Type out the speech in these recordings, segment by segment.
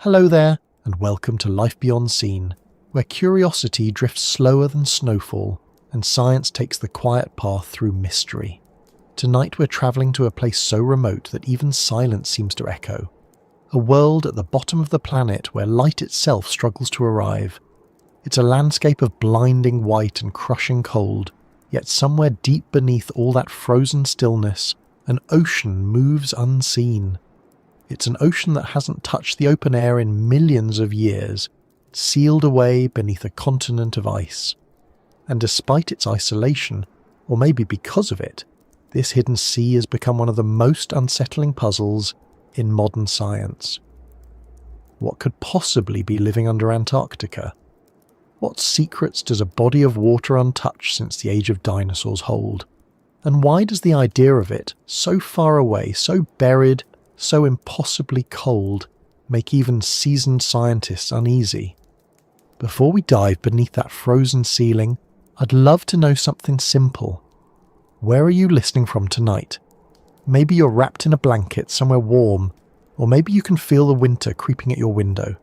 Hello there, and welcome to Life Beyond Seen, where curiosity drifts slower than snowfall, and science takes the quiet path through mystery. Tonight we're travelling to a place so remote that even silence seems to echo. A world at the bottom of the planet where light itself struggles to arrive. It's a landscape of blinding white and crushing cold, yet somewhere deep beneath all that frozen stillness, an ocean moves unseen. It's an ocean that hasn't touched the open air in millions of years, sealed away beneath a continent of ice. And despite its isolation, or maybe because of it, this hidden sea has become one of the most unsettling puzzles in modern science. What could possibly be living under Antarctica? What secrets does a body of water untouched since the age of dinosaurs hold? And why does the idea of it, so far away, so buried, so impossibly cold, make even seasoned scientists uneasy? Before we dive beneath that frozen ceiling, I'd love to know something simple. Where are you listening from tonight? Maybe you're wrapped in a blanket somewhere warm, or maybe you can feel the winter creeping at your window.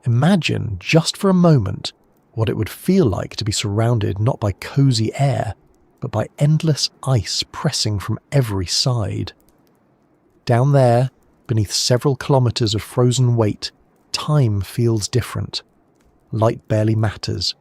Imagine, just for a moment, what it would feel like to be surrounded not by cozy air, but by endless ice pressing from every side. Down there, beneath several kilometres of frozen weight, time feels different. Light barely matters.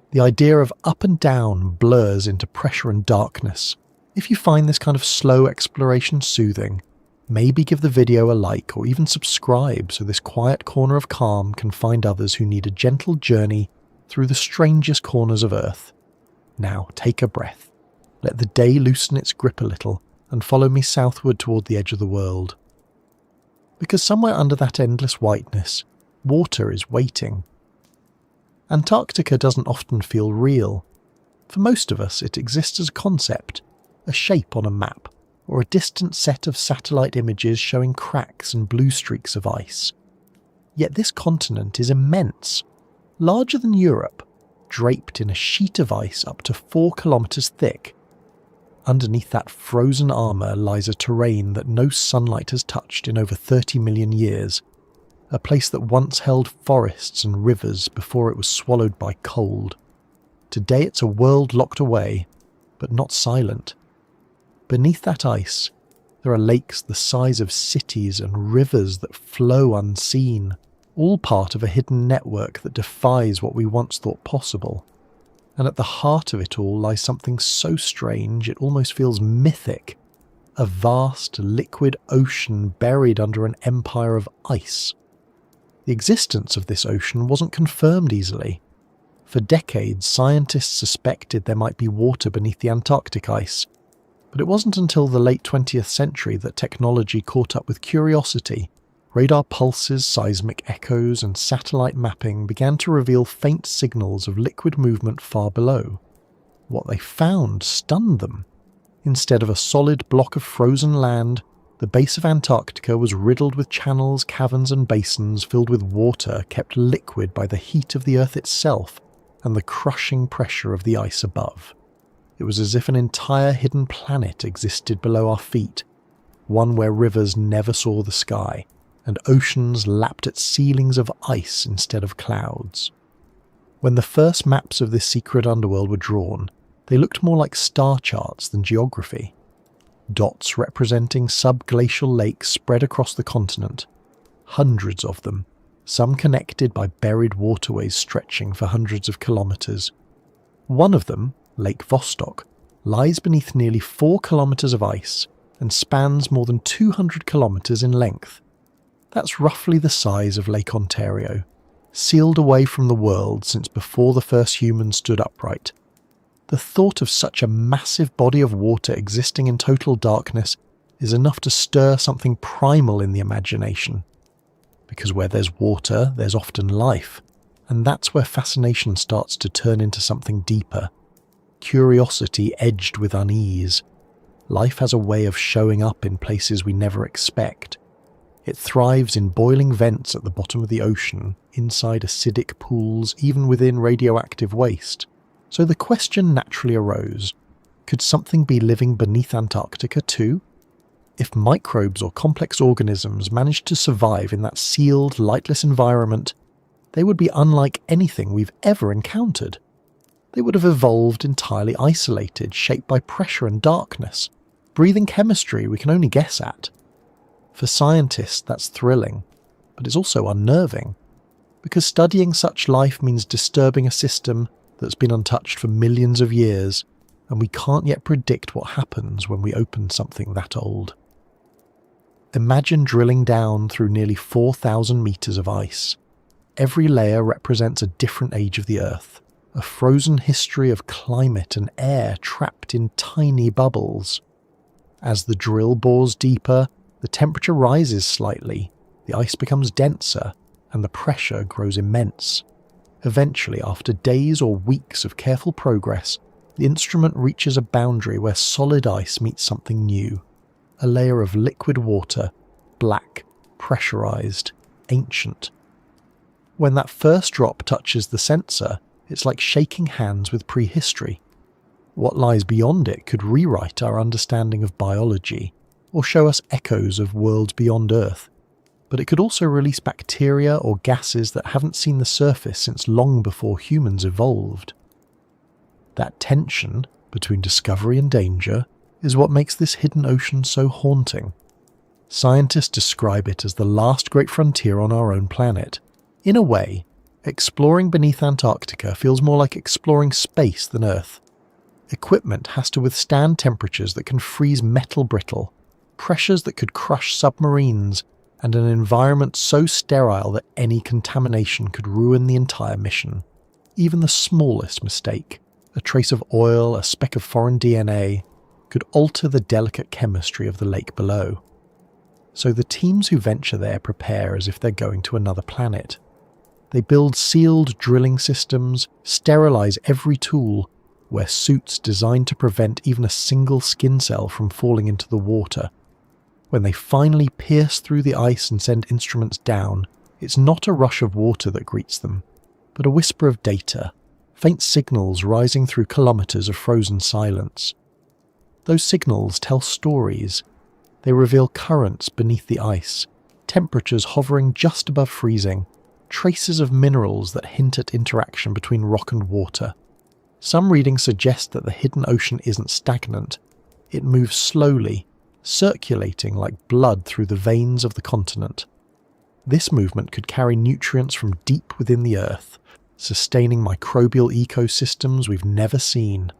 The idea of up and down blurs into pressure and darkness. If you find this kind of slow exploration soothing, maybe give the video a like or even subscribe so this quiet corner of calm can find others who need a gentle journey through the strangest corners of Earth. Now take a breath. Let the day loosen its grip a little and follow me southward toward the edge of the world. Because somewhere under that endless whiteness, water is waiting. Antarctica doesn't often feel real. For most of us, it exists as a concept, a shape on a map, or a distant set of satellite images showing cracks and blue streaks of ice. Yet this continent is immense, larger than Europe, draped in a sheet of ice up to 4 kilometres thick. Underneath that frozen armour lies a terrain that no sunlight has touched in over 30 million years, a place that once held forests and rivers before it was swallowed by cold. Today it's a world locked away, but not silent. Beneath that ice, there are lakes the size of cities and rivers that flow unseen, all part of a hidden network that defies what we once thought possible. And at the heart of it all lies something so strange it almost feels mythic. A vast, liquid ocean buried under an empire of ice. The existence of this ocean wasn't confirmed easily. For decades, scientists suspected there might be water beneath the Antarctic ice, but it wasn't until the late 20th century that technology caught up with curiosity. Radar pulses, seismic echoes, and satellite mapping began to reveal faint signals of liquid movement far below. What they found stunned them. Instead of a solid block of frozen land, the base of Antarctica was riddled with channels, caverns, and basins filled with water kept liquid by the heat of the Earth itself and the crushing pressure of the ice above. It was as if an entire hidden planet existed below our feet, one where rivers never saw the sky, and oceans lapped at ceilings of ice instead of clouds. When the first maps of this secret underworld were drawn, they looked more like star charts than geography. Dots representing subglacial lakes spread across the continent. Hundreds of them, some connected by buried waterways stretching for hundreds of kilometres. One of them, Lake Vostok, lies beneath nearly 4 kilometres of ice and spans more than 200 kilometres in length. That's roughly the size of Lake Ontario, sealed away from the world since before the first humans stood upright. The thought of such a massive body of water existing in total darkness is enough to stir something primal in the imagination. Because where there's water, there's often life, and that's where fascination starts to turn into something deeper. Curiosity edged with unease. Life has a way of showing up in places we never expect. It thrives in boiling vents at the bottom of the ocean, inside acidic pools, even within radioactive waste. So the question naturally arose, could something be living beneath Antarctica too? If microbes or complex organisms managed to survive in that sealed, lightless environment, they would be unlike anything we've ever encountered. They would have evolved entirely isolated, shaped by pressure and darkness, breathing chemistry we can only guess at. For scientists, that's thrilling, but it's also unnerving, because studying such life means disturbing a system that's been untouched for millions of years, and we can't yet predict what happens when we open something that old. Imagine drilling down through nearly 4,000 meters of ice. Every layer represents a different age of the Earth, a frozen history of climate and air trapped in tiny bubbles. As the drill bores deeper, the temperature rises slightly, the ice becomes denser, and the pressure grows immense. Eventually, after days or weeks of careful progress, the instrument reaches a boundary where solid ice meets something new, a layer of liquid water, black, pressurized, ancient. When that first drop touches the sensor, it's like shaking hands with prehistory. What lies beyond it could rewrite our understanding of biology, or show us echoes of worlds beyond Earth. But it could also release bacteria or gases that haven't seen the surface since long before humans evolved. That tension between discovery and danger is what makes this hidden ocean so haunting. Scientists describe it as the last great frontier on our own planet. In a way, exploring beneath Antarctica feels more like exploring space than Earth. Equipment has to withstand temperatures that can freeze metal brittle, pressures that could crush submarines, and an environment so sterile that any contamination could ruin the entire mission. Even the smallest mistake, a trace of oil, a speck of foreign DNA, could alter the delicate chemistry of the lake below. So the teams who venture there prepare as if they're going to another planet. They build sealed drilling systems, sterilize every tool, wear suits designed to prevent even a single skin cell from falling into the water. When they finally pierce through the ice and send instruments down, it's not a rush of water that greets them, but a whisper of data, faint signals rising through kilometers of frozen silence. Those signals tell stories. They reveal currents beneath the ice, temperatures hovering just above freezing, traces of minerals that hint at interaction between rock and water. Some readings suggest that the hidden ocean isn't stagnant. It moves slowly, circulating like blood through the veins of the continent. This movement could carry nutrients from deep within the Earth, sustaining microbial ecosystems we've never seen.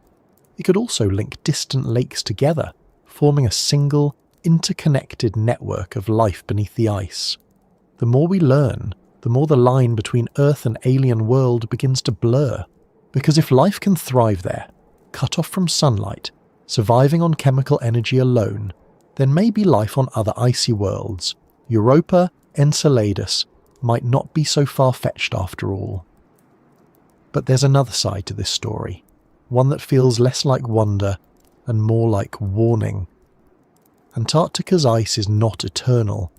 It could also link distant lakes together, forming a single, interconnected network of life beneath the ice. The more we learn, the more the line between Earth and alien world begins to blur. Because if life can thrive there, cut off from sunlight, surviving on chemical energy alone, then maybe life on other icy worlds, Europa, Enceladus, might not be so far-fetched after all. But there's another side to this story, one that feels less like wonder and more like warning. Antarctica's ice is not eternal.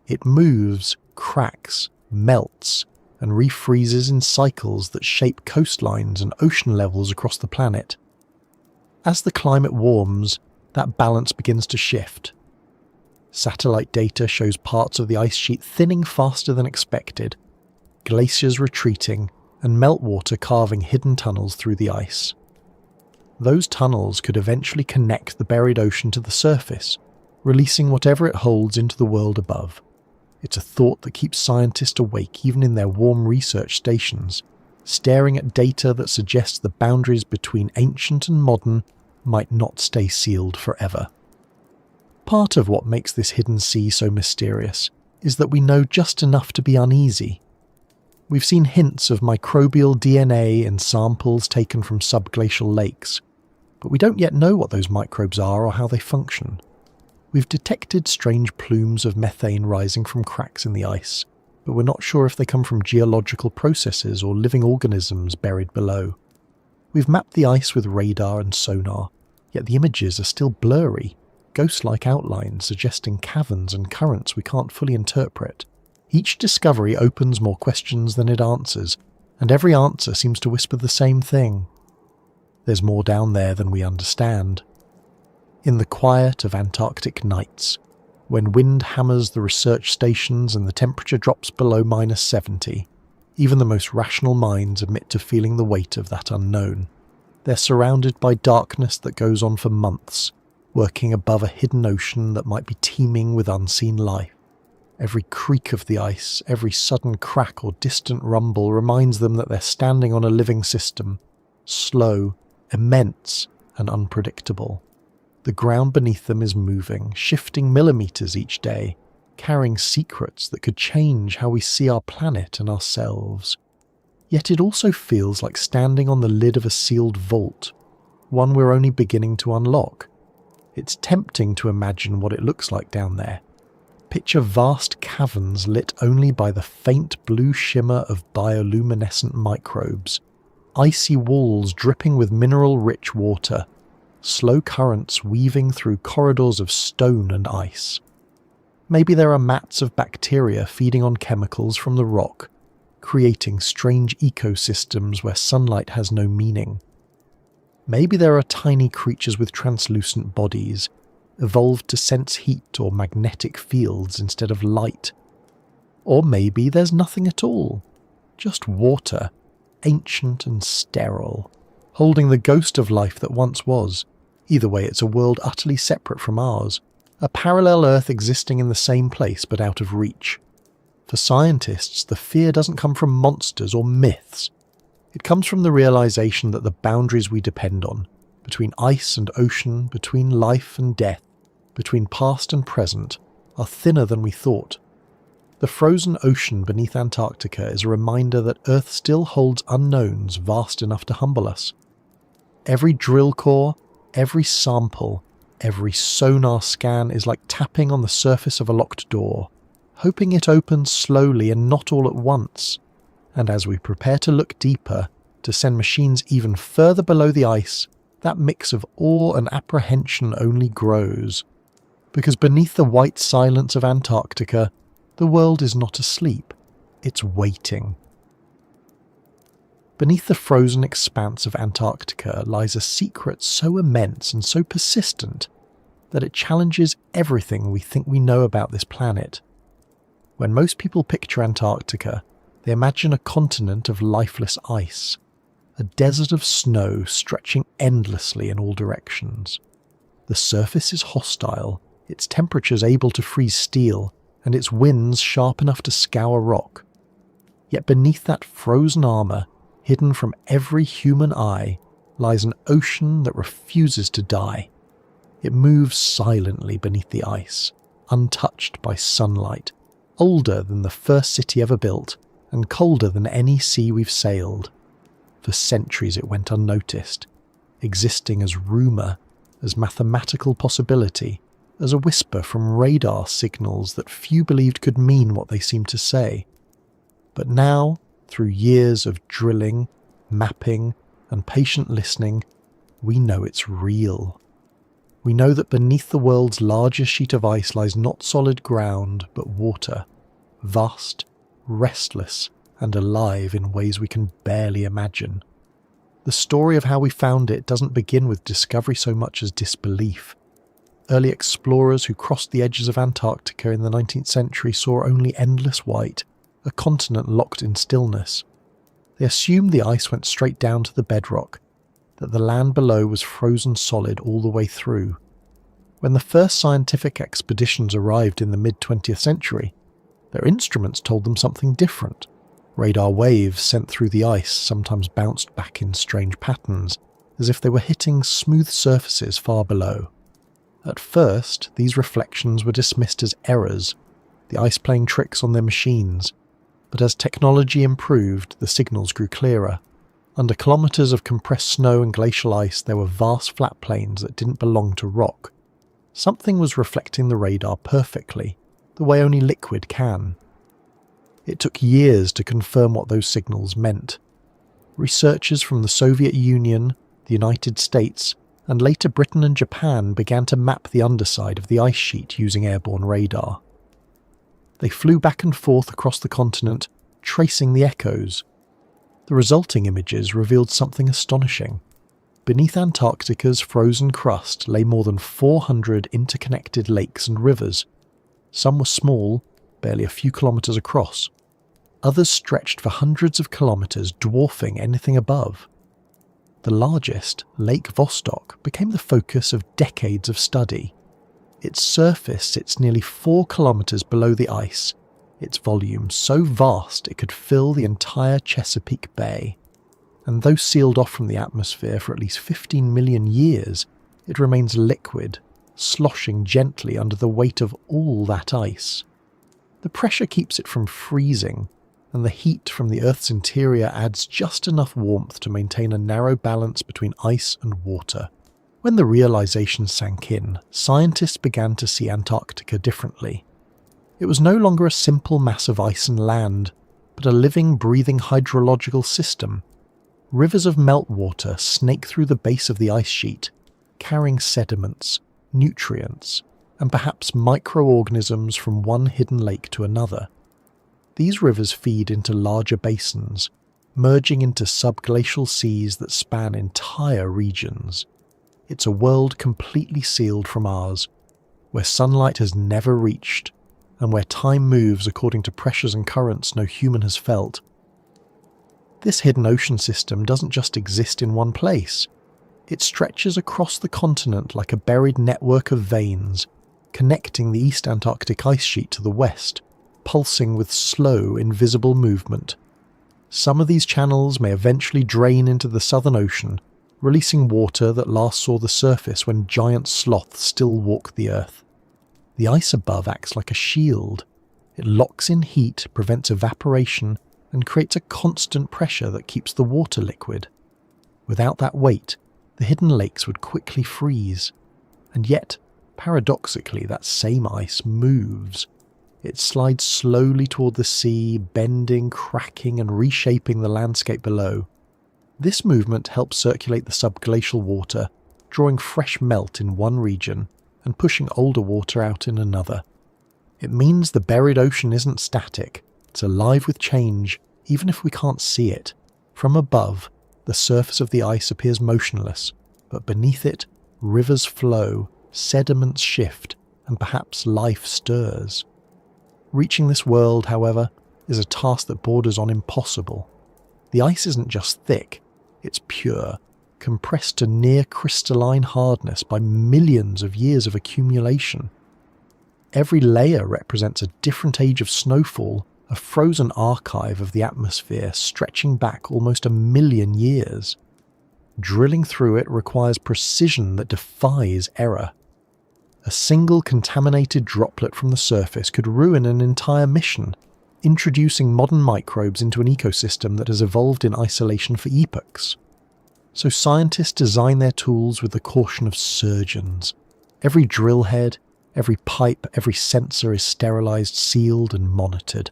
It moves, cracks, melts, and refreezes in cycles that shape coastlines and ocean levels across the planet. As the climate warms, that balance begins to shift. Satellite data shows parts of the ice sheet thinning faster than expected, glaciers retreating, and meltwater carving hidden tunnels through the ice. Those tunnels could eventually connect the buried ocean to the surface, releasing whatever it holds into the world above. It's a thought that keeps scientists awake even in their warm research stations, staring at data that suggests the boundaries between ancient and modern might not stay sealed forever. Part of what makes this hidden sea so mysterious is that we know just enough to be uneasy. We've seen hints of microbial DNA in samples taken from subglacial lakes, but we don't yet know what those microbes are or how they function. We've detected strange plumes of methane rising from cracks in the ice, but we're not sure if they come from geological processes or living organisms buried below. We've mapped the ice with radar and sonar, yet the images are still blurry, ghost-like outlines suggesting caverns and currents we can't fully interpret. Each discovery opens more questions than it answers, and every answer seems to whisper the same thing. There's more down there than we understand. In the quiet of Antarctic nights, when wind hammers the research stations and the temperature drops below -70, even the most rational minds admit to feeling the weight of that unknown. They're surrounded by darkness that goes on for months, working above a hidden ocean that might be teeming with unseen life. Every creak of the ice, every sudden crack or distant rumble reminds them that they're standing on a living system, slow, immense, and unpredictable. The ground beneath them is moving, shifting millimeters each day, carrying secrets that could change how we see our planet and ourselves. Yet it also feels like standing on the lid of a sealed vault, one we're only beginning to unlock. It's tempting to imagine what it looks like down there. Picture vast caverns lit only by the faint blue shimmer of bioluminescent microbes, icy walls dripping with mineral-rich water, slow currents weaving through corridors of stone and ice. Maybe there are mats of bacteria feeding on chemicals from the rock, creating strange ecosystems where sunlight has no meaning. Maybe there are tiny creatures with translucent bodies, evolved to sense heat or magnetic fields instead of light. Or maybe there's nothing at all, just water, ancient and sterile, holding the ghost of life that once was. Either way, it's a world utterly separate from ours, a parallel Earth existing in the same place but out of reach. For scientists, the fear doesn't come from monsters or myths. It comes from the realization that the boundaries we depend on, between ice and ocean, between life and death, between past and present, are thinner than we thought. The frozen ocean beneath Antarctica is a reminder that Earth still holds unknowns vast enough to humble us. Every drill core, every sample, every sonar scan is like tapping on the surface of a locked door, hoping it opens slowly and not all at once. And as we prepare to look deeper, to send machines even further below the ice, that mix of awe and apprehension only grows. Because beneath the white silence of Antarctica, the world is not asleep, it's waiting. Beneath the frozen expanse of Antarctica lies a secret so immense and so persistent that it challenges everything we think we know about this planet. When most people picture Antarctica, they imagine a continent of lifeless ice, a desert of snow stretching endlessly in all directions. The surface is hostile, its temperatures able to freeze steel, and its winds sharp enough to scour rock. Yet beneath that frozen armour, hidden from every human eye, lies an ocean that refuses to die. It moves silently beneath the ice, untouched by sunlight, older than the first city ever built, and colder than any sea we've sailed. For centuries it went unnoticed, existing as rumour, as mathematical possibility, as a whisper from radar signals that few believed could mean what they seemed to say. But now, through years of drilling, mapping, and patient listening, we know it's real. We know that beneath the world's largest sheet of ice lies not solid ground, but water, vast, restless, and alive in ways we can barely imagine. The story of how we found it doesn't begin with discovery so much as disbelief. Early explorers who crossed the edges of Antarctica in the 19th century saw only endless white, a continent locked in stillness. They assumed the ice went straight down to the bedrock, that the land below was frozen solid all the way through. When the first scientific expeditions arrived in the mid-20th century, their instruments told them something different. Radar waves sent through the ice sometimes bounced back in strange patterns, as if they were hitting smooth surfaces far below. At first, these reflections were dismissed as errors, the ice playing tricks on their machines, but as technology improved, the signals grew clearer. Under kilometres of compressed snow and glacial ice, there were vast flat plains that didn't belong to rock. Something was reflecting the radar perfectly, the way only liquid can. It took years to confirm what those signals meant. Researchers from the Soviet Union, the United States, and later Britain and Japan began to map the underside of the ice sheet using airborne radar. They flew back and forth across the continent, tracing the echoes. The resulting images revealed something astonishing. Beneath Antarctica's frozen crust lay more than 400 interconnected lakes and rivers. Some were small, barely a few kilometres across. Others stretched for hundreds of kilometres, dwarfing anything above. The largest, Lake Vostok, became the focus of decades of study. Its surface sits nearly 4 kilometres below the ice, its volume so vast it could fill the entire Chesapeake Bay. And though sealed off from the atmosphere for at least 15 million years, it remains liquid, sloshing gently under the weight of all that ice. The pressure keeps it from freezing, and the heat from the Earth's interior adds just enough warmth to maintain a narrow balance between ice and water. When the realization sank in, scientists began to see Antarctica differently. It was no longer a simple mass of ice and land, but a living, breathing hydrological system. Rivers of meltwater snake through the base of the ice sheet, carrying sediments, nutrients, and perhaps microorganisms from one hidden lake to another. These rivers feed into larger basins, merging into subglacial seas that span entire regions. It's a world completely sealed from ours, where sunlight has never reached, and where time moves according to pressures and currents no human has felt. This hidden ocean system doesn't just exist in one place. It stretches across the continent like a buried network of veins, connecting the East Antarctic ice sheet to the west, pulsing with slow, invisible movement. Some of these channels may eventually drain into the Southern Ocean, releasing water that last saw the surface when giant sloths still walked the Earth. The ice above acts like a shield. It locks in heat, prevents evaporation, and creates a constant pressure that keeps the water liquid. Without that weight, the hidden lakes would quickly freeze. And yet, paradoxically, that same ice moves. It slides slowly toward the sea, bending, cracking, and reshaping the landscape below. This movement helps circulate the subglacial water, drawing fresh melt in one region and pushing older water out in another. It means the buried ocean isn't static. It's alive with change, even if we can't see it. From above, the surface of the ice appears motionless, but beneath it, rivers flow, sediments shift, and perhaps life stirs. Reaching this world, however, is a task that borders on impossible. The ice isn't just thick, it's pure, compressed to near crystalline hardness by millions of years of accumulation. Every layer represents a different age of snowfall, a frozen archive of the atmosphere stretching back almost 1 million years. Drilling through it requires precision that defies error. A single contaminated droplet from the surface could ruin an entire mission, introducing modern microbes into an ecosystem that has evolved in isolation for epochs. So scientists design their tools with the caution of surgeons. Every drill head, every pipe, every sensor is sterilized, sealed, and monitored.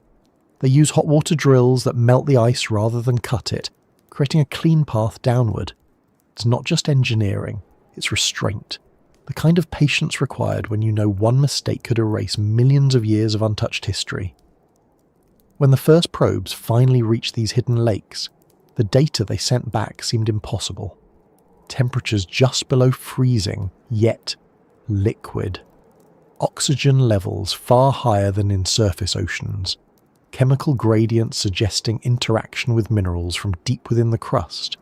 They use hot water drills that melt the ice rather than cut it, creating a clean path downward. It's not just engineering, it's restraint. The kind of patience required when you know one mistake could erase millions of years of untouched history. When the first probes finally reached these hidden lakes, the data they sent back seemed impossible. Temperatures just below freezing, yet liquid. Oxygen levels far higher than in surface oceans. Chemical gradients suggesting interaction with minerals from deep within the crust.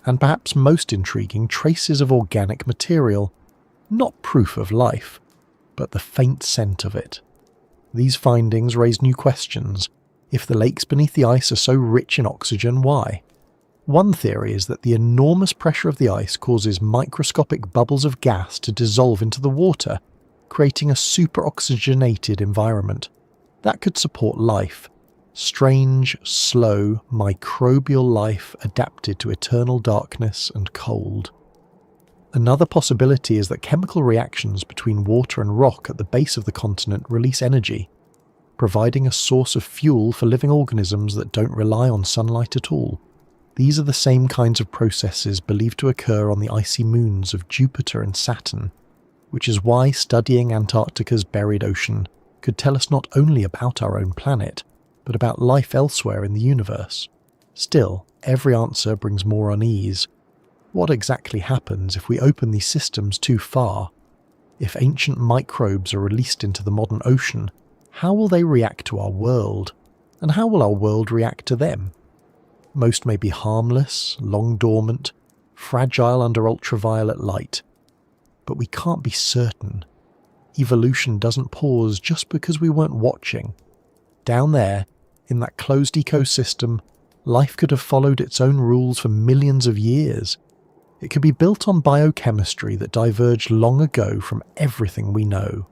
And perhaps most intriguing, traces of organic material. Not proof of life, but the faint scent of it. These findings raise new questions. If the lakes beneath the ice are so rich in oxygen, why? One theory is that the enormous pressure of the ice causes microscopic bubbles of gas to dissolve into the water, creating a superoxygenated environment. That could support life. Strange, slow, microbial life adapted to eternal darkness and cold. Another possibility is that chemical reactions between water and rock at the base of the continent release energy, providing a source of fuel for living organisms that don't rely on sunlight at all. These are the same kinds of processes believed to occur on the icy moons of Jupiter and Saturn, which is why studying Antarctica's buried ocean could tell us not only about our own planet, but about life elsewhere in the universe. Still, every answer brings more unease. What exactly happens if we open these systems too far? If ancient microbes are released into the modern ocean, how will they react to our world? And how will our world react to them? Most may be harmless, long dormant, fragile under ultraviolet light. But we can't be certain. Evolution doesn't pause just because we weren't watching. Down there, in that closed ecosystem, life could have followed its own rules for millions of years. It could be built on biochemistry that diverged long ago from everything we know.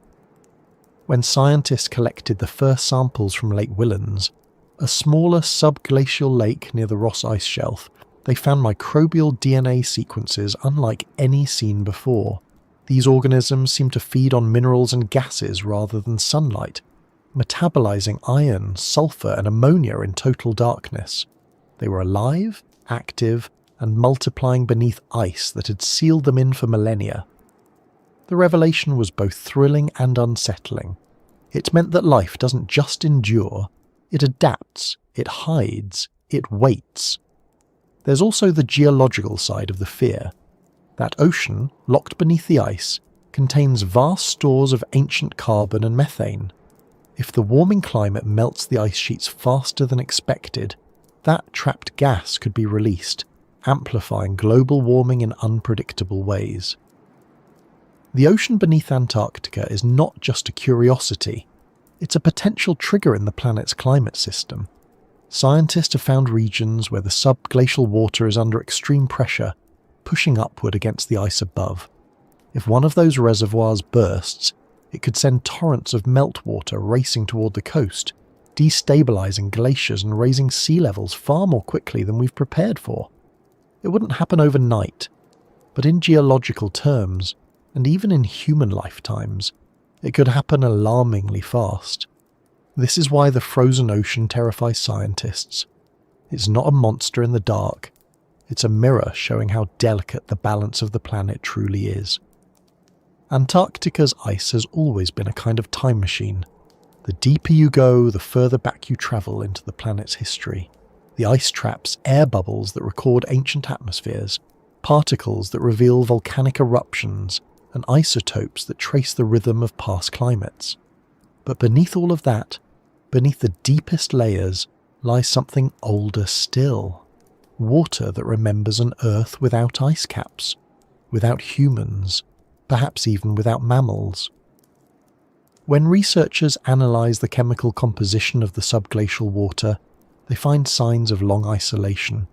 When scientists collected the first samples from Lake Whillans, a smaller subglacial lake near the Ross Ice Shelf, they found microbial DNA sequences unlike any seen before. These organisms seemed to feed on minerals and gases rather than sunlight, metabolizing iron, sulfur, and ammonia in total darkness. They were alive, active, and multiplying beneath ice that had sealed them in for millennia. The revelation was both thrilling and unsettling. It meant that life doesn't just endure, it adapts, it hides, it waits. There's also the geological side of the fear. That ocean, locked beneath the ice, contains vast stores of ancient carbon and methane. If the warming climate melts the ice sheets faster than expected, that trapped gas could be released, amplifying global warming in unpredictable ways. The ocean beneath Antarctica is not just a curiosity, it's a potential trigger in the planet's climate system. Scientists have found regions where the subglacial water is under extreme pressure, pushing upward against the ice above. If one of those reservoirs bursts, it could send torrents of meltwater racing toward the coast, destabilizing glaciers and raising sea levels far more quickly than we've prepared for. It wouldn't happen overnight, but in geological terms, and even in human lifetimes, it could happen alarmingly fast. This is why the frozen ocean terrifies scientists. It's not a monster in the dark, it's a mirror showing how delicate the balance of the planet truly is. Antarctica's ice has always been a kind of time machine. The deeper you go, the further back you travel into the planet's history. The ice traps air bubbles that record ancient atmospheres, particles that reveal volcanic eruptions, and isotopes that trace the rhythm of past climates. But beneath all of that, beneath the deepest layers, lies something older still. Water that remembers an Earth without ice caps, without humans, perhaps even without mammals. When researchers analyse the chemical composition of the subglacial water, they find signs of long isolation.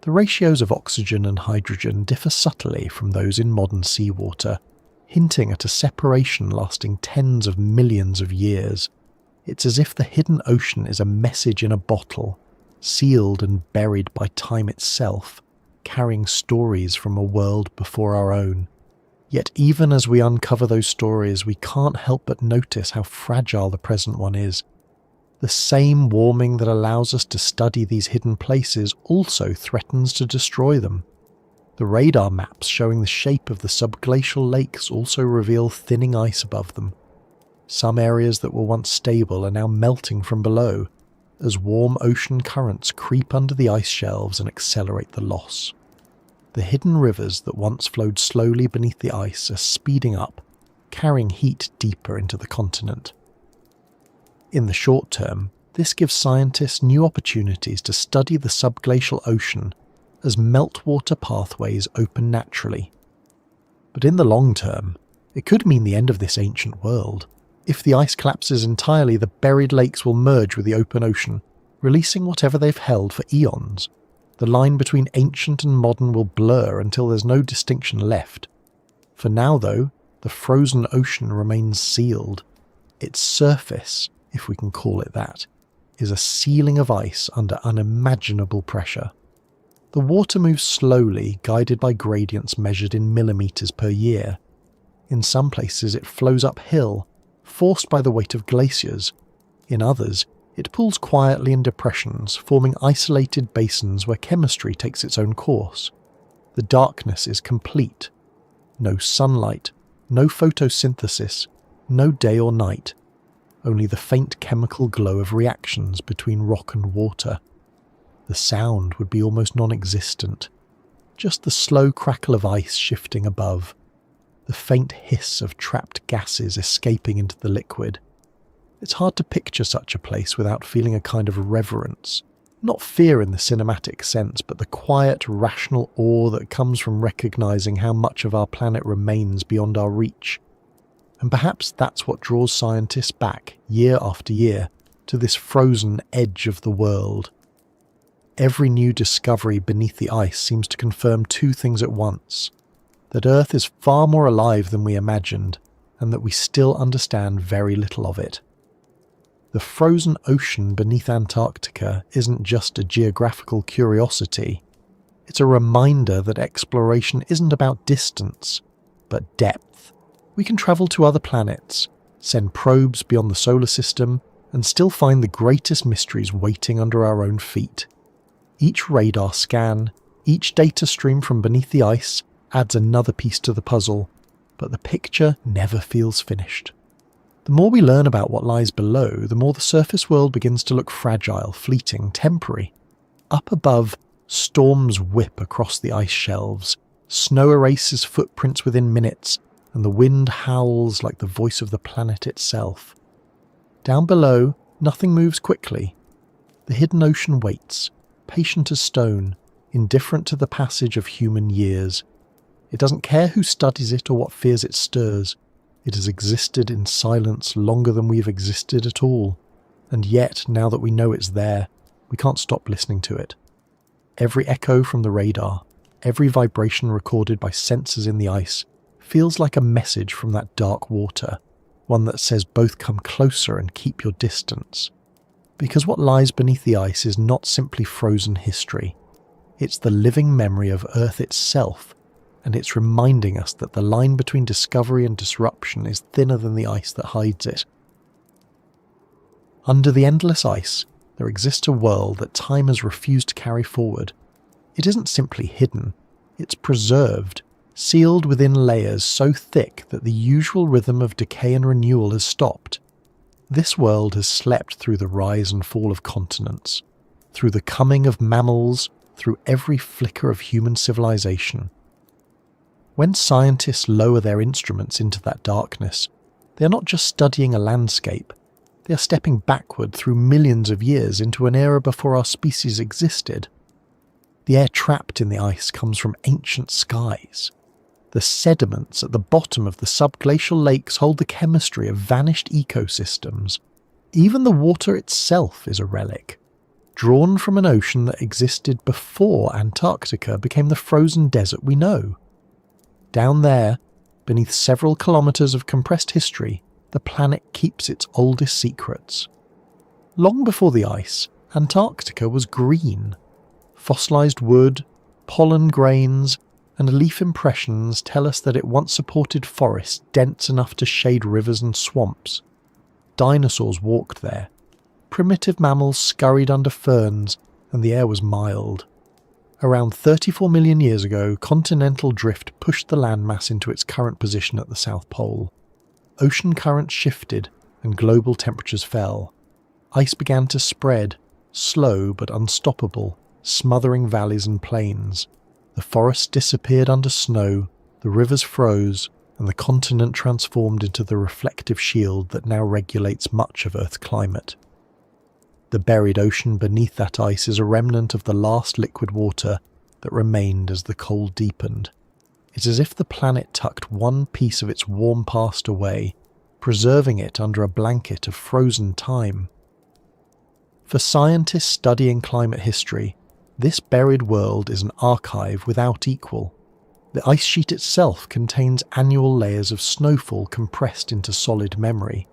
The ratios of oxygen and hydrogen differ subtly from those in modern seawater, hinting at a separation lasting tens of millions of years. It's as if the hidden ocean is a message in a bottle, sealed and buried by time itself, carrying stories from a world before our own. Yet even as we uncover those stories, we can't help but notice how fragile the present one is. The same warming that allows us to study these hidden places also threatens to destroy them. The radar maps showing the shape of the subglacial lakes also reveal thinning ice above them. Some areas that were once stable are now melting from below, as warm ocean currents creep under the ice shelves and accelerate the loss. The hidden rivers that once flowed slowly beneath the ice are speeding up, carrying heat deeper into the continent. In the short term, this gives scientists new opportunities to study the subglacial ocean as meltwater pathways open naturally. But in the long term, it could mean the end of this ancient world. If the ice collapses entirely, the buried lakes will merge with the open ocean, releasing whatever they've held for eons. The line between ancient and modern will blur until there's no distinction left. For now, though, the frozen ocean remains sealed. Its surface, if we can call it that, is a ceiling of ice under unimaginable pressure. The water moves slowly, guided by gradients measured in millimeters per year. In some places it flows uphill, forced by the weight of glaciers. In others, it pools quietly in depressions, forming isolated basins where chemistry takes its own course. The darkness is complete. No sunlight, no photosynthesis, no day or night. Only the faint chemical glow of reactions between rock and water. The sound would be almost non-existent. just the slow crackle of ice shifting above, the faint hiss of trapped gases escaping into the liquid. It's hard to picture such a place without feeling a kind of reverence, not fear in the cinematic sense, but the quiet, rational awe that comes from recognizing how much of our planet remains beyond our reach. And perhaps that's what draws scientists back, year after year, to this frozen edge of the world. Every new discovery beneath the ice seems to confirm two things at once: that Earth is far more alive than we imagined, and that we still understand very little of it. The frozen ocean beneath Antarctica isn't just a geographical curiosity. It's a reminder that exploration isn't about distance, but depth. We can travel to other planets, send probes beyond the solar system, and still find the greatest mysteries waiting under our own feet. Each radar scan, each data stream from beneath the ice adds another piece to the puzzle, but the picture never feels finished. The more we learn about what lies below, the more the surface world begins to look fragile, fleeting, temporary. Up above, storms whip across the ice shelves, snow erases footprints within minutes, and the wind howls like the voice of the planet itself. Down below, nothing moves quickly. The hidden ocean waits, patient as stone, indifferent to the passage of human years. It doesn't care who studies it or what fears it stirs. It has existed in silence longer than we've existed at all, and yet, now that we know it's there, we can't stop listening to it. Every echo from the radar, every vibration recorded by sensors in the ice, feels like a message from that dark water, one that says both come closer and keep your distance. Because what lies beneath the ice is not simply frozen history. It's the living memory of Earth itself, and it's reminding us that the line between discovery and disruption is thinner than the ice that hides it. Under the endless ice, there exists a world that time has refused to carry forward. It isn't simply hidden, it's preserved, sealed within layers so thick that the usual rhythm of decay and renewal has stopped. This world has slept through the rise and fall of continents, through the coming of mammals, through every flicker of human civilization. When scientists lower their instruments into that darkness, they are not just studying a landscape, they are stepping backward through millions of years into an era before our species existed. The air trapped in the ice comes from ancient skies. The sediments at the bottom of the subglacial lakes hold the chemistry of vanished ecosystems. Even the water itself is a relic, drawn from an ocean that existed before Antarctica became the frozen desert we know. Down there, beneath several kilometres of compressed history, the planet keeps its oldest secrets. Long before the ice, Antarctica was green. Fossilised wood, pollen grains, and leaf impressions tell us that it once supported forests dense enough to shade rivers and swamps. Dinosaurs walked there. Primitive mammals scurried under ferns, and the air was mild. Around 34 million years ago, continental drift pushed the landmass into its current position at the South Pole. Ocean currents shifted, and global temperatures fell. Ice began to spread, slow but unstoppable, smothering valleys and plains. The forests disappeared under snow, the rivers froze, and the continent transformed into the reflective shield that now regulates much of Earth's climate. The buried ocean beneath that ice is a remnant of the last liquid water that remained as the cold deepened. It's as if the planet tucked one piece of its warm past away, preserving it under a blanket of frozen time. For scientists studying climate history, this buried world is an archive without equal. The ice sheet itself contains annual layers of snowfall compressed into solid memory.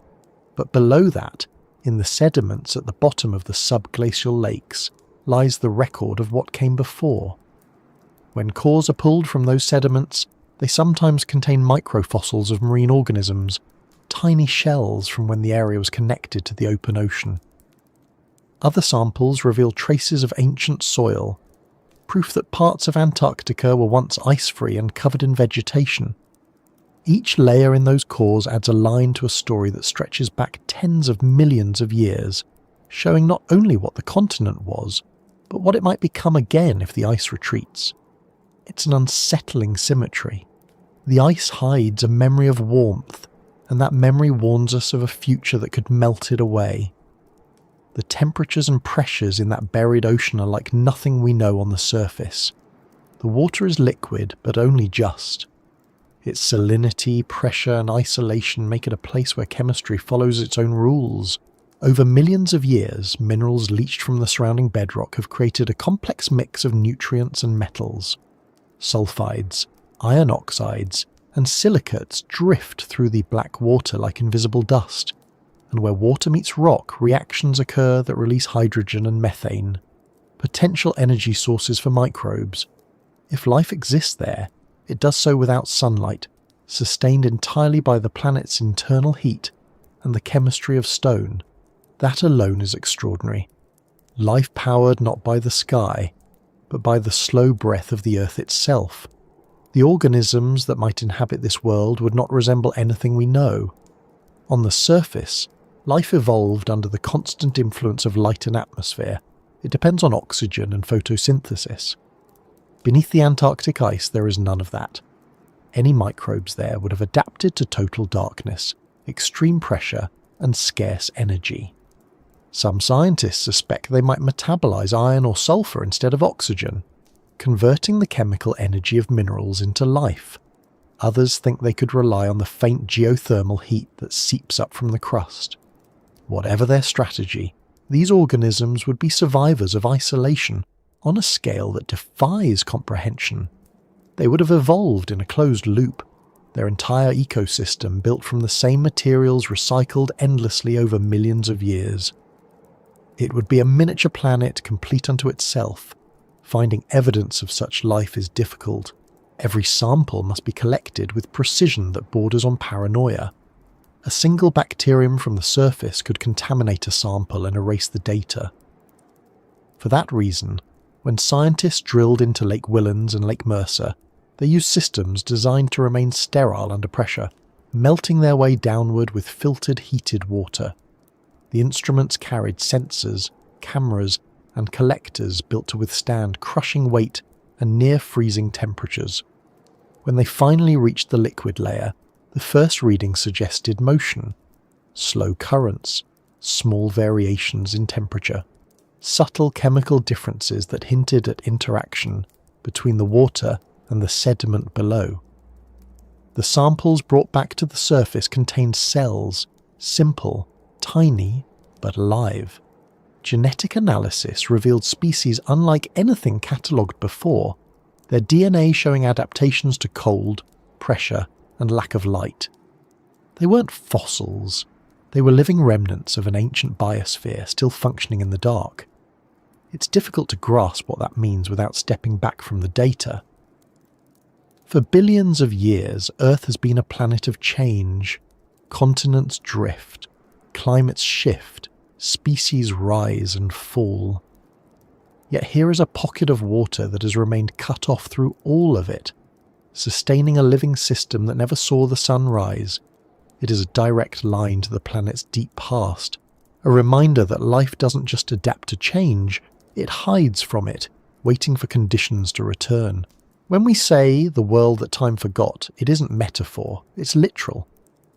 But below that, in the sediments at the bottom of the subglacial lakes, lies the record of what came before. When cores are pulled from those sediments, they sometimes contain microfossils of marine organisms, tiny shells from when the area was connected to the open ocean. Other samples reveal traces of ancient soil, proof that parts of Antarctica were once ice-free and covered in vegetation. Each layer in those cores adds a line to a story that stretches back tens of millions of years, showing not only what the continent was, but what it might become again if the ice retreats. It's an unsettling symmetry. The ice hides a memory of warmth, and that memory warns us of a future that could melt it away. The temperatures and pressures in that buried ocean are like nothing we know on the surface. The water is liquid, but only just. Its salinity, pressure, and isolation make it a place where chemistry follows its own rules. Over millions of years, minerals leached from the surrounding bedrock have created a complex mix of nutrients and metals. Sulfides, iron oxides, and silicates drift through the black water like invisible dust, and where water meets rock, reactions occur that release hydrogen and methane, potential energy sources for microbes. If life exists there, it does so without sunlight, sustained entirely by the planet's internal heat and the chemistry of stone. That alone is extraordinary. Life powered not by the sky, but by the slow breath of the earth itself. The organisms that might inhabit this world would not resemble anything we know. On the surface, life evolved under the constant influence of light and atmosphere. It depends on oxygen and photosynthesis. Beneath the Antarctic ice, there is none of that. Any microbes there would have adapted to total darkness, extreme pressure, and scarce energy. Some scientists suspect they might metabolize iron or sulfur instead of oxygen, converting the chemical energy of minerals into life. Others think they could rely on the faint geothermal heat that seeps up from the crust. Whatever their strategy, these organisms would be survivors of isolation on a scale that defies comprehension. They would have evolved in a closed loop, their entire ecosystem built from the same materials recycled endlessly over millions of years. It would be a miniature planet complete unto itself. Finding evidence of such life is difficult. Every sample must be collected with precision that borders on paranoia. A single bacterium from the surface could contaminate a sample and erase the data. For that reason, when scientists drilled into Lake Whillans and Lake Mercer, they used systems designed to remain sterile under pressure, melting their way downward with filtered heated water. The instruments carried sensors, cameras, and collectors built to withstand crushing weight and near-freezing temperatures. When they finally reached the liquid layer, the first reading suggested motion, slow currents, small variations in temperature, subtle chemical differences that hinted at interaction between the water and the sediment below. The samples brought back to the surface contained cells, simple, tiny, but alive. Genetic analysis revealed species unlike anything catalogued before, their DNA showing adaptations to cold, pressure, and lack of light. They weren't fossils. They were living remnants of an ancient biosphere still functioning in the dark. It's difficult to grasp what that means without stepping back from the data. For billions of years, Earth has been a planet of change. Continents drift, climates shift, species rise and fall. Yet here is a pocket of water that has remained cut off through all of it, sustaining a living system that never saw the sun rise. It is a direct line to the planet's deep past, a reminder that life doesn't just adapt to change, it hides from it, waiting for conditions to return. When we say the world that time forgot, it isn't metaphor, it's literal.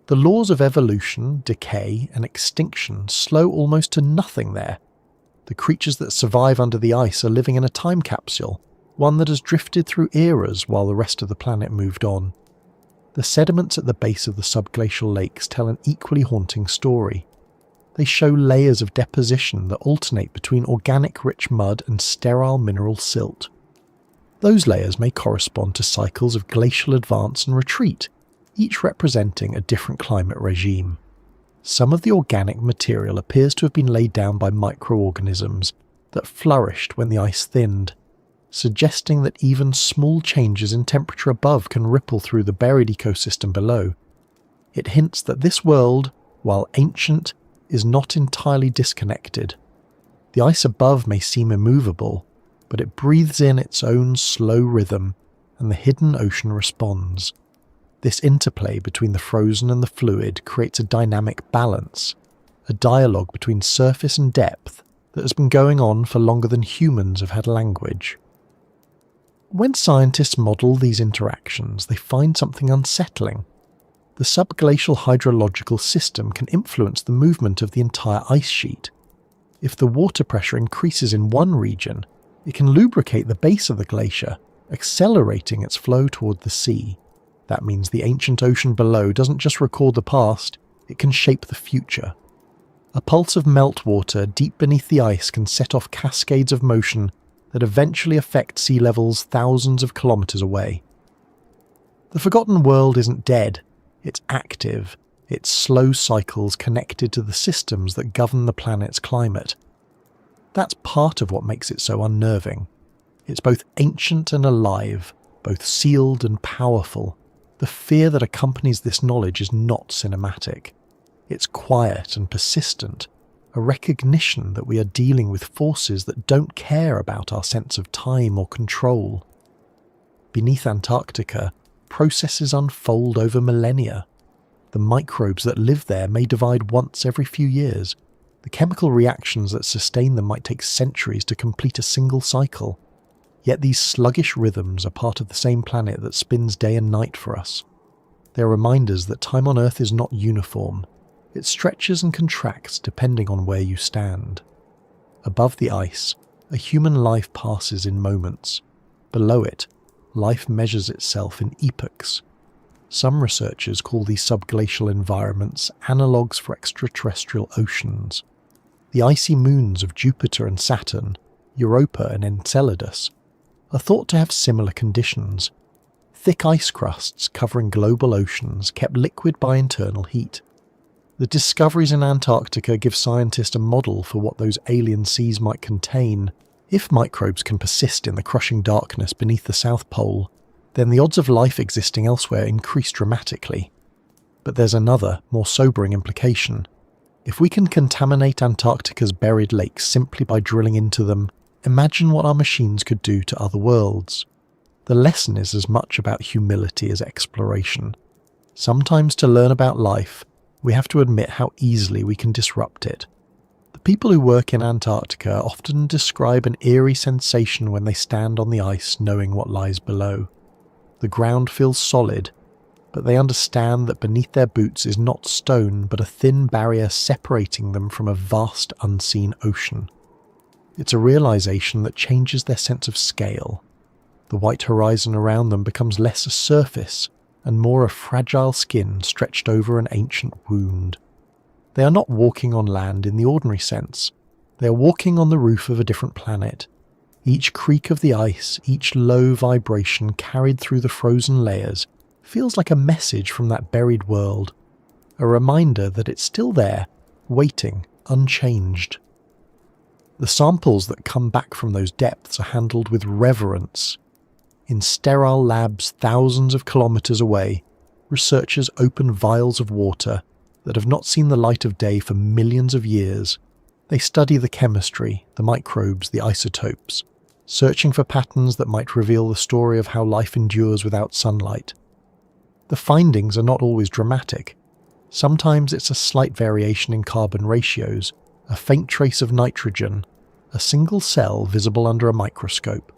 The laws of evolution, decay, and extinction slow almost to nothing there. The creatures that survive under the ice are living in a time capsule, one that has drifted through eras while the rest of the planet moved on. The sediments at the base of the subglacial lakes tell an equally haunting story. They show layers of deposition that alternate between organic-rich mud and sterile mineral silt. Those layers may correspond to cycles of glacial advance and retreat, each representing a different climate regime. Some of the organic material appears to have been laid down by microorganisms that flourished when the ice thinned, suggesting that even small changes in temperature above can ripple through the buried ecosystem below. It hints that this world, while ancient, is not entirely disconnected. The ice above may seem immovable, but it breathes in its own slow rhythm, and the hidden ocean responds. This interplay between the frozen and the fluid creates a dynamic balance, a dialogue between surface and depth that has been going on for longer than humans have had language. When scientists model these interactions, they find something unsettling. The subglacial hydrological system can influence the movement of the entire ice sheet. If the water pressure increases in one region, it can lubricate the base of the glacier, accelerating its flow toward the sea. That means the ancient ocean below doesn't just record the past, it can shape the future. A pulse of meltwater deep beneath the ice can set off cascades of motion that eventually affect sea levels thousands of kilometers away. The forgotten world isn't dead, it's active, its slow cycles connected to the systems that govern the planet's climate. That's part of what makes it so unnerving. It's both ancient and alive, both sealed and powerful. The fear that accompanies this knowledge is not cinematic. It's quiet and persistent, a recognition that we are dealing with forces that don't care about our sense of time or control. Beneath Antarctica, processes unfold over millennia. The microbes that live there may divide once every few years. The chemical reactions that sustain them might take centuries to complete a single cycle. Yet these sluggish rhythms are part of the same planet that spins day and night for us. They're reminders that time on Earth is not uniform. It stretches and contracts depending on where you stand. Above the ice, a human life passes in moments. Below it, life measures itself in epochs. Some researchers call these subglacial environments analogues for extraterrestrial oceans. The icy moons of Jupiter and Saturn, Europa and Enceladus, are thought to have similar conditions. Thick ice crusts covering global oceans kept liquid by internal heat. The discoveries in Antarctica give scientists a model for what those alien seas might contain. If microbes can persist in the crushing darkness beneath the South Pole, then the odds of life existing elsewhere increase dramatically. But there's another, more sobering implication. If we can contaminate Antarctica's buried lakes simply by drilling into them, imagine what our machines could do to other worlds. The lesson is as much about humility as exploration. Sometimes to learn about life, we have to admit how easily we can disrupt it. The people who work in Antarctica often describe an eerie sensation when they stand on the ice knowing what lies below. The ground feels solid, but they understand that beneath their boots is not stone but a thin barrier separating them from a vast unseen ocean. It's a realization that changes their sense of scale. The white horizon around them becomes less a surface and more a fragile skin stretched over an ancient wound. They are not walking on land in the ordinary sense. They are walking on the roof of a different planet. Each creak of the ice, each low vibration carried through the frozen layers, feels like a message from that buried world, a reminder that it's still there, waiting, unchanged. The samples that come back from those depths are handled with reverence. In sterile labs thousands of kilometers away, researchers open vials of water that have not seen the light of day for millions of years. They study the chemistry, the microbes, the isotopes, searching for patterns that might reveal the story of how life endures without sunlight. The findings are not always dramatic. Sometimes it's a slight variation in carbon ratios, a faint trace of nitrogen, a single cell visible under a microscope.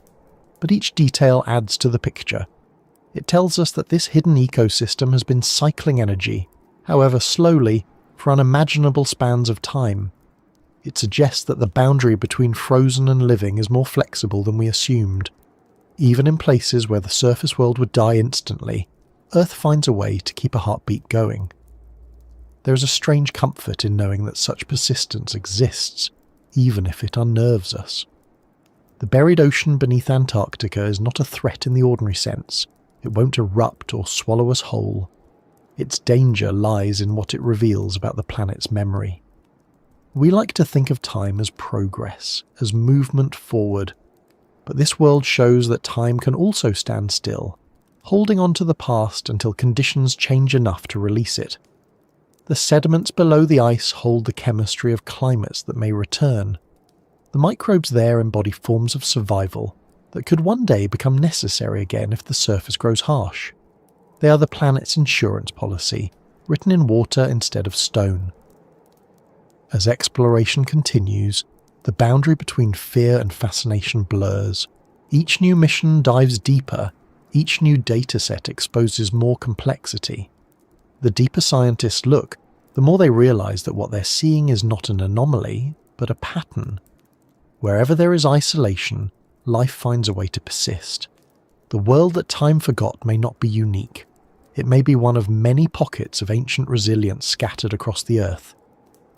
But each detail adds to the picture. It tells us that this hidden ecosystem has been cycling energy, however slowly, for unimaginable spans of time. It suggests that the boundary between frozen and living is more flexible than we assumed. Even in places where the surface world would die instantly, Earth finds a way to keep a heartbeat going. There is a strange comfort in knowing that such persistence exists, even if it unnerves us. The buried ocean beneath Antarctica is not a threat in the ordinary sense. It won't erupt or swallow us whole. Its danger lies in what it reveals about the planet's memory. We like to think of time as progress, as movement forward, but this world shows that time can also stand still, holding on to the past until conditions change enough to release it. The sediments below the ice hold the chemistry of climates that may return. The microbes there embody forms of survival that could one day become necessary again if the surface grows harsh. They are the planet's insurance policy, written in water instead of stone. As exploration continues, the boundary between fear and fascination blurs. Each new mission dives deeper, each new dataset exposes more complexity. The deeper scientists look, the more they realise that what they're seeing is not an anomaly, but a pattern. Wherever there is isolation, life finds a way to persist. The world that time forgot may not be unique. It may be one of many pockets of ancient resilience scattered across the earth.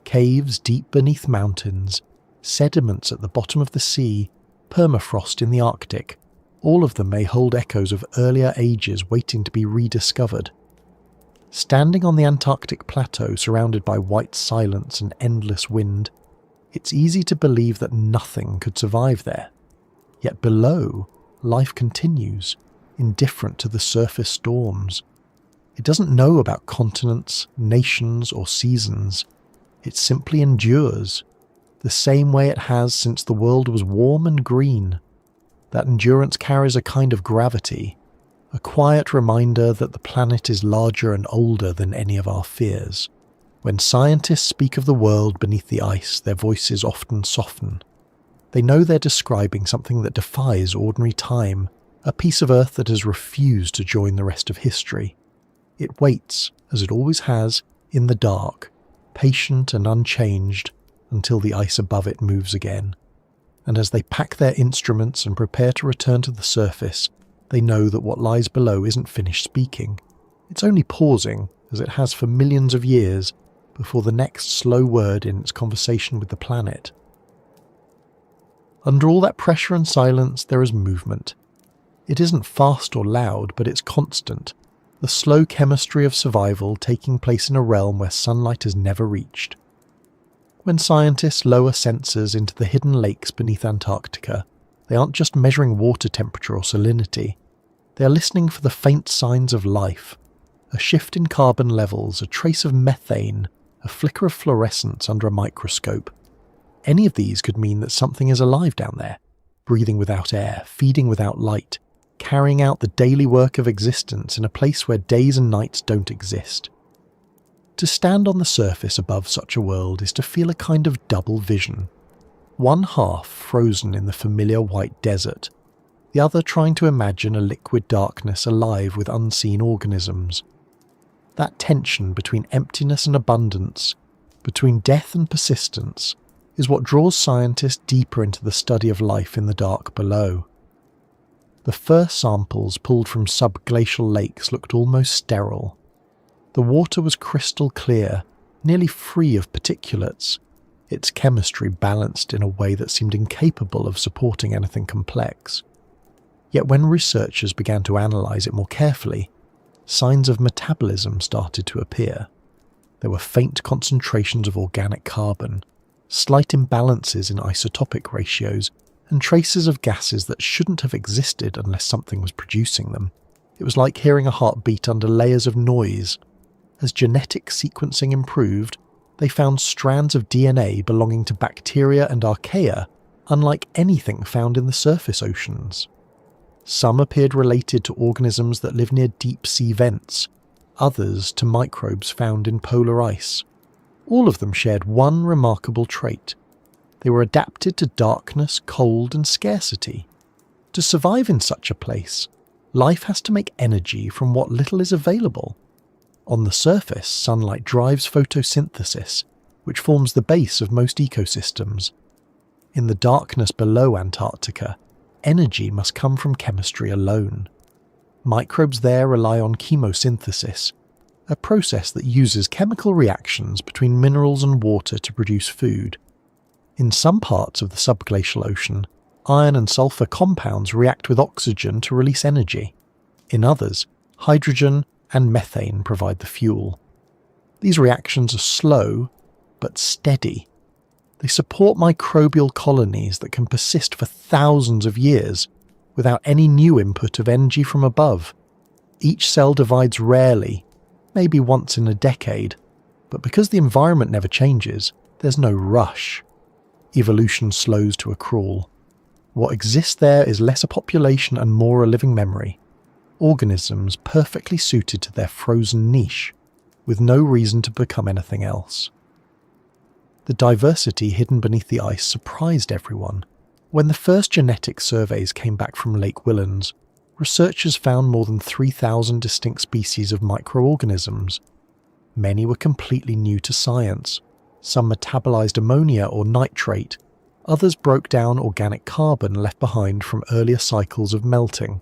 Caves deep beneath mountains, sediments at the bottom of the sea, permafrost in the Arctic, all of them may hold echoes of earlier ages waiting to be rediscovered. Standing on the Antarctic plateau surrounded by white silence and endless wind, it's easy to believe that nothing could survive there. Yet below, life continues, indifferent to the surface storms. It doesn't know about continents, nations, or seasons. It simply endures, the same way it has since the world was warm and green. That endurance carries a kind of gravity, a quiet reminder that the planet is larger and older than any of our fears. When scientists speak of the world beneath the ice, their voices often soften. They know they're describing something that defies ordinary time, a piece of Earth that has refused to join the rest of history. It waits, as it always has, in the dark, patient and unchanged, until the ice above it moves again. And as they pack their instruments and prepare to return to the surface, they know that what lies below isn't finished speaking. It's only pausing, as it has for millions of years, before the next slow word in its conversation with the planet. Under all that pressure and silence, there is movement. It isn't fast or loud, but it's constant, the slow chemistry of survival taking place in a realm where sunlight has never reached. When scientists lower sensors into the hidden lakes beneath Antarctica, they aren't just measuring water temperature or salinity. They are listening for the faint signs of life, a shift in carbon levels, a trace of methane, a flicker of fluorescence under a microscope. Any of these could mean that something is alive down there, breathing without air, feeding without light, carrying out the daily work of existence in a place where days and nights don't exist. To stand on the surface above such a world is to feel a kind of double vision. One half frozen in the familiar white desert, the other trying to imagine a liquid darkness alive with unseen organisms. That tension between emptiness and abundance, between death and persistence, is what draws scientists deeper into the study of life in the dark below. The first samples pulled from subglacial lakes looked almost sterile. The water was crystal clear, nearly free of particulates, its chemistry balanced in a way that seemed incapable of supporting anything complex. Yet when researchers began to analyse it more carefully, signs of metabolism started to appear. There were faint concentrations of organic carbon, slight imbalances in isotopic ratios, and traces of gases that shouldn't have existed unless something was producing them. It was like hearing a heartbeat under layers of noise. As genetic sequencing improved, they found strands of DNA belonging to bacteria and archaea, unlike anything found in the surface oceans. Some appeared related to organisms that live near deep-sea vents, others to microbes found in polar ice. All of them shared one remarkable trait. They were adapted to darkness, cold, and scarcity. To survive in such a place, life has to make energy from what little is available. On the surface, sunlight drives photosynthesis, which forms the base of most ecosystems. In the darkness below Antarctica, energy must come from chemistry alone. Microbes there rely on chemosynthesis, a process that uses chemical reactions between minerals and water to produce food. In some parts of the subglacial ocean, iron and sulfur compounds react with oxygen to release energy. In others, hydrogen and methane provide the fuel. These reactions are slow, but steady. They support microbial colonies that can persist for thousands of years without any new input of energy from above. Each cell divides rarely, maybe once in a decade, but because the environment never changes, there's no rush. Evolution slows to a crawl. What exists there is less a population and more a living memory. Organisms perfectly suited to their frozen niche, with no reason to become anything else. The diversity hidden beneath the ice surprised everyone. When the first genetic surveys came back from Lake Whillans, researchers found more than 3,000 distinct species of microorganisms. Many were completely new to science. Some metabolized ammonia or nitrate, others broke down organic carbon left behind from earlier cycles of melting.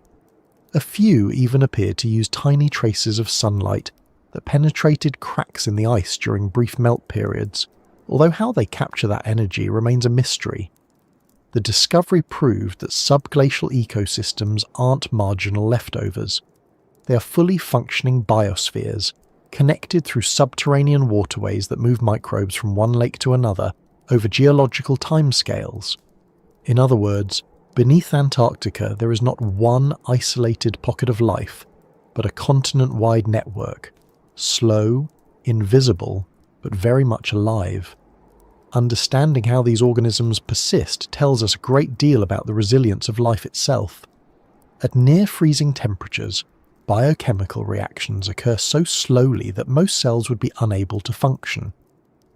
A few even appeared to use tiny traces of sunlight that penetrated cracks in the ice during brief melt periods, although how they capture that energy remains a mystery. The discovery proved that subglacial ecosystems aren't marginal leftovers. They are fully functioning biospheres, connected through subterranean waterways that move microbes from one lake to another over geological timescales. In other words, beneath Antarctica there is not one isolated pocket of life, but a continent-wide network, slow, invisible, but very much alive. Understanding how these organisms persist tells us a great deal about the resilience of life itself. At near-freezing temperatures, biochemical reactions occur so slowly that most cells would be unable to function.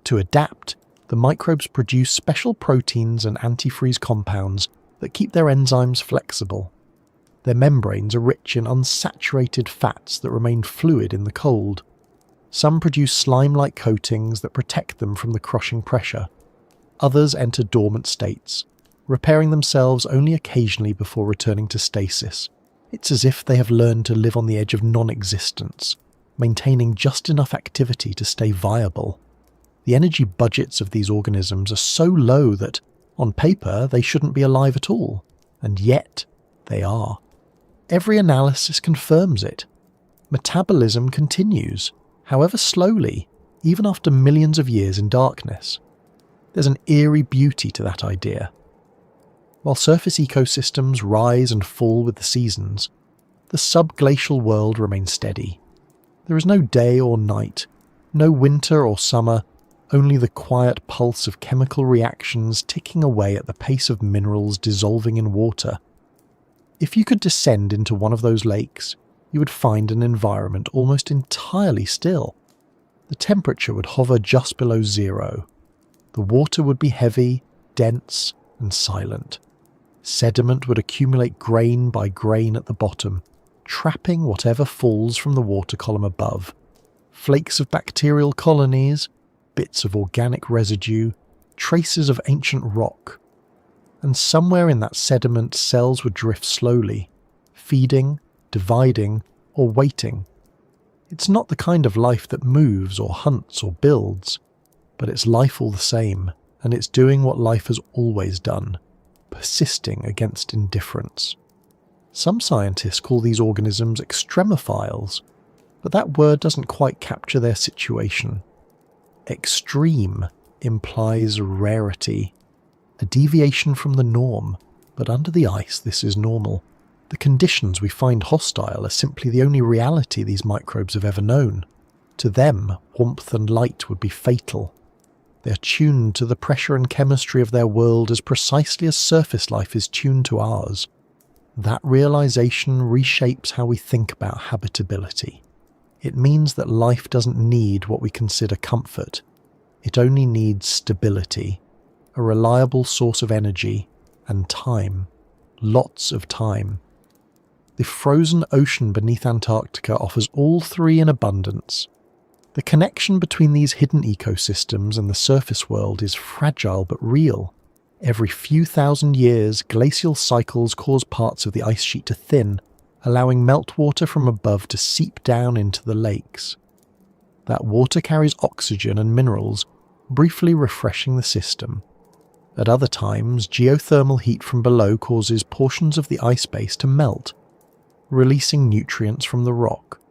To adapt, the microbes produce special proteins and antifreeze compounds that keep their enzymes flexible. Their membranes are rich in unsaturated fats that remain fluid in the cold. Some produce slime-like coatings that protect them from the crushing pressure. Others enter dormant states, repairing themselves only occasionally before returning to stasis. It's as if they have learned to live on the edge of non-existence, maintaining just enough activity to stay viable. The energy budgets of these organisms are so low that, on paper, they shouldn't be alive at all, and yet they are. Every analysis confirms it. Metabolism continues, however slowly, even after millions of years in darkness. There's an eerie beauty to that idea. While surface ecosystems rise and fall with the seasons, the subglacial world remains steady. There is no day or night, no winter or summer, only the quiet pulse of chemical reactions ticking away at the pace of minerals dissolving in water. If you could descend into one of those lakes, you would find an environment almost entirely still. The temperature would hover just below zero. The water would be heavy, dense, and silent. Sediment would accumulate grain by grain at the bottom, trapping whatever falls from the water column above. Flakes of bacterial colonies, bits of organic residue, traces of ancient rock. And somewhere in that sediment cells would drift slowly, feeding, dividing, or waiting. It's not the kind of life that moves or hunts or builds, but it's life all the same, and it's doing what life has always done, persisting against indifference. Some scientists call these organisms extremophiles, but that word doesn't quite capture their situation. Extreme implies rarity, a deviation from the norm, but under the ice this is normal. The conditions we find hostile are simply the only reality these microbes have ever known. To them, warmth and light would be fatal. They are tuned to the pressure and chemistry of their world as precisely as surface life is tuned to ours. That realization reshapes how we think about habitability. It means that life doesn't need what we consider comfort. It only needs stability, a reliable source of energy, and time. Lots of time. The frozen ocean beneath Antarctica offers all three in abundance. The connection between these hidden ecosystems and the surface world is fragile but real. Every few thousand years, glacial cycles cause parts of the ice sheet to thin, allowing meltwater from above to seep down into the lakes. That water carries oxygen and minerals, briefly refreshing the system. At other times, geothermal heat from below causes portions of the ice base to melt, releasing nutrients from the rock.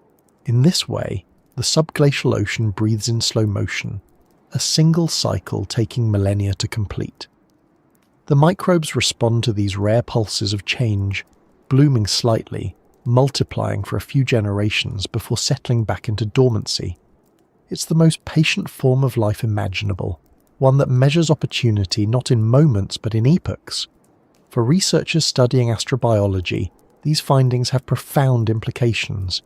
In this way, the subglacial ocean breathes in slow motion, a single cycle taking millennia to complete. The microbes respond to these rare pulses of change, blooming slightly, multiplying for a few generations before settling back into dormancy. It's the most patient form of life imaginable, one that measures opportunity not in moments but in epochs. For researchers studying astrobiology, these findings have profound implications.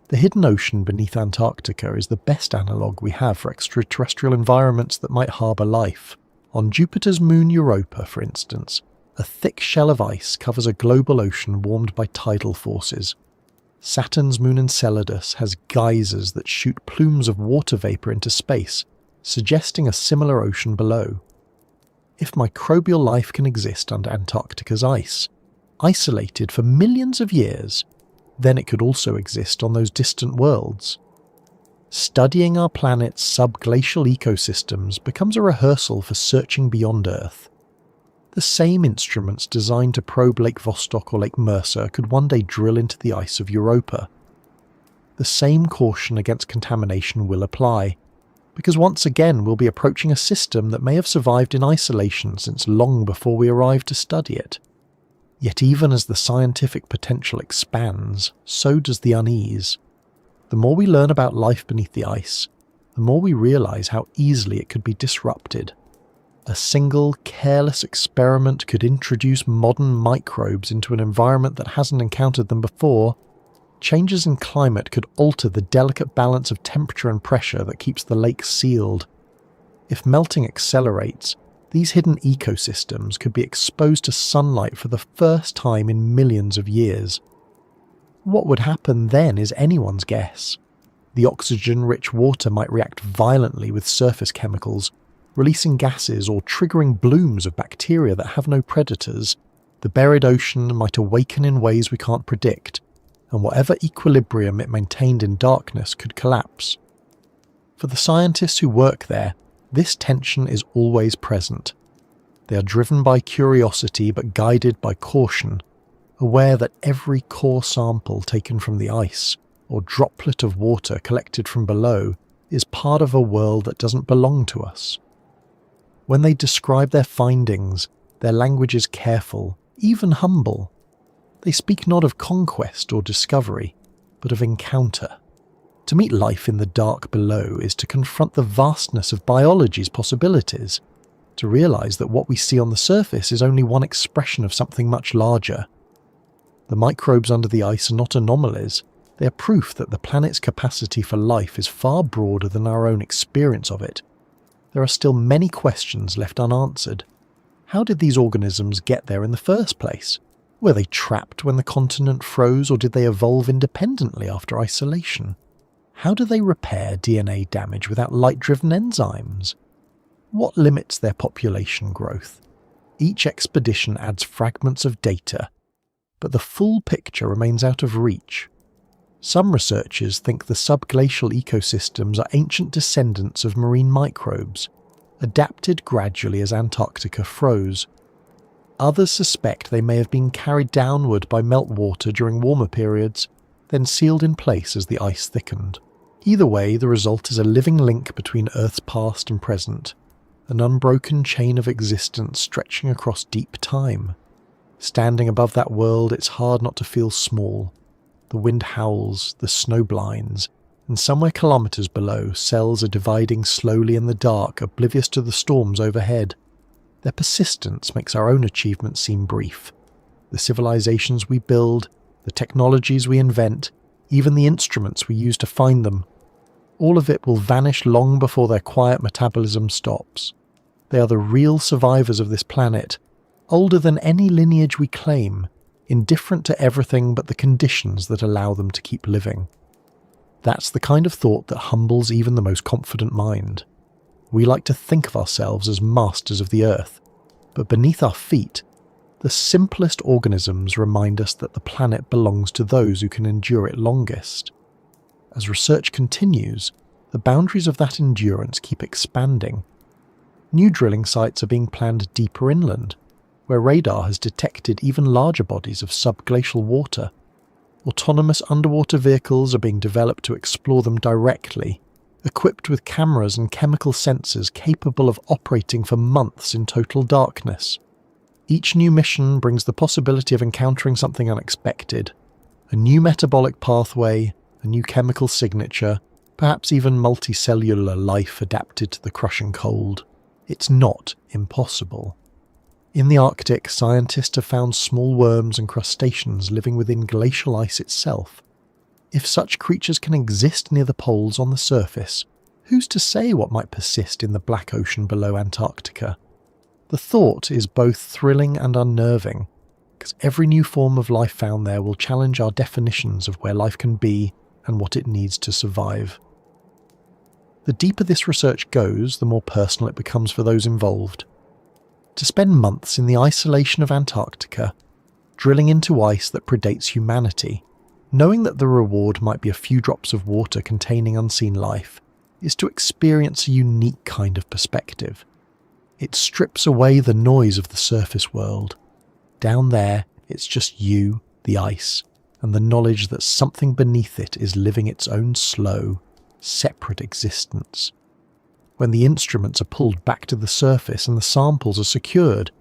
The hidden ocean beneath Antarctica is the best analogue we have for extraterrestrial environments that might harbour life. On Jupiter's moon Europa, for instance, A thick shell of ice covers a global ocean warmed by tidal forces. Saturn's moon Enceladus has geysers that shoot plumes of water vapour into space, suggesting a similar ocean below. If microbial life can exist under Antarctica's ice, isolated for millions of years, then it could also exist on those distant worlds. Studying our planet's subglacial ecosystems becomes a rehearsal for searching beyond Earth. The same instruments designed to probe Lake Vostok or Lake Mercer could one day drill into the ice of Europa. The same caution against contamination will apply, because once again we'll be approaching a system that may have survived in isolation since long before we arrived to study it. Yet even as the scientific potential expands, so does the unease. The more we learn about life beneath the ice, the more we realise how easily it could be disrupted. A single, careless experiment could introduce modern microbes into an environment that hasn't encountered them before. Changes in climate could alter the delicate balance of temperature and pressure that keeps the lakes sealed. If melting accelerates, these hidden ecosystems could be exposed to sunlight for the first time in millions of years. What would happen then is anyone's guess. The oxygen-rich water might react violently with surface chemicals, releasing gases or triggering blooms of bacteria that have no predators. The buried ocean might awaken in ways we can't predict, and whatever equilibrium it maintained in darkness could collapse. For the scientists who work there, this tension is always present. They are driven by curiosity but guided by caution, aware that every core sample taken from the ice, or droplet of water collected from below, is part of a world that doesn't belong to us. When they describe their findings, their language is careful, even humble. They speak not of conquest or discovery, but of encounter. To meet life in the dark below is to confront the vastness of biology's possibilities, to realise that what we see on the surface is only one expression of something much larger. The microbes under the ice are not anomalies, they are proof that the planet's capacity for life is far broader than our own experience of it. There are still many questions left unanswered. How did these organisms get there in the first place? Were they trapped when the continent froze, or did they evolve independently after isolation? How do they repair DNA damage without light-driven enzymes? What limits their population growth? Each expedition adds fragments of data, but the full picture remains out of reach. Some researchers think the subglacial ecosystems are ancient descendants of marine microbes, adapted gradually as Antarctica froze. Others suspect they may have been carried downward by meltwater during warmer periods, then sealed in place as the ice thickened. Either way, the result is a living link between Earth's past and present, an unbroken chain of existence stretching across deep time. Standing above that world, it's hard not to feel small. The wind howls, the snow blinds, and somewhere kilometres below, cells are dividing slowly in the dark, oblivious to the storms overhead. Their persistence makes our own achievements seem brief. The civilizations we build, the technologies we invent, even the instruments we use to find them, all of it will vanish long before their quiet metabolism stops. They are the real survivors of this planet, older than any lineage we claim, indifferent to everything but the conditions that allow them to keep living. That's the kind of thought that humbles even the most confident mind. We like to think of ourselves as masters of the earth, but beneath our feet, the simplest organisms remind us that the planet belongs to those who can endure it longest. As research continues, the boundaries of that endurance keep expanding. New drilling sites are being planned deeper inland, where radar has detected even larger bodies of subglacial water. Autonomous underwater vehicles are being developed to explore them directly, equipped with cameras and chemical sensors capable of operating for months in total darkness. Each new mission brings the possibility of encountering something unexpected, a new metabolic pathway, a new chemical signature, perhaps even multicellular life adapted to the crushing cold. It's not impossible. In the Arctic, scientists have found small worms and crustaceans living within glacial ice itself. If such creatures can exist near the poles on the surface, who's to say what might persist in the black ocean below Antarctica? The thought is both thrilling and unnerving, because every new form of life found there will challenge our definitions of where life can be and what it needs to survive. The deeper this research goes, the more personal it becomes for those involved. To spend months in the isolation of Antarctica, drilling into ice that predates humanity, knowing that the reward might be a few drops of water containing unseen life, is to experience a unique kind of perspective. It strips away the noise of the surface world. Down there, it's just you, the ice, and the knowledge that something beneath it is living its own slow, separate existence. When the instruments are pulled back to the surface and the samples are secured,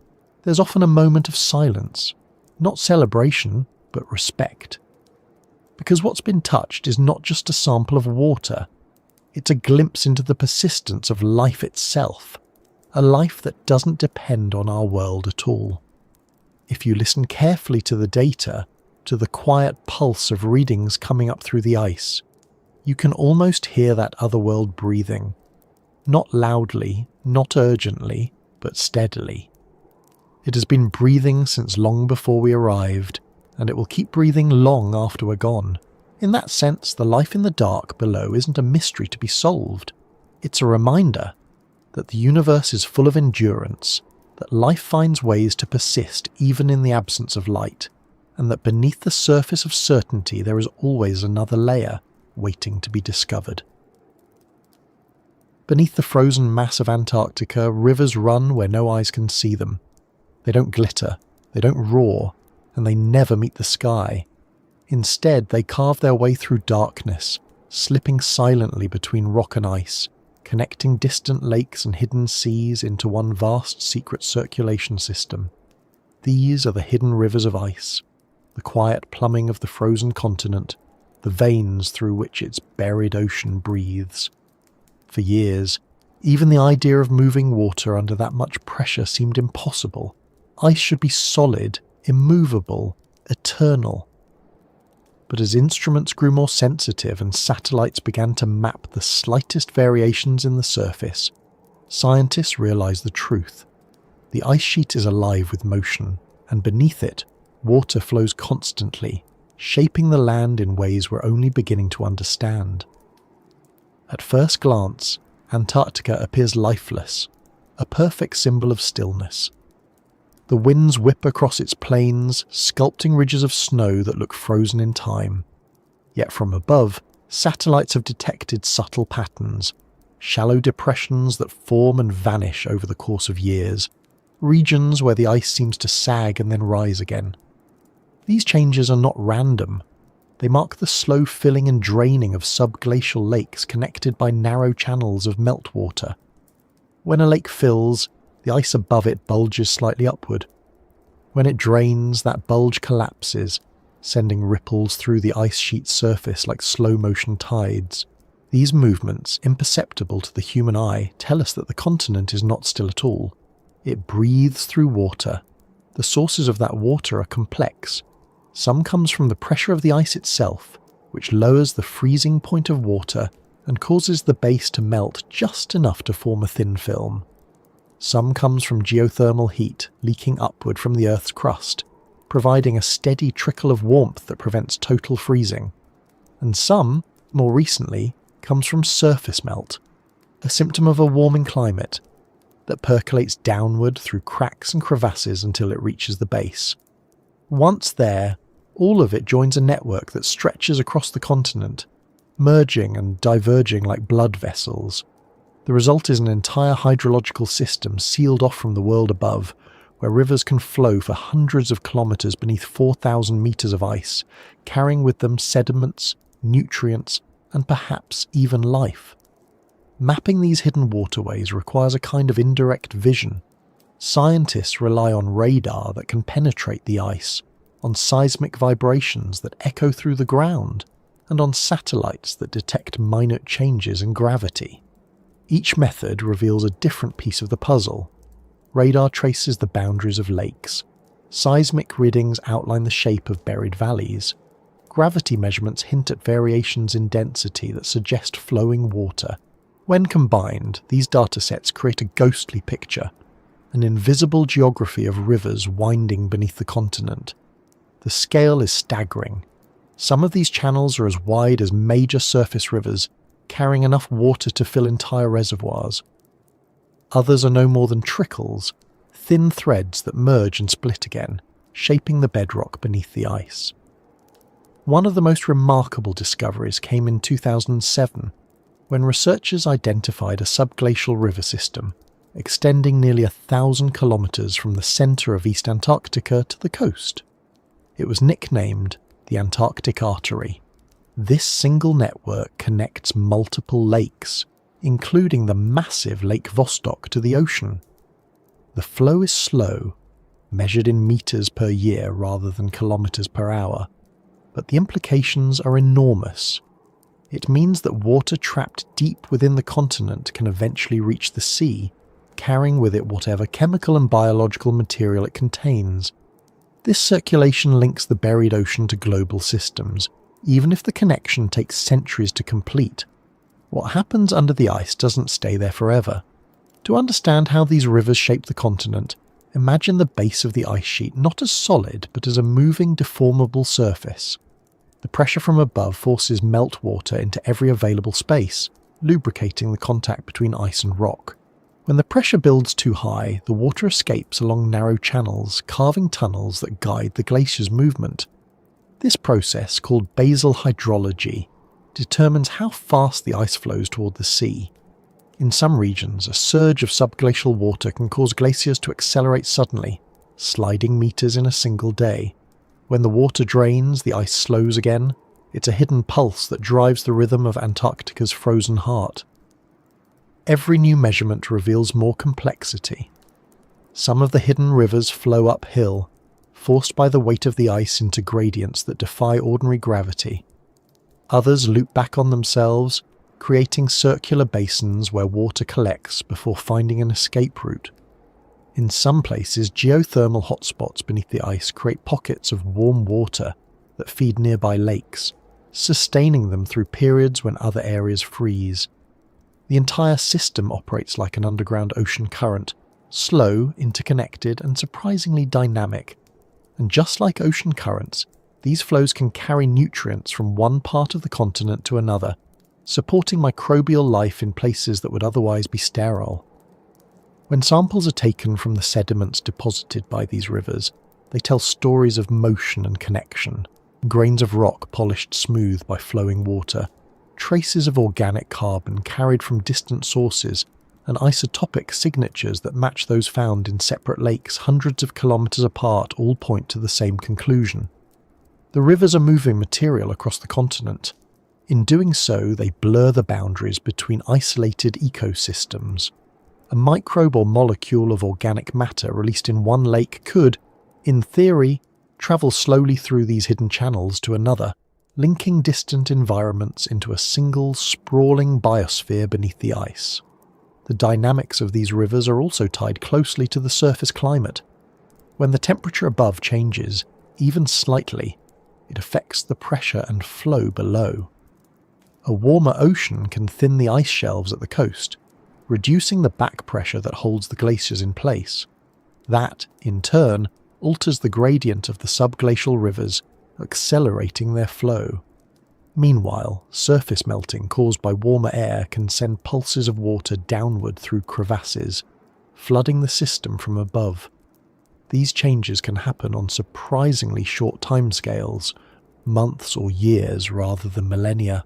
there's often a moment of silence. Not celebration, but respect. Because what's been touched is not just a sample of water, it's a glimpse into the persistence of life itself, a life that doesn't depend on our world at all. If you listen carefully to the data, to the quiet pulse of readings coming up through the ice, you can almost hear that other world breathing. Not loudly, not urgently, but steadily. It has been breathing since long before we arrived, and it will keep breathing long after we're gone. In that sense, the life in the dark below isn't a mystery to be solved. It's a reminder that the universe is full of endurance, that life finds ways to persist even in the absence of light, and that beneath the surface of certainty there is always another layer waiting to be discovered. Beneath the frozen mass of Antarctica, rivers run where no eyes can see them. They don't glitter, they don't roar, and they never meet the sky. Instead, they carve their way through darkness, slipping silently between rock and ice, connecting distant lakes and hidden seas into one vast secret circulation system. These are the hidden rivers of ice, the quiet plumbing of the frozen continent, the veins through which its buried ocean breathes. For years, even the idea of moving water under that much pressure seemed impossible. Ice should be solid, immovable, eternal. But as instruments grew more sensitive and satellites began to map the slightest variations in the surface, scientists realized the truth. The ice sheet is alive with motion, and beneath it, water flows constantly, shaping the land in ways we're only beginning to understand. At first glance, Antarctica appears lifeless, a perfect symbol of stillness. The winds whip across its plains, sculpting ridges of snow that look frozen in time. Yet from above, satellites have detected subtle patterns, shallow depressions that form and vanish over the course of years, regions where the ice seems to sag and then rise again. These changes are not random. They mark the slow filling and draining of subglacial lakes connected by narrow channels of meltwater. When a lake fills, the ice above it bulges slightly upward. When it drains, that bulge collapses, sending ripples through the ice sheet's surface like slow-motion tides. These movements, imperceptible to the human eye, tell us that the continent is not still at all. It breathes through water. The sources of that water are complex. Some comes from the pressure of the ice itself, which lowers the freezing point of water and causes the base to melt just enough to form a thin film. Some comes from geothermal heat leaking upward from the Earth's crust, providing a steady trickle of warmth that prevents total freezing. And some, more recently, comes from surface melt, a symptom of a warming climate that percolates downward through cracks and crevasses until it reaches the base. Once there, all of it joins a network that stretches across the continent, merging and diverging like blood vessels. The result is an entire hydrological system sealed off from the world above, where rivers can flow for hundreds of kilometers beneath 4,000 meters of ice, carrying with them sediments, nutrients, and perhaps even life. Mapping these hidden waterways requires a kind of indirect vision. Scientists rely on radar that can penetrate the ice, on seismic vibrations that echo through the ground, and on satellites that detect minute changes in gravity. Each method reveals a different piece of the puzzle. Radar traces the boundaries of lakes. Seismic readings outline the shape of buried valleys. Gravity measurements hint at variations in density that suggest flowing water. When combined, these datasets create a ghostly picture, an invisible geography of rivers winding beneath the continent. The scale is staggering. Some of these channels are as wide as major surface rivers, carrying enough water to fill entire reservoirs. Others are no more than trickles, thin threads that merge and split again, shaping the bedrock beneath the ice. One of the most remarkable discoveries came in 2007, when researchers identified a subglacial river system extending nearly 1,000 kilometers from the center of East Antarctica to the coast. It was nicknamed the Antarctic Artery. This single network connects multiple lakes, including the massive Lake Vostok, to the ocean. The flow is slow, measured in meters per year rather than kilometers per hour, but the implications are enormous. It means that water trapped deep within the continent can eventually reach the sea, carrying with it whatever chemical and biological material it contains. This circulation links the buried ocean to global systems, even if the connection takes centuries to complete. What happens under the ice doesn't stay there forever. To understand how these rivers shape the continent, imagine the base of the ice sheet not as solid but as a moving, deformable surface. The pressure from above forces meltwater into every available space, lubricating the contact between ice and rock. When the pressure builds too high, the water escapes along narrow channels, carving tunnels that guide the glacier's movement. This process, called basal hydrology, determines how fast the ice flows toward the sea. In some regions, a surge of subglacial water can cause glaciers to accelerate suddenly, sliding meters in a single day. When the water drains, the ice slows again. It's a hidden pulse that drives the rhythm of Antarctica's frozen heart. Every new measurement reveals more complexity. Some of the hidden rivers flow uphill, forced by the weight of the ice into gradients that defy ordinary gravity. Others loop back on themselves, creating circular basins where water collects before finding an escape route. In some places, geothermal hotspots beneath the ice create pockets of warm water that feed nearby lakes, sustaining them through periods when other areas freeze. The entire system operates like an underground ocean current, slow, interconnected, and surprisingly dynamic. And just like ocean currents, these flows can carry nutrients from one part of the continent to another, supporting microbial life in places that would otherwise be sterile. When samples are taken from the sediments deposited by these rivers, they tell stories of motion and connection. Grains of rock polished smooth by flowing water, traces of organic carbon carried from distant sources, and isotopic signatures that match those found in separate lakes hundreds of kilometers apart all point to the same conclusion. The rivers are moving material across the continent. In doing so, they blur the boundaries between isolated ecosystems. A microbe or molecule of organic matter released in one lake could, in theory, travel slowly through these hidden channels to another, linking distant environments into a single, sprawling biosphere beneath the ice. The dynamics of these rivers are also tied closely to the surface climate. When the temperature above changes, even slightly, it affects the pressure and flow below. A warmer ocean can thin the ice shelves at the coast, reducing the back pressure that holds the glaciers in place. That, in turn, alters the gradient of the subglacial rivers, accelerating their flow. Meanwhile, surface melting caused by warmer air can send pulses of water downward through crevasses, flooding the system from above. These changes can happen on surprisingly short timescales, months or years rather than millennia,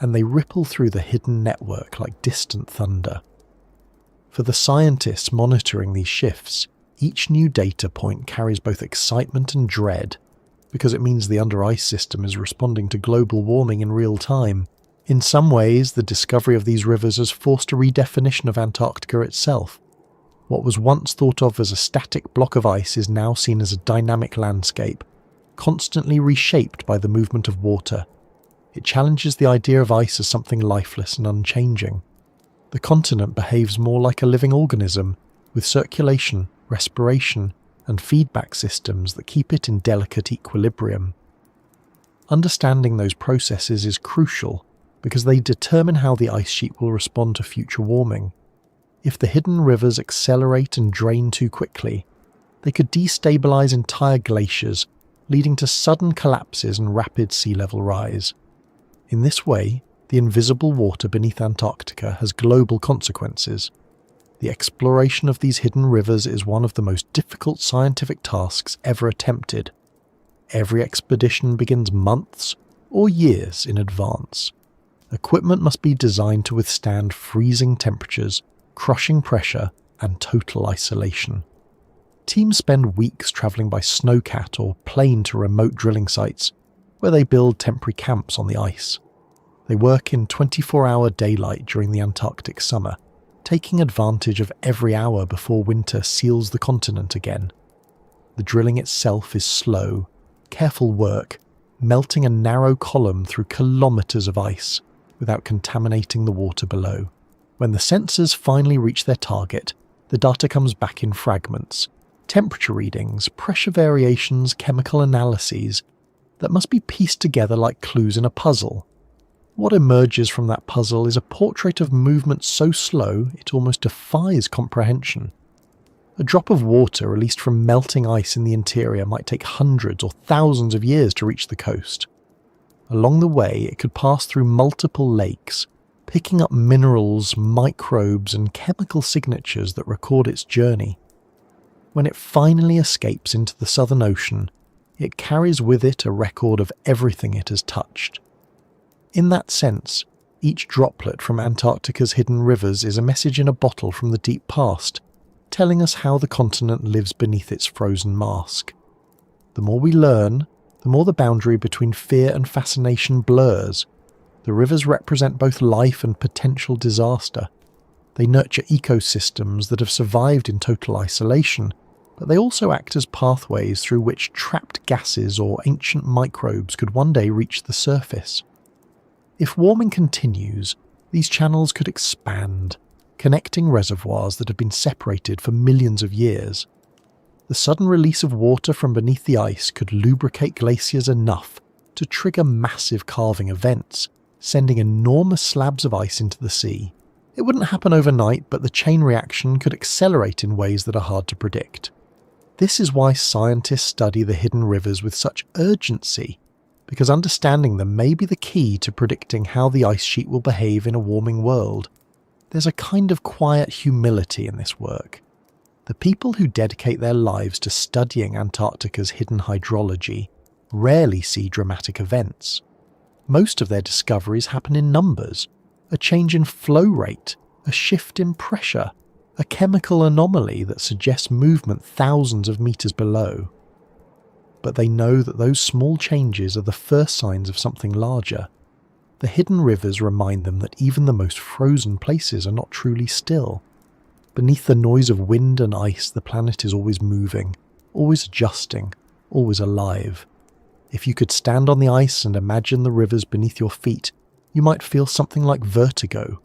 and they ripple through the hidden network like distant thunder. For the scientists monitoring these shifts, each new data point carries both excitement and dread, because it means the under-ice system is responding to global warming in real time. In some ways, the discovery of these rivers has forced a redefinition of Antarctica itself. What was once thought of as a static block of ice is now seen as a dynamic landscape, constantly reshaped by the movement of water. It challenges the idea of ice as something lifeless and unchanging. The continent behaves more like a living organism, with circulation, respiration, and feedback systems that keep it in delicate equilibrium. Understanding those processes is crucial because they determine how the ice sheet will respond to future warming. If the hidden rivers accelerate and drain too quickly, they could destabilize entire glaciers, leading to sudden collapses and rapid sea level rise. In this way, the invisible water beneath Antarctica has global consequences. The exploration of these hidden rivers is one of the most difficult scientific tasks ever attempted. Every expedition begins months or years in advance. Equipment must be designed to withstand freezing temperatures, crushing pressure, and total isolation. Teams spend weeks travelling by snowcat or plane to remote drilling sites, where they build temporary camps on the ice. They work in 24-hour daylight during the Antarctic summer, taking advantage of every hour before winter seals the continent again. The drilling itself is slow, careful work, melting a narrow column through kilometres of ice without contaminating the water below. When the sensors finally reach their target, the data comes back in fragments, temperature readings, pressure variations, chemical analyses that must be pieced together like clues in a puzzle. What emerges from that puzzle is a portrait of movement so slow it almost defies comprehension. A drop of water released from melting ice in the interior might take hundreds or thousands of years to reach the coast. Along the way, it could pass through multiple lakes, picking up minerals, microbes, and chemical signatures that record its journey. When it finally escapes into the Southern Ocean, it carries with it a record of everything it has touched. In that sense, each droplet from Antarctica's hidden rivers is a message in a bottle from the deep past, telling us how the continent lives beneath its frozen mask. The more we learn, the more the boundary between fear and fascination blurs. The rivers represent both life and potential disaster. They nurture ecosystems that have survived in total isolation, but they also act as pathways through which trapped gases or ancient microbes could one day reach the surface. If warming continues, these channels could expand, connecting reservoirs that have been separated for millions of years. The sudden release of water from beneath the ice could lubricate glaciers enough to trigger massive calving events, sending enormous slabs of ice into the sea. It wouldn't happen overnight, but the chain reaction could accelerate in ways that are hard to predict. This is why scientists study the hidden rivers with such urgency, because understanding them may be the key to predicting how the ice sheet will behave in a warming world. There's a kind of quiet humility in this work. The people who dedicate their lives to studying Antarctica's hidden hydrology rarely see dramatic events. Most of their discoveries happen in numbers, a change in flow rate, a shift in pressure, a chemical anomaly that suggests movement thousands of meters below. But they know that those small changes are the first signs of something larger. The hidden rivers remind them that even the most frozen places are not truly still. Beneath the noise of wind and ice, the planet is always moving, always adjusting, always alive. If you could stand on the ice and imagine the rivers beneath your feet, you might feel something like vertigo.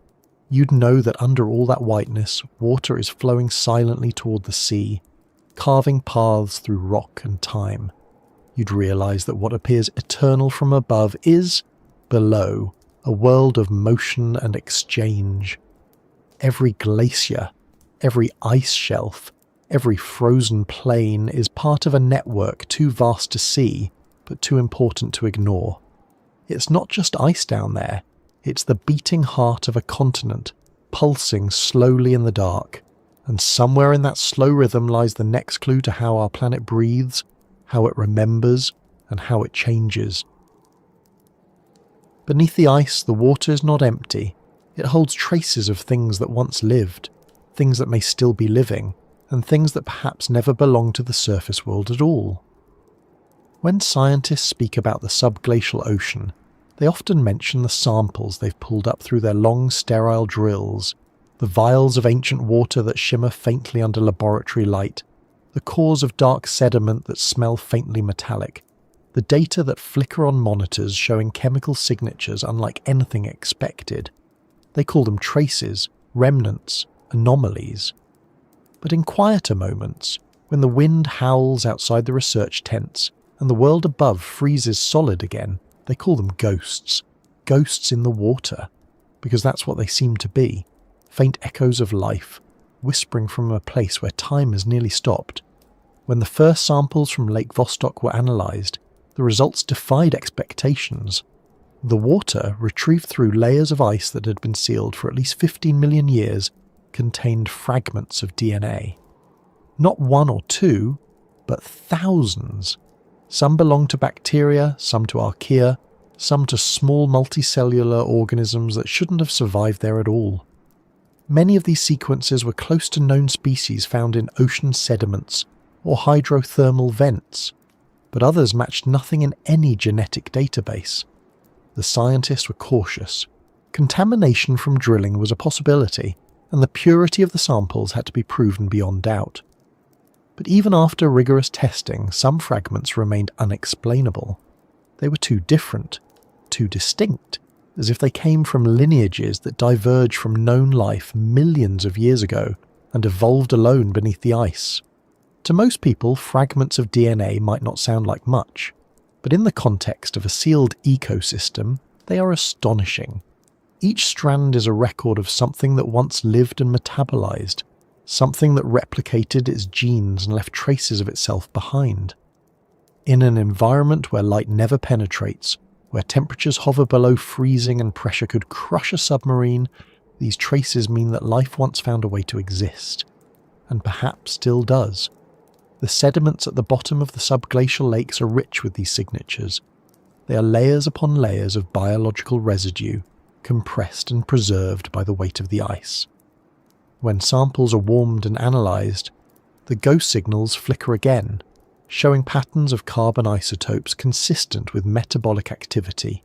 You'd know that under all that whiteness, water is flowing silently toward the sea, carving paths through rock and time. You'd realize that what appears eternal from above is, below, a world of motion and exchange. Every glacier, every ice shelf, every frozen plain is part of a network too vast to see, but too important to ignore. It's not just ice down there, it's the beating heart of a continent, pulsing slowly in the dark. And somewhere in that slow rhythm lies the next clue to how our planet breathes, how it remembers, and how it changes. Beneath the ice, the water is not empty. It holds traces of things that once lived, things that may still be living, and things that perhaps never belonged to the surface world at all. When scientists speak about the subglacial ocean, they often mention the samples they've pulled up through their long, sterile drills, the vials of ancient water that shimmer faintly under laboratory light, the cores of dark sediment that smell faintly metallic, the data that flicker on monitors showing chemical signatures unlike anything expected. They call them traces, remnants, anomalies. But in quieter moments, when the wind howls outside the research tents and the world above freezes solid again, they call them ghosts. Ghosts in the water, because that's what they seem to be, faint echoes of life, whispering from a place where time has nearly stopped. When the first samples from Lake Vostok were analysed, the results defied expectations. The water, retrieved through layers of ice that had been sealed for at least 15 million years, contained fragments of DNA. Not one or two, but thousands. Some belonged to bacteria, some to archaea, some to small multicellular organisms that shouldn't have survived there at all. Many of these sequences were close to known species found in ocean sediments or hydrothermal vents, but others matched nothing in any genetic database. The scientists were cautious. Contamination from drilling was a possibility, and the purity of the samples had to be proven beyond doubt. But even after rigorous testing, some fragments remained unexplainable. They were too different, too distinct, as if they came from lineages that diverged from known life millions of years ago and evolved alone beneath the ice. To most people, fragments of DNA might not sound like much, but in the context of a sealed ecosystem, they are astonishing. Each strand is a record of something that once lived and metabolized, something that replicated its genes and left traces of itself behind. In an environment where light never penetrates, where temperatures hover below freezing and pressure could crush a submarine, these traces mean that life once found a way to exist, and perhaps still does. The sediments at the bottom of the subglacial lakes are rich with these signatures. They are layers upon layers of biological residue, compressed and preserved by the weight of the ice. When samples are warmed and analysed, the ghost signals flicker again, showing patterns of carbon isotopes consistent with metabolic activity.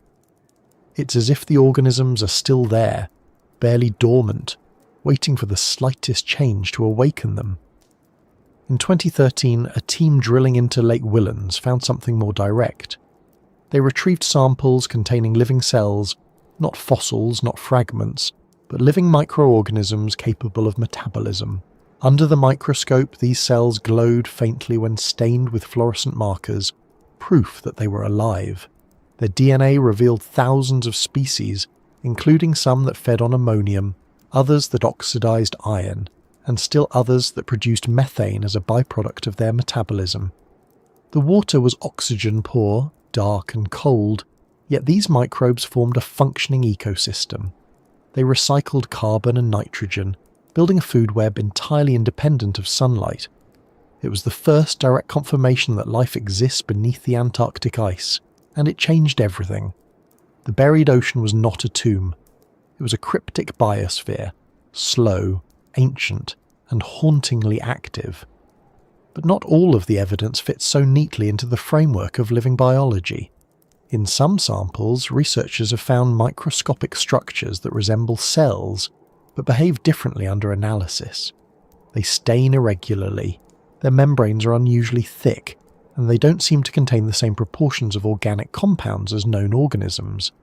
It's as if the organisms are still there, barely dormant, waiting for the slightest change to awaken them. In 2013, a team drilling into Lake Whillans found something more direct. They retrieved samples containing living cells, not fossils, not fragments, but living microorganisms capable of metabolism. Under the microscope, these cells glowed faintly when stained with fluorescent markers, proof that they were alive. Their DNA revealed thousands of species, including some that fed on ammonium, others that oxidized iron, and still others that produced methane as a byproduct of their metabolism. The water was oxygen-poor, dark and cold, yet these microbes formed a functioning ecosystem. They recycled carbon and nitrogen, building a food web entirely independent of sunlight. It was the first direct confirmation that life exists beneath the Antarctic ice, and it changed everything. The buried ocean was not a tomb. It was a cryptic biosphere, slow, ancient, and hauntingly active. But not all of the evidence fits so neatly into the framework of living biology. In some samples, researchers have found microscopic structures that resemble cells, but behave differently under analysis. They stain irregularly, their membranes are unusually thick, and they don't seem to contain the same proportions of organic compounds as known organisms.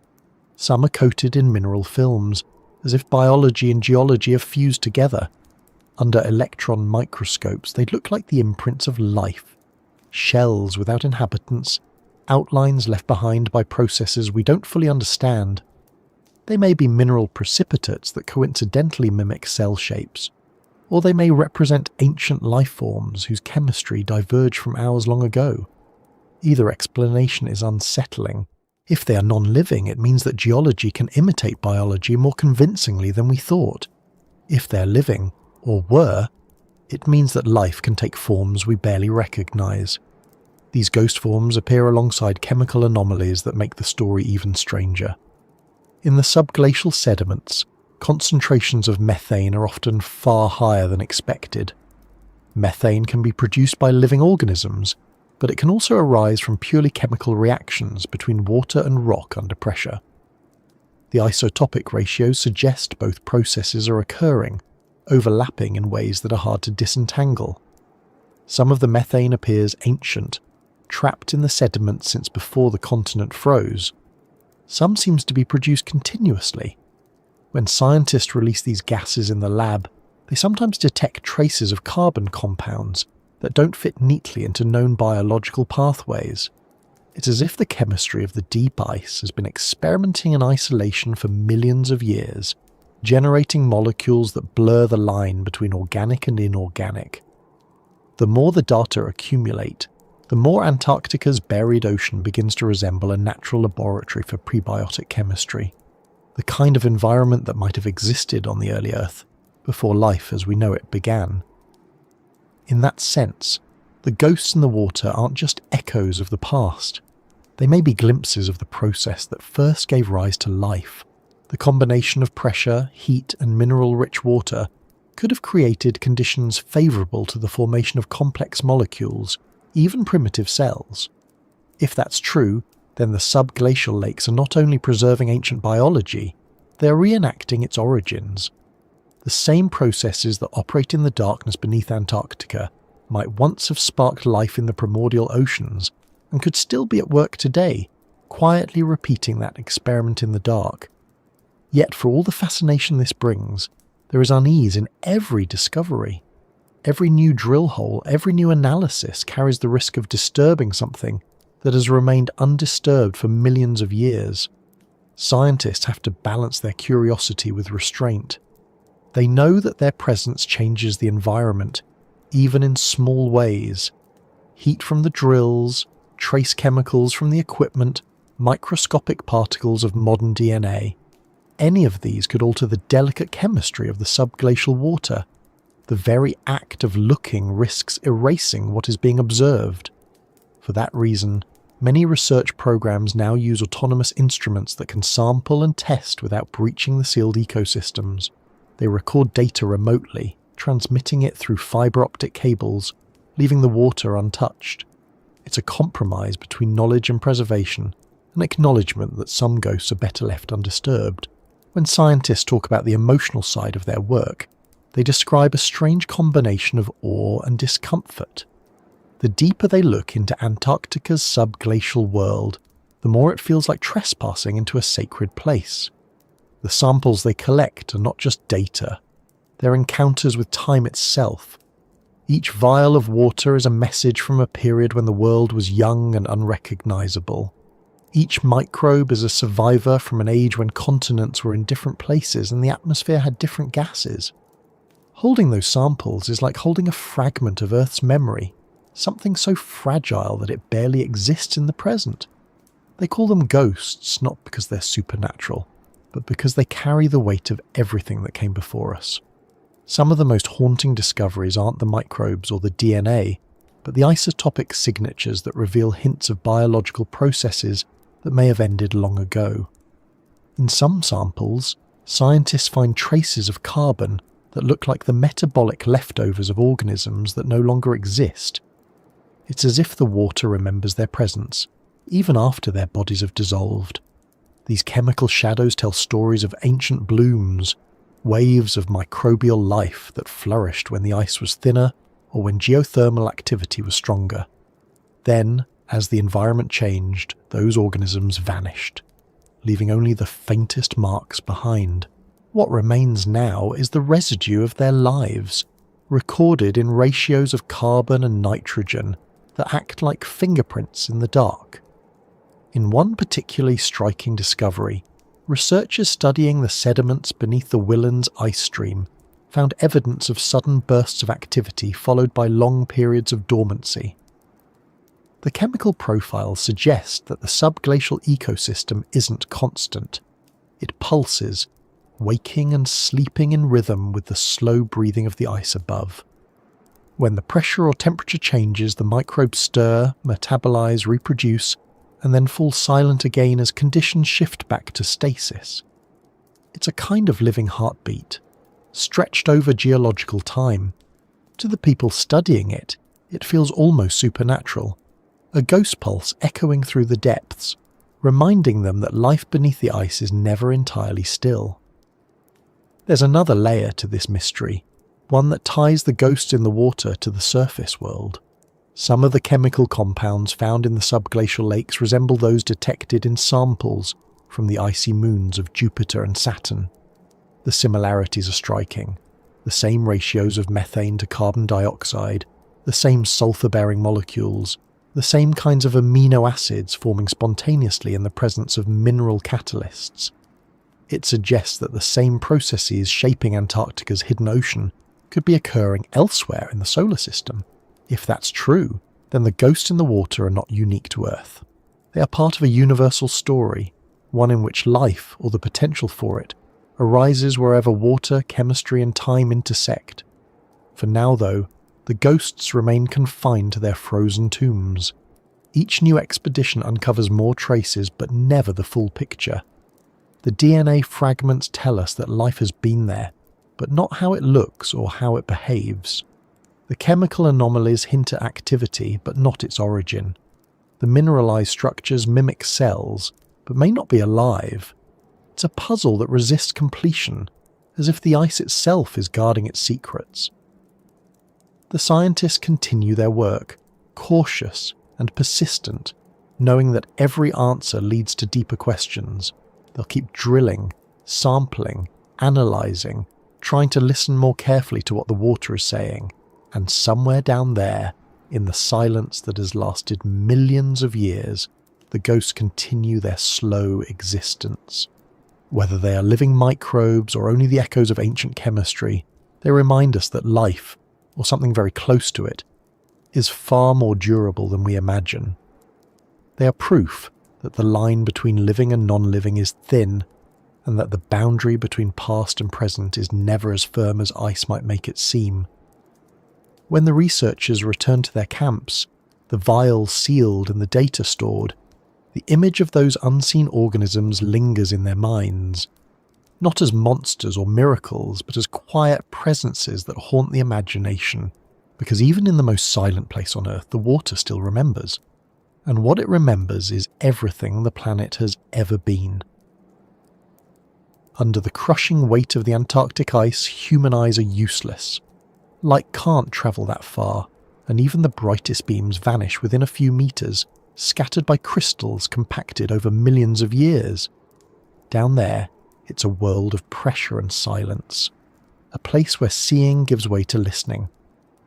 Some are coated in mineral films, as if biology and geology have fused together. Under electron microscopes, they look like the imprints of life. Shells without inhabitants, outlines left behind by processes we don't fully understand. They may be mineral precipitates that coincidentally mimic cell shapes, or they may represent ancient life forms whose chemistry diverged from ours long ago. Either explanation is unsettling. If they are non-living, it means that geology can imitate biology more convincingly than we thought. If they're living, or were, it means that life can take forms we barely recognize. These ghost forms appear alongside chemical anomalies that make the story even stranger. In the subglacial sediments, concentrations of methane are often far higher than expected. Methane can be produced by living organisms, but it can also arise from purely chemical reactions between water and rock under pressure. The isotopic ratios suggest both processes are occurring, overlapping in ways that are hard to disentangle. Some of the methane appears ancient, trapped in the sediment since before the continent froze. Some seems to be produced continuously. When scientists release these gases in the lab, they sometimes detect traces of carbon compounds that don't fit neatly into known biological pathways. It's as if the chemistry of the deep ice has been experimenting in isolation for millions of years, generating molecules that blur the line between organic and inorganic. The more the data accumulate, the more Antarctica's buried ocean begins to resemble a natural laboratory for prebiotic chemistry, the kind of environment that might have existed on the early Earth before life as we know it began. In that sense, the ghosts in the water aren't just echoes of the past. They may be glimpses of the process that first gave rise to life. The combination of pressure, heat, and mineral-rich water could have created conditions favourable to the formation of complex molecules, even primitive cells. If that's true, then the subglacial lakes are not only preserving ancient biology, they are reenacting its origins. The same processes that operate in the darkness beneath Antarctica might once have sparked life in the primordial oceans and could still be at work today, quietly repeating that experiment in the dark. Yet for all the fascination this brings, there is unease in every discovery. Every new drill hole, every new analysis carries the risk of disturbing something that has remained undisturbed for millions of years. Scientists have to balance their curiosity with restraint. They know that their presence changes the environment, even in small ways. Heat from the drills, trace chemicals from the equipment, microscopic particles of modern DNA. Any of these could alter the delicate chemistry of the subglacial water. The very act of looking risks erasing what is being observed. For that reason, many research programs now use autonomous instruments that can sample and test without breaching the sealed ecosystems. They record data remotely, transmitting it through fibre optic cables, leaving the water untouched. It's a compromise between knowledge and preservation, an acknowledgement that some ghosts are better left undisturbed. When scientists talk about the emotional side of their work, they describe a strange combination of awe and discomfort. The deeper they look into Antarctica's subglacial world, the more it feels like trespassing into a sacred place. The samples they collect are not just data, they're encounters with time itself. Each vial of water is a message from a period when the world was young and unrecognizable. Each microbe is a survivor from an age when continents were in different places and the atmosphere had different gases. Holding those samples is like holding a fragment of Earth's memory, something so fragile that it barely exists in the present. They call them ghosts not because they're supernatural, but because they carry the weight of everything that came before us. Some of the most haunting discoveries aren't the microbes or the DNA, but the isotopic signatures that reveal hints of biological processes that may have ended long ago. In some samples, scientists find traces of carbon that look like the metabolic leftovers of organisms that no longer exist. It's as if the water remembers their presence, even after their bodies have dissolved. These chemical shadows tell stories of ancient blooms, waves of microbial life that flourished when the ice was thinner or when geothermal activity was stronger. Then, as the environment changed, those organisms vanished, leaving only the faintest marks behind. What remains now is the residue of their lives, recorded in ratios of carbon and nitrogen that act like fingerprints in the dark. In one particularly striking discovery, researchers studying the sediments beneath the Whillans ice stream found evidence of sudden bursts of activity followed by long periods of dormancy. The chemical profiles suggest that the subglacial ecosystem isn't constant. It pulses, waking and sleeping in rhythm with the slow breathing of the ice above. When the pressure or temperature changes, the microbes stir, metabolize, reproduce, and then fall silent again as conditions shift back to stasis. It's a kind of living heartbeat, stretched over geological time. To the people studying it, it feels almost supernatural, a ghost pulse echoing through the depths, reminding them that life beneath the ice is never entirely still. There's another layer to this mystery, one that ties the ghosts in the water to the surface world. Some of the chemical compounds found in the subglacial lakes resemble those detected in samples from the icy moons of Jupiter and Saturn. The similarities are striking. The same ratios of methane to carbon dioxide, the same sulfur-bearing molecules, the same kinds of amino acids forming spontaneously in the presence of mineral catalysts. It suggests that the same processes shaping Antarctica's hidden ocean could be occurring elsewhere in the solar system. If that's true, then the ghosts in the water are not unique to Earth. They are part of a universal story, one in which life, or the potential for it, arises wherever water, chemistry and time intersect. For now, though, the ghosts remain confined to their frozen tombs. Each new expedition uncovers more traces, but never the full picture. The DNA fragments tell us that life has been there, but not how it looks or how it behaves. The chemical anomalies hint at activity, but not its origin. The mineralized structures mimic cells, but may not be alive. It's a puzzle that resists completion, as if the ice itself is guarding its secrets. The scientists continue their work, cautious and persistent, knowing that every answer leads to deeper questions. They'll keep drilling, sampling, analysing, trying to listen more carefully to what the water is saying, and somewhere down there, in the silence that has lasted millions of years, the ghosts continue their slow existence. Whether they are living microbes or only the echoes of ancient chemistry, they remind us that life, or something very close to it, is far more durable than we imagine. They are proof that the line between living and non-living is thin, and that the boundary between past and present is never as firm as ice might make it seem. When the researchers return to their camps, the vials sealed and the data stored, the image of those unseen organisms lingers in their minds, not as monsters or miracles, but as quiet presences that haunt the imagination, because even in the most silent place on Earth, the water still remembers. And what it remembers is everything the planet has ever been. Under the crushing weight of the Antarctic ice, human eyes are useless. Light can't travel that far, and even the brightest beams vanish within a few meters, scattered by crystals compacted over millions of years. Down there, it's a world of pressure and silence, a place where seeing gives way to listening.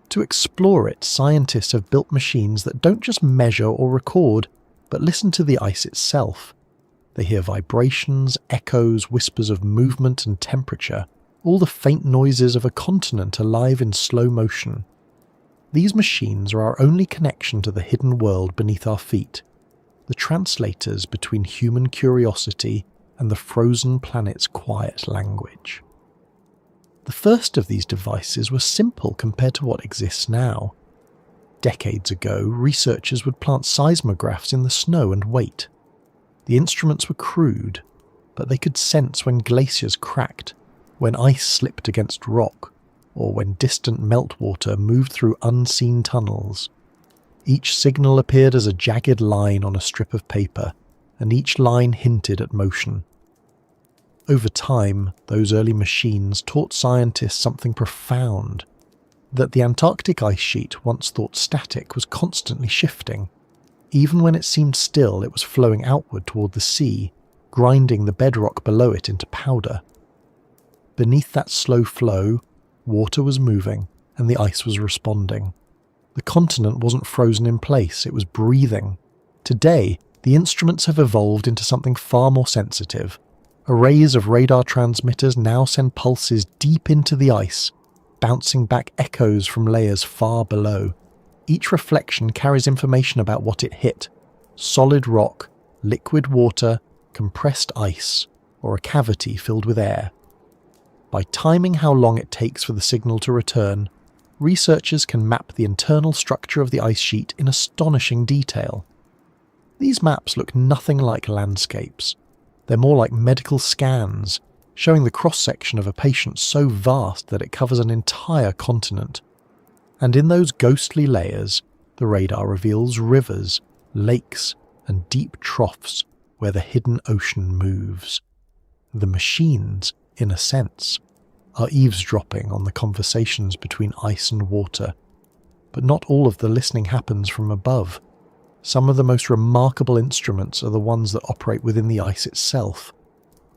To explore it, scientists have built machines that don't just measure or record, but listen to the ice itself. They hear vibrations, echoes, whispers of movement and temperature, all the faint noises of a continent alive in slow motion. These machines are our only connection to the hidden world beneath our feet, the translators between human curiosity and the frozen planet's quiet language. The first of these devices was simple compared to what exists now. Decades ago, researchers would plant seismographs in the snow and wait. The instruments were crude, but they could sense when glaciers cracked, when ice slipped against rock, or when distant meltwater moved through unseen tunnels. Each signal appeared as a jagged line on a strip of paper, and each line hinted at motion. Over time, those early machines taught scientists something profound, that the Antarctic ice sheet, once thought static, was constantly shifting. Even when it seemed still, it was flowing outward toward the sea, grinding the bedrock below it into powder. Beneath that slow flow, water was moving, and the ice was responding. The continent wasn't frozen in place, it was breathing. Today, the instruments have evolved into something far more sensitive. Arrays of radar transmitters now send pulses deep into the ice, bouncing back echoes from layers far below. Each reflection carries information about what it hit: solid rock, liquid water, compressed ice, or a cavity filled with air. By timing how long it takes for the signal to return, researchers can map the internal structure of the ice sheet in astonishing detail. These maps look nothing like landscapes. They're more like medical scans, showing the cross-section of a patient so vast that it covers an entire continent. And in those ghostly layers, the radar reveals rivers, lakes, and deep troughs where the hidden ocean moves. The machines, in a sense, are eavesdropping on the conversations between ice and water. But not all of the listening happens from above. Some of the most remarkable instruments are the ones that operate within the ice itself.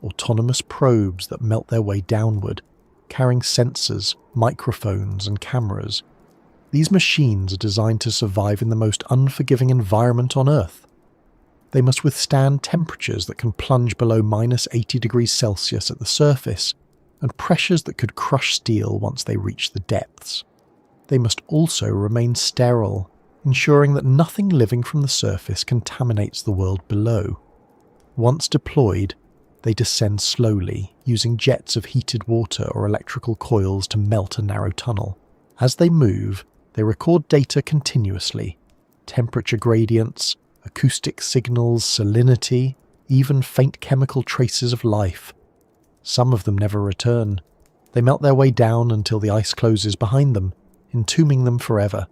Autonomous probes that melt their way downward, carrying sensors, microphones, and cameras. These machines are designed to survive in the most unforgiving environment on Earth. They must withstand temperatures that can plunge below -80 degrees Celsius at the surface, and pressures that could crush steel once they reach the depths. They must also remain sterile, ensuring that nothing living from the surface contaminates the world below. Once deployed, they descend slowly, using jets of heated water or electrical coils to melt a narrow tunnel. As they move, they record data continuously: temperature gradients, acoustic signals, salinity, even faint chemical traces of life. Some of them never return. They melt their way down until the ice closes behind them, entombing them forever,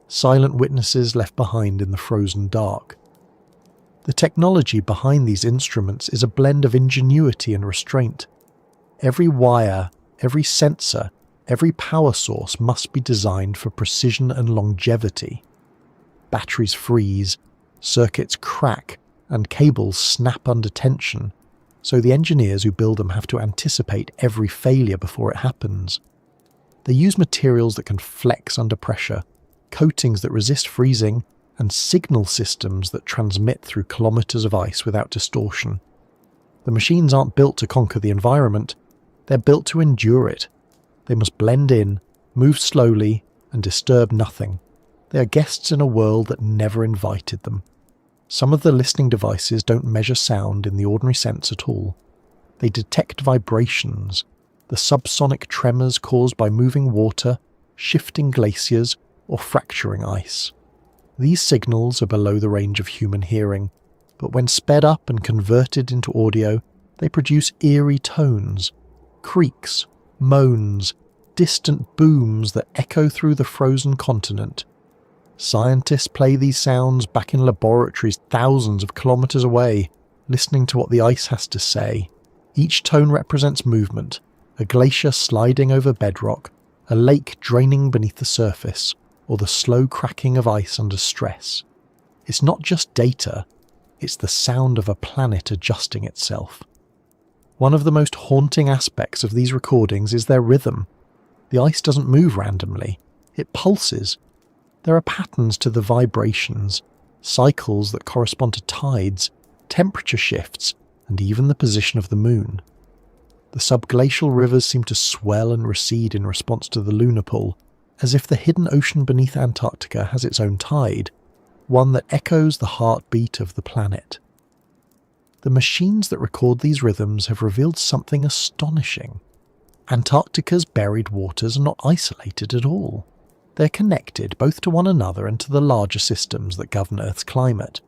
silent witnesses left behind in the frozen dark. The technology behind these instruments is a blend of ingenuity and restraint. Every wire, every sensor, every power source must be designed for precision and longevity. Batteries freeze, circuits crack, and cables snap under tension, so the engineers who build them have to anticipate every failure before it happens. They use materials that can flex under pressure, coatings that resist freezing, and signal systems that transmit through kilometers of ice without distortion. The machines aren't built to conquer the environment, they're built to endure it. They must blend in, move slowly, and disturb nothing. They are guests in a world that never invited them. Some of the listening devices don't measure sound in the ordinary sense at all. They detect vibrations, the subsonic tremors caused by moving water, shifting glaciers, or fracturing ice. These signals are below the range of human hearing, but when sped up and converted into audio, they produce eerie tones, creaks, moans, distant booms that echo through the frozen continent. Scientists play these sounds back in laboratories thousands of kilometers away, listening to what the ice has to say. Each tone represents movement, a glacier sliding over bedrock, a lake draining beneath the surface, or the slow cracking of ice under stress. It's not just data, it's the sound of a planet adjusting itself. One of the most haunting aspects of these recordings is their rhythm. The ice doesn't move randomly, it pulses. There are patterns to the vibrations, cycles that correspond to tides, temperature shifts, and even the position of the moon. The subglacial rivers seem to swell and recede in response to the lunar pull, as if the hidden ocean beneath Antarctica has its own tide, one that echoes the heartbeat of the planet. The machines that record these rhythms have revealed something astonishing. Antarctica's buried waters are not isolated at all. They're connected both to one another and to the larger systems that govern Earth's climate.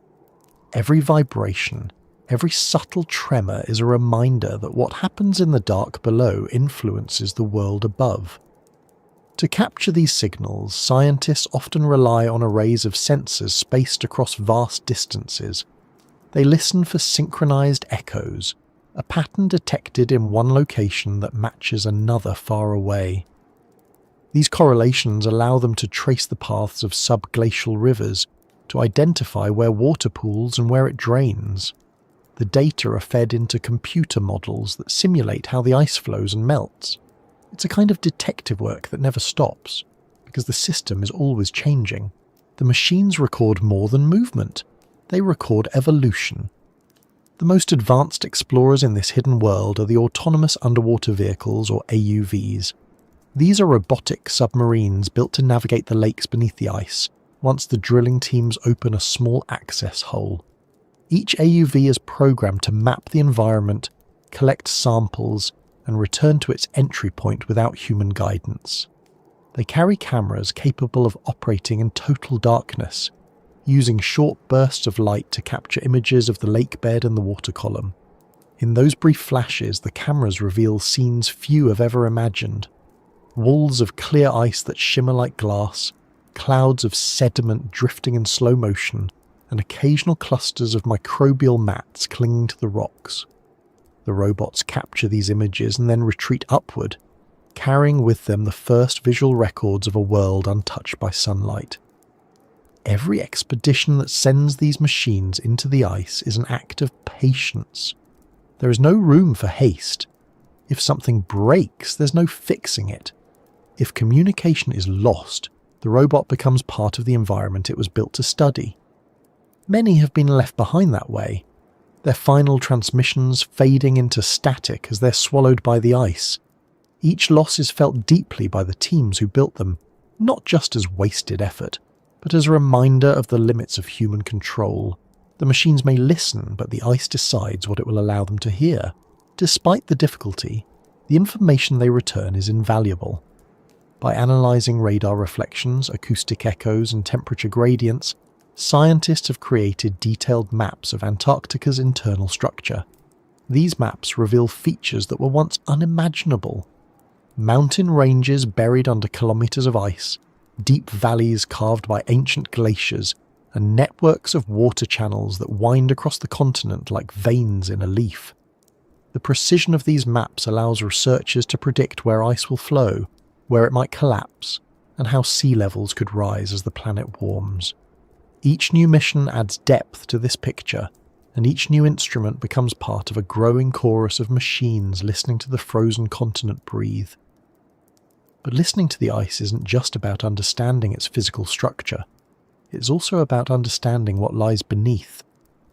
Every vibration, every subtle tremor is a reminder that what happens in the dark below influences the world above. To capture these signals, scientists often rely on arrays of sensors spaced across vast distances. They listen for synchronized echoes, a pattern detected in one location that matches another far away. These correlations allow them to trace the paths of subglacial rivers, to identify where water pools and where it drains. The data are fed into computer models that simulate how the ice flows and melts. It's a kind of detective work that never stops, because the system is always changing. The machines record more than movement. They record evolution. The most advanced explorers in this hidden world are the autonomous underwater vehicles, or AUVs. These are robotic submarines built to navigate the lakes beneath the ice, once the drilling teams open a small access hole. Each AUV is programmed to map the environment, collect samples, and return to its entry point without human guidance. They carry cameras capable of operating in total darkness, using short bursts of light to capture images of the lake bed and the water column. In those brief flashes, the cameras reveal scenes few have ever imagined. Walls of clear ice that shimmer like glass, clouds of sediment drifting in slow motion, and occasional clusters of microbial mats clinging to the rocks. The robots capture these images and then retreat upward, carrying with them the first visual records of a world untouched by sunlight. Every expedition that sends these machines into the ice is an act of patience. There is no room for haste. If something breaks, there's no fixing it. If communication is lost, the robot becomes part of the environment it was built to study. Many have been left behind that way, their final transmissions fading into static as they're swallowed by the ice. Each loss is felt deeply by the teams who built them, not just as wasted effort, but as a reminder of the limits of human control. The machines may listen, but the ice decides what it will allow them to hear. Despite the difficulty, the information they return is invaluable. By analysing radar reflections, acoustic echoes, and temperature gradients, scientists have created detailed maps of Antarctica's internal structure. These maps reveal features that were once unimaginable. Mountain ranges buried under kilometres of ice, deep valleys carved by ancient glaciers, and networks of water channels that wind across the continent like veins in a leaf. The precision of these maps allows researchers to predict where ice will flow, where it might collapse, and how sea levels could rise as the planet warms. Each new mission adds depth to this picture, and each new instrument becomes part of a growing chorus of machines listening to the frozen continent breathe. But listening to the ice isn't just about understanding its physical structure. It's also about understanding what lies beneath,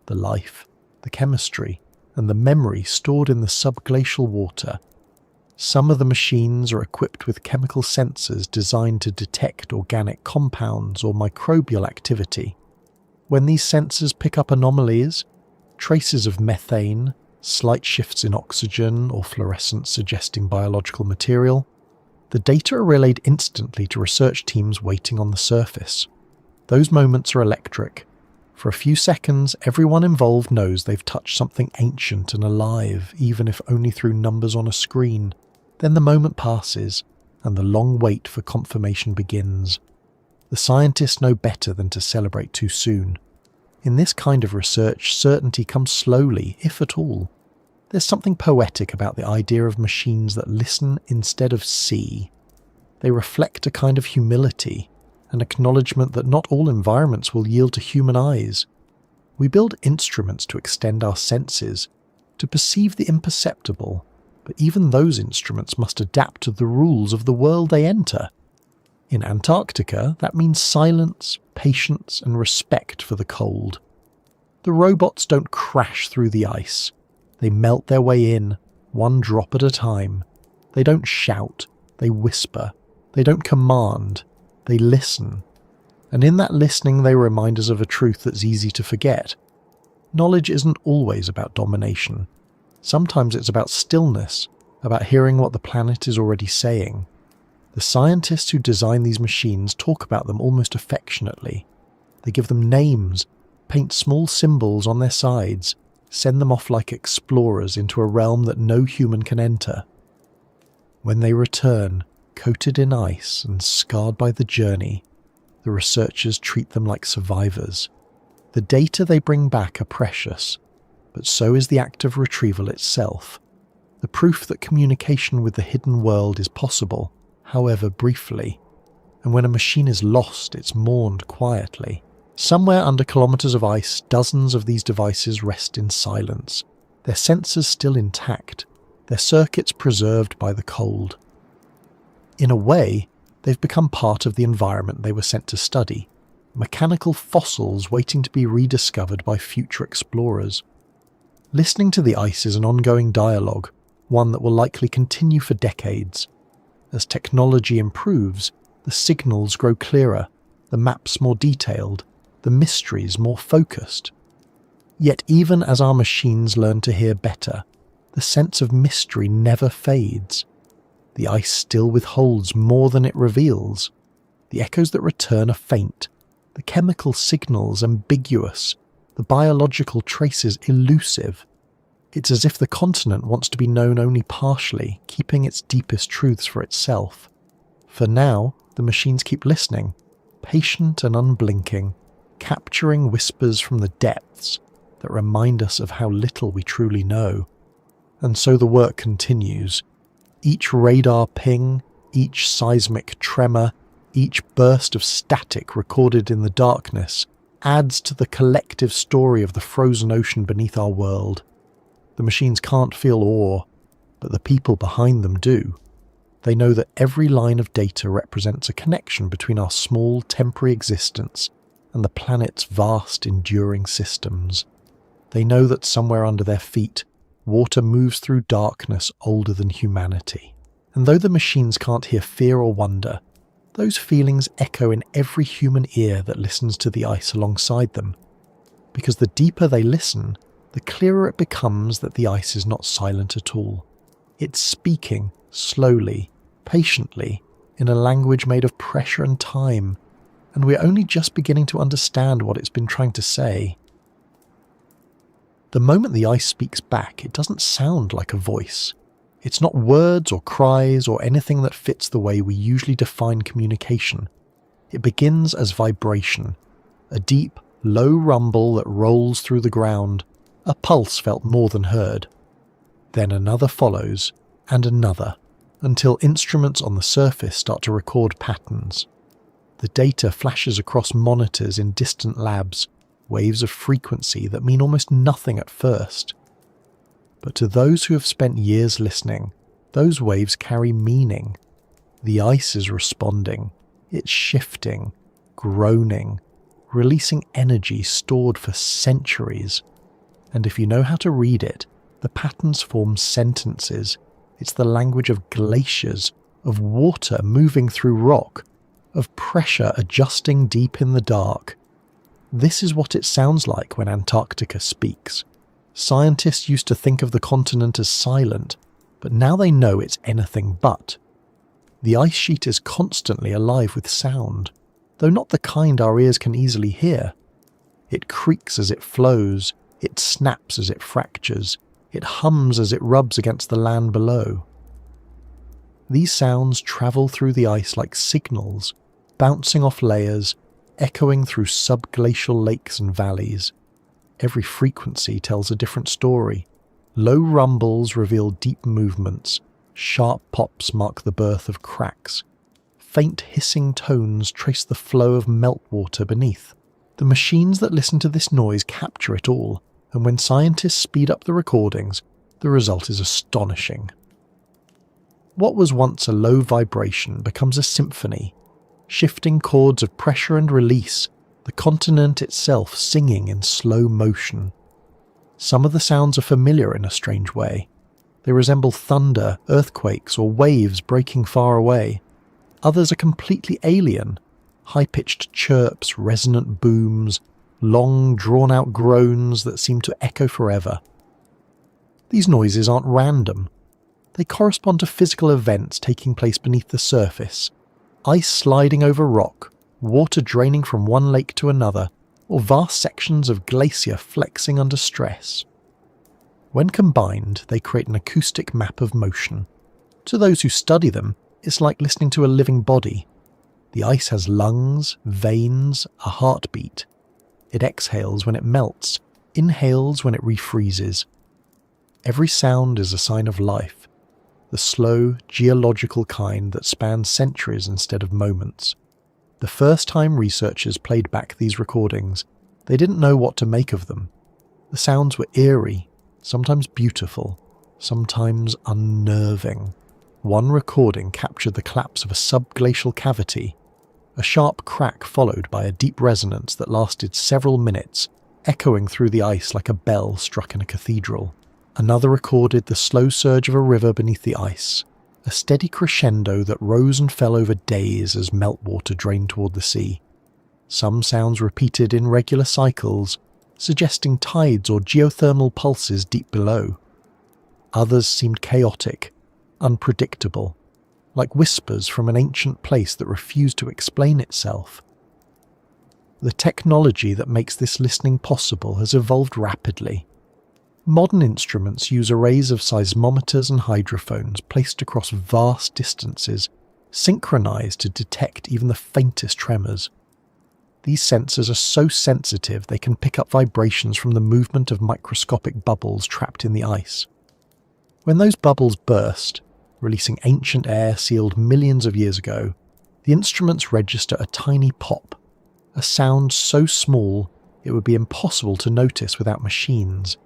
the life, the chemistry, and the memory stored in the subglacial water. Some of the machines are equipped with chemical sensors designed to detect organic compounds or microbial activity. When these sensors pick up anomalies, traces of methane, slight shifts in oxygen, or fluorescence suggesting biological material, the data are relayed instantly to research teams waiting on the surface. Those moments are electric. For a few seconds, everyone involved knows they've touched something ancient and alive, even if only through numbers on a screen. Then the moment passes, and the long wait for confirmation begins. The scientists know better than to celebrate too soon. In this kind of research, certainty comes slowly, if at all. There's something poetic about the idea of machines that listen instead of see. They reflect a kind of humility, an acknowledgement that not all environments will yield to human eyes. We build instruments to extend our senses, to perceive the imperceptible, but even those instruments must adapt to the rules of the world they enter. In Antarctica, that means silence, patience, and respect for the cold. The robots don't crash through the ice. They melt their way in, one drop at a time. They don't shout, they whisper. They don't command, they listen. And in that listening they remind us of a truth that's easy to forget. Knowledge isn't always about domination. Sometimes it's about stillness, about hearing what the planet is already saying. The scientists who design these machines talk about them almost affectionately. They give them names, paint small symbols on their sides, send them off like explorers into a realm that no human can enter. When they return, coated in ice and scarred by the journey, the researchers treat them like survivors. The data they bring back are precious, but so is the act of retrieval itself, the proof that communication with the hidden world is possible, however briefly. And when a machine is lost, it's mourned quietly. Somewhere under kilometres of ice, dozens of these devices rest in silence, their sensors still intact, their circuits preserved by the cold. In a way, they've become part of the environment they were sent to study, mechanical fossils waiting to be rediscovered by future explorers. Listening to the ice is an ongoing dialogue, one that will likely continue for decades. As technology improves, the signals grow clearer, the maps more detailed, the mysteries more focused. Yet even as our machines learn to hear better, the sense of mystery never fades. The ice still withholds more than it reveals. The echoes that return are faint, the chemical signals ambiguous, the biological traces elusive. It's as if the continent wants to be known only partially, keeping its deepest truths for itself. For now, the machines keep listening, patient and unblinking, capturing whispers from the depths that remind us of how little we truly know. And so the work continues. Each radar ping, each seismic tremor, each burst of static recorded in the darkness adds to the collective story of the frozen ocean beneath our world. The machines can't feel awe, but the people behind them do. They know that every line of data represents a connection between our small, temporary existence and the planet's vast, enduring systems. They know that somewhere under their feet, water moves through darkness older than humanity. And though the machines can't hear fear or wonder, those feelings echo in every human ear that listens to the ice alongside them. Because the deeper they listen, the clearer it becomes that the ice is not silent at all. It's speaking, slowly, patiently, in a language made of pressure and time, and we're only just beginning to understand what it's been trying to say. The moment the ice speaks back, it doesn't sound like a voice. It's not words or cries or anything that fits the way we usually define communication. It begins as vibration, a deep, low rumble that rolls through the ground, a pulse felt more than heard. Then another follows, and another, until instruments on the surface start to record patterns. The data flashes across monitors in distant labs, waves of frequency that mean almost nothing at first. But to those who have spent years listening, those waves carry meaning. The ice is responding, it's shifting, groaning, releasing energy stored for centuries. And if you know how to read it, the patterns form sentences. It's the language of glaciers, of water moving through rock, of pressure adjusting deep in the dark. This is what it sounds like when Antarctica speaks. Scientists used to think of the continent as silent, but now they know it's anything but. The ice sheet is constantly alive with sound, though not the kind our ears can easily hear. It creaks as it flows, it snaps as it fractures, it hums as it rubs against the land below. These sounds travel through the ice like signals, bouncing off layers, echoing through subglacial lakes and valleys. Every frequency tells a different story. Low rumbles reveal deep movements, sharp pops mark the birth of cracks. Faint hissing tones trace the flow of meltwater beneath. The machines that listen to this noise capture it all, and when scientists speed up the recordings, the result is astonishing. What was once a low vibration becomes a symphony, shifting chords of pressure and release, the continent itself singing in slow motion. Some of the sounds are familiar in a strange way. They resemble thunder, earthquakes, or waves breaking far away. Others are completely alien, high-pitched chirps, resonant booms, long, drawn-out groans that seem to echo forever. These noises aren't random. They correspond to physical events taking place beneath the surface. Ice sliding over rock, water draining from one lake to another, or vast sections of glacier flexing under stress. When combined, they create an acoustic map of motion. To those who study them, it's like listening to a living body. The ice has lungs, veins, a heartbeat. It exhales when it melts, inhales when it refreezes. Every sound is a sign of life, the slow, geological kind that spans centuries instead of moments. The first time researchers played back these recordings, they didn't know what to make of them. The sounds were eerie, sometimes beautiful, sometimes unnerving. One recording captured the collapse of a subglacial cavity, a sharp crack followed by a deep resonance that lasted several minutes, echoing through the ice like a bell struck in a cathedral. Another recorded the slow surge of a river beneath the ice, a steady crescendo that rose and fell over days as meltwater drained toward the sea. Some sounds repeated in regular cycles, suggesting tides or geothermal pulses deep below. Others seemed chaotic, unpredictable, like whispers from an ancient place that refused to explain itself. The technology that makes this listening possible has evolved rapidly. Modern instruments use arrays of seismometers and hydrophones placed across vast distances, synchronized to detect even the faintest tremors. These sensors are so sensitive they can pick up vibrations from the movement of microscopic bubbles trapped in the ice. When those bubbles burst, releasing ancient air sealed millions of years ago, the instruments register a tiny pop, a sound so small it would be impossible to notice without machines.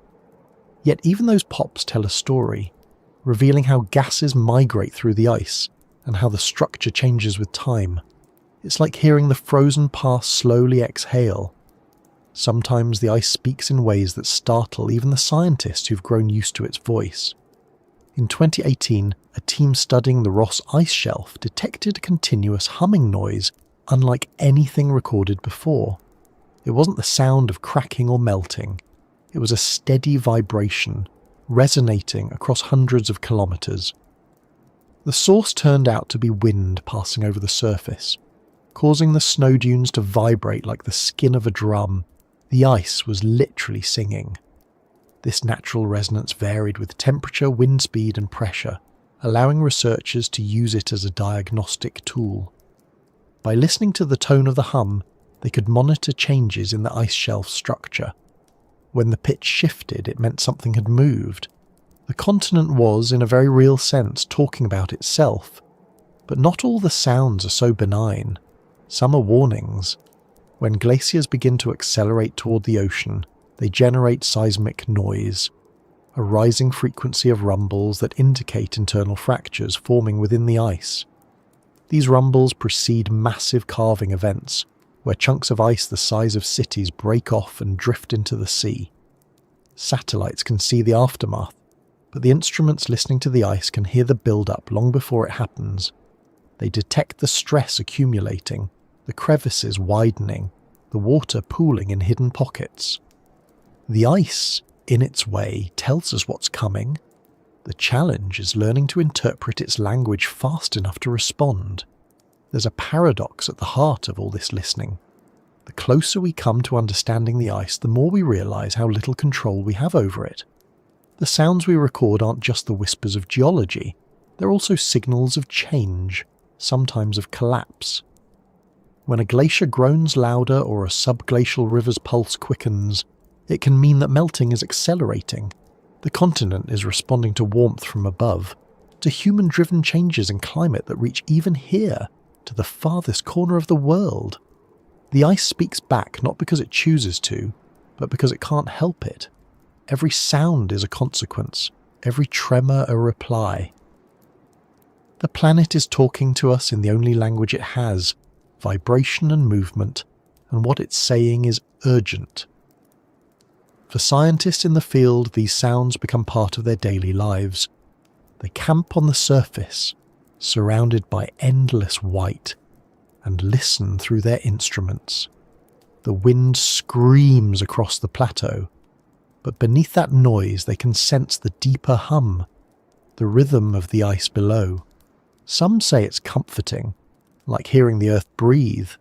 Yet even those pops tell a story, revealing how gases migrate through the ice and how the structure changes with time. It's like hearing the frozen past slowly exhale. Sometimes the ice speaks in ways that startle even the scientists who've grown used to its voice. In 2018, a team studying the Ross Ice Shelf detected a continuous humming noise unlike anything recorded before. It wasn't the sound of cracking or melting. It was a steady vibration, resonating across hundreds of kilometres. The source turned out to be wind passing over the surface, causing the snow dunes to vibrate like the skin of a drum. The ice was literally singing. This natural resonance varied with temperature, wind speed and pressure, allowing researchers to use it as a diagnostic tool. By listening to the tone of the hum, they could monitor changes in the ice shelf structure. When the pitch shifted, it meant something had moved. The continent was, in a very real sense, talking about itself. But not all the sounds are so benign. Some are warnings. When glaciers begin to accelerate toward the ocean, they generate seismic noise, a rising frequency of rumbles that indicate internal fractures forming within the ice. These rumbles precede massive calving events, where chunks of ice the size of cities break off and drift into the sea. Satellites can see the aftermath, but the instruments listening to the ice can hear the build-up long before it happens. They detect the stress accumulating, the crevices widening, the water pooling in hidden pockets. The ice, in its way, tells us what's coming. The challenge is learning to interpret its language fast enough to respond. There's a paradox at the heart of all this listening. The closer we come to understanding the ice, the more we realise how little control we have over it. The sounds we record aren't just the whispers of geology, they're also signals of change, sometimes of collapse. When a glacier groans louder or a subglacial river's pulse quickens, it can mean that melting is accelerating. The continent is responding to warmth from above, to human-driven changes in climate that reach even here, to the farthest corner of the world. The ice speaks back not because it chooses to, but because it can't help it. Every sound is a consequence, every tremor a reply. The planet is talking to us in the only language it has, vibration and movement, and what it's saying is urgent. For scientists in the field, these sounds become part of their daily lives. They camp on the surface, surrounded by endless white, and listen through their instruments. The wind screams across the plateau, but beneath that noise they can sense the deeper hum, the rhythm of the ice below. Some say it's comforting, like hearing the earth breathe.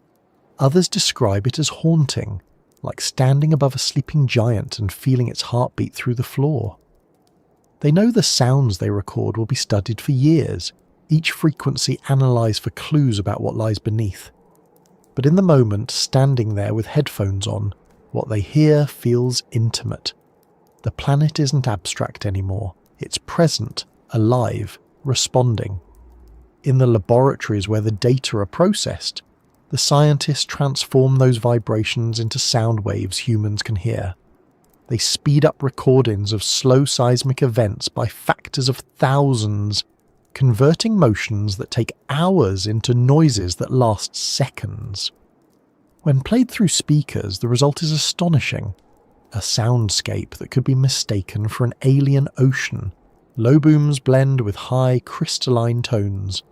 Others describe it as haunting, like standing above a sleeping giant and feeling its heartbeat through the floor. They know the sounds they record will be studied for years, each frequency analysed for clues about what lies beneath. But in the moment, standing there with headphones on, what they hear feels intimate. The planet isn't abstract anymore. It's present, alive, responding. In the laboratories where the data are processed, the scientists transform those vibrations into sound waves humans can hear. They speed up recordings of slow seismic events by factors of thousands, converting motions that take hours into noises that last seconds. When played through speakers, the result is astonishing. A soundscape that could be mistaken for an alien ocean. Low booms blend with high, crystalline tones.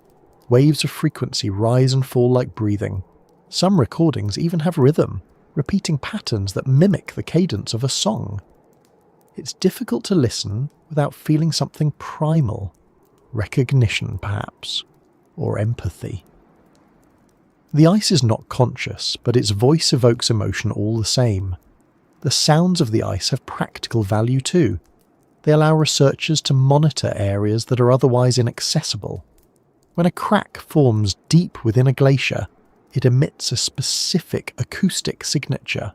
Waves of frequency rise and fall like breathing. Some recordings even have rhythm, repeating patterns that mimic the cadence of a song. It's difficult to listen without feeling something primal. Recognition, perhaps, or empathy. The ice is not conscious, but its voice evokes emotion all the same. The sounds of the ice have practical value too. They allow researchers to monitor areas that are otherwise inaccessible. When a crack forms deep within a glacier, it emits a specific acoustic signature.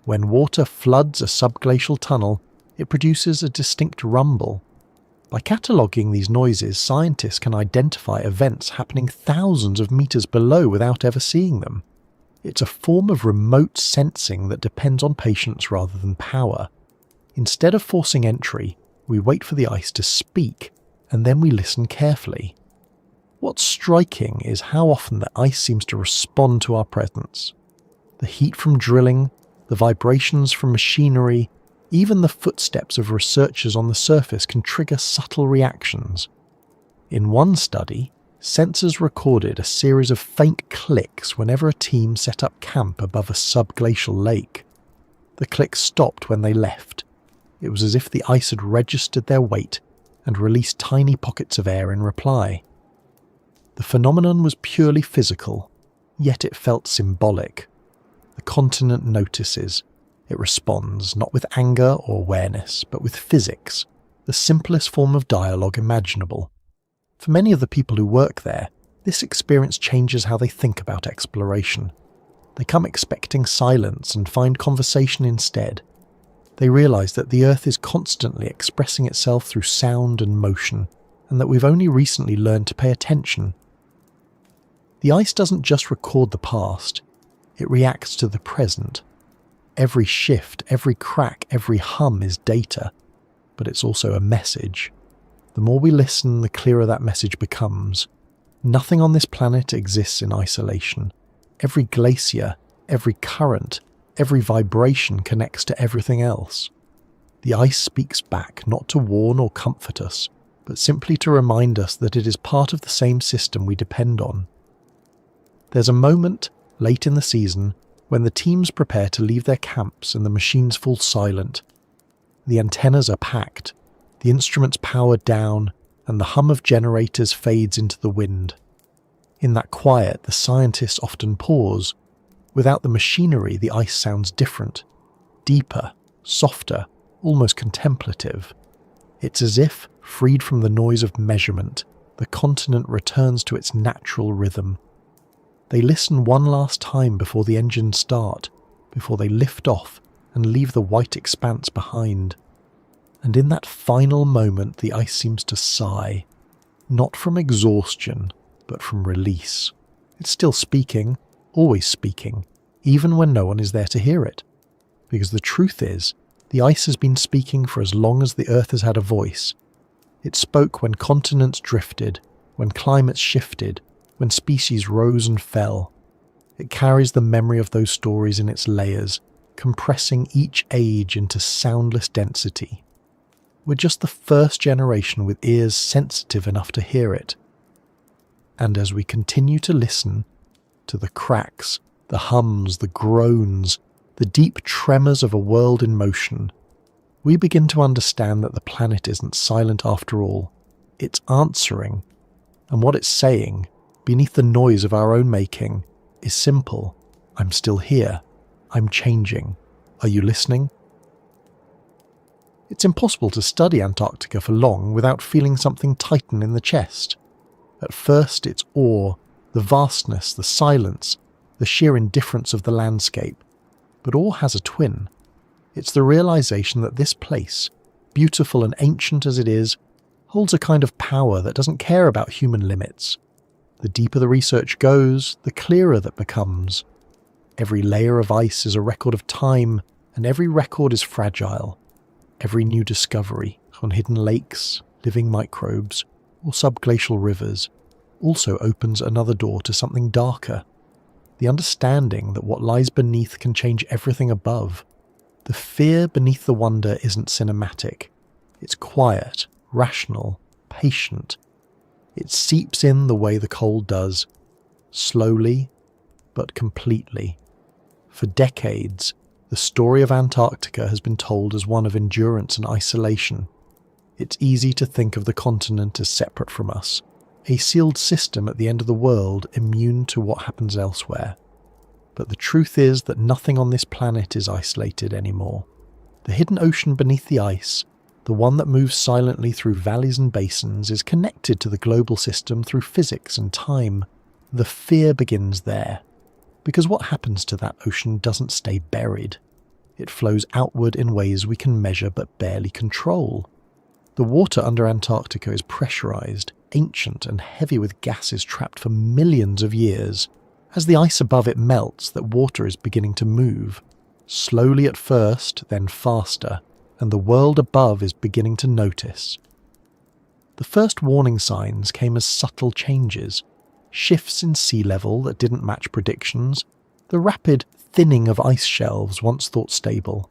When water floods a subglacial tunnel, it produces a distinct rumble. By cataloguing these noises, scientists can identify events happening thousands of meters below without ever seeing them. It's a form of remote sensing that depends on patience rather than power. Instead of forcing entry, we wait for the ice to speak, and then we listen carefully. What's striking is how often the ice seems to respond to our presence. The heat from drilling, the vibrations from machinery, even the footsteps of researchers on the surface can trigger subtle reactions. In one study, sensors recorded a series of faint clicks whenever a team set up camp above a subglacial lake. The clicks stopped when they left. It was as if the ice had registered their weight and released tiny pockets of air in reply. The phenomenon was purely physical, yet it felt symbolic. The continent notices. It responds, not with anger or awareness, but with physics, the simplest form of dialogue imaginable. For many of the people who work there, this experience changes how they think about exploration. They come expecting silence and find conversation instead. They realise that the Earth is constantly expressing itself through sound and motion, and that we've only recently learned to pay attention. The ice doesn't just record the past, it reacts to the present. Every shift, every crack, every hum is data, but it's also a message. The more we listen, the clearer that message becomes. Nothing on this planet exists in isolation. Every glacier, every current, every vibration connects to everything else. The ice speaks back, not to warn or comfort us, but simply to remind us that it is part of the same system we depend on. There's a moment, late in the season, when the teams prepare to leave their camps and the machines fall silent. The antennas are packed, the instruments powered down, and the hum of generators fades into the wind. In that quiet, the scientists often pause. Without the machinery, the ice sounds different, deeper, softer, almost contemplative. It's as if, freed from the noise of measurement, the continent returns to its natural rhythm. They listen one last time before the engines start, before they lift off and leave the white expanse behind. And in that final moment, the ice seems to sigh, not from exhaustion, but from release. It's still speaking, always speaking, even when no one is there to hear it. Because the truth is, the ice has been speaking for as long as the Earth has had a voice. It spoke when continents drifted, when climates shifted, when species rose and fell. It carries the memory of those stories in its layers, compressing each age into soundless density. We're just the first generation with ears sensitive enough to hear it. And as we continue to listen to the cracks, the hums, the groans, the deep tremors of a world in motion, we begin to understand that the planet isn't silent after all. It's answering, and what it's saying, beneath the noise of our own making, is simple. I'm still here. I'm changing. Are you listening? It's impossible to study Antarctica for long without feeling something tighten in the chest. At first it's awe, the vastness, the silence, the sheer indifference of the landscape. But awe has a twin. It's the realization that this place, beautiful and ancient as it is, holds a kind of power that doesn't care about human limits. The deeper the research goes, the clearer that becomes. Every layer of ice is a record of time, and every record is fragile. Every new discovery on hidden lakes, living microbes, or subglacial rivers also opens another door to something darker. The understanding that what lies beneath can change everything above. The fear beneath the wonder isn't cinematic. It's quiet, rational, patient. It seeps in the way the cold does, slowly but completely. For decades, the story of Antarctica has been told as one of endurance and isolation. It's easy to think of the continent as separate from us, a sealed system at the end of the world immune to what happens elsewhere. But the truth is that nothing on this planet is isolated anymore. The hidden ocean beneath the ice, the one that moves silently through valleys and basins, is connected to the global system through physics and time. The fear begins there, because what happens to that ocean doesn't stay buried. It flows outward in ways we can measure but barely control. The water under Antarctica is pressurized, ancient and heavy with gases trapped for millions of years. As the ice above it melts, that water is beginning to move, slowly at first, then faster, and the world above is beginning to notice. The first warning signs came as subtle changes, shifts in sea level that didn't match predictions, the rapid thinning of ice shelves once thought stable.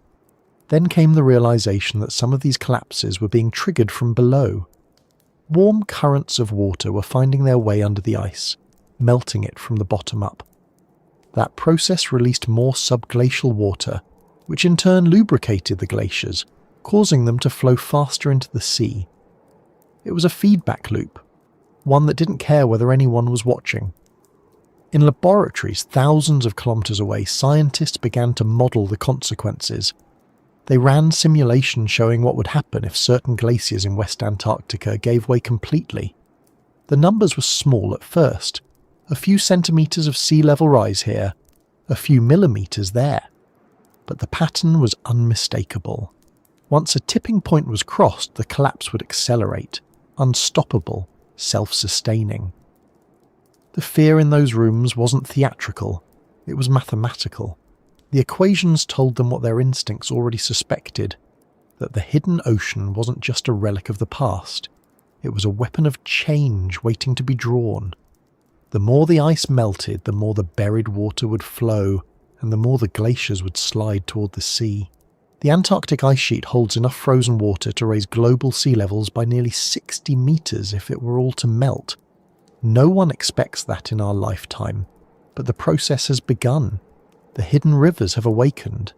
Then came the realization that some of these collapses were being triggered from below. Warm currents of water were finding their way under the ice, melting it from the bottom up. That process released more subglacial water, which in turn lubricated the glaciers, causing them to flow faster into the sea. It was a feedback loop, one that didn't care whether anyone was watching. In laboratories thousands of kilometers away, scientists began to model the consequences. They ran simulations showing what would happen if certain glaciers in West Antarctica gave way completely. The numbers were small at first, a few centimeters of sea level rise here, a few millimeters there. But the pattern was unmistakable. Once a tipping point was crossed, the collapse would accelerate, unstoppable, self-sustaining. The fear in those rooms wasn't theatrical, it was mathematical. The equations told them what their instincts already suspected, that the hidden ocean wasn't just a relic of the past, it was a weapon of change waiting to be drawn. The more the ice melted, the more the buried water would flow, and the more the glaciers would slide toward the sea. The Antarctic ice sheet holds enough frozen water to raise global sea levels by nearly 60 meters if it were all to melt. No one expects that in our lifetime, but the process has begun. The hidden rivers have awakened.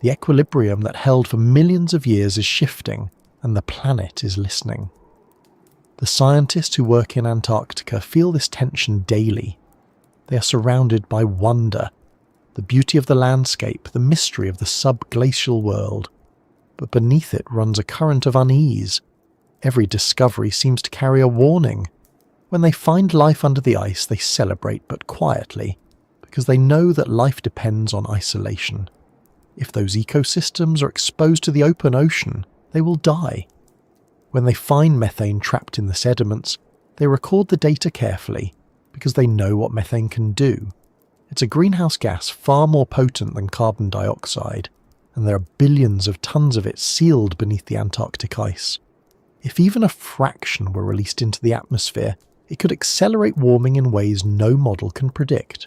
The equilibrium that held for millions of years is shifting, and the planet is listening. The scientists who work in Antarctica feel this tension daily. They are surrounded by wonder, the beauty of the landscape, the mystery of the subglacial world. But beneath it runs a current of unease. Every discovery seems to carry a warning. When they find life under the ice, they celebrate, but quietly, because they know that life depends on isolation. If those ecosystems are exposed to the open ocean, they will die. When they find methane trapped in the sediments, they record the data carefully, because they know what methane can do. It's a greenhouse gas far more potent than carbon dioxide, and there are billions of tons of it sealed beneath the Antarctic ice. If even a fraction were released into the atmosphere, it could accelerate warming in ways no model can predict.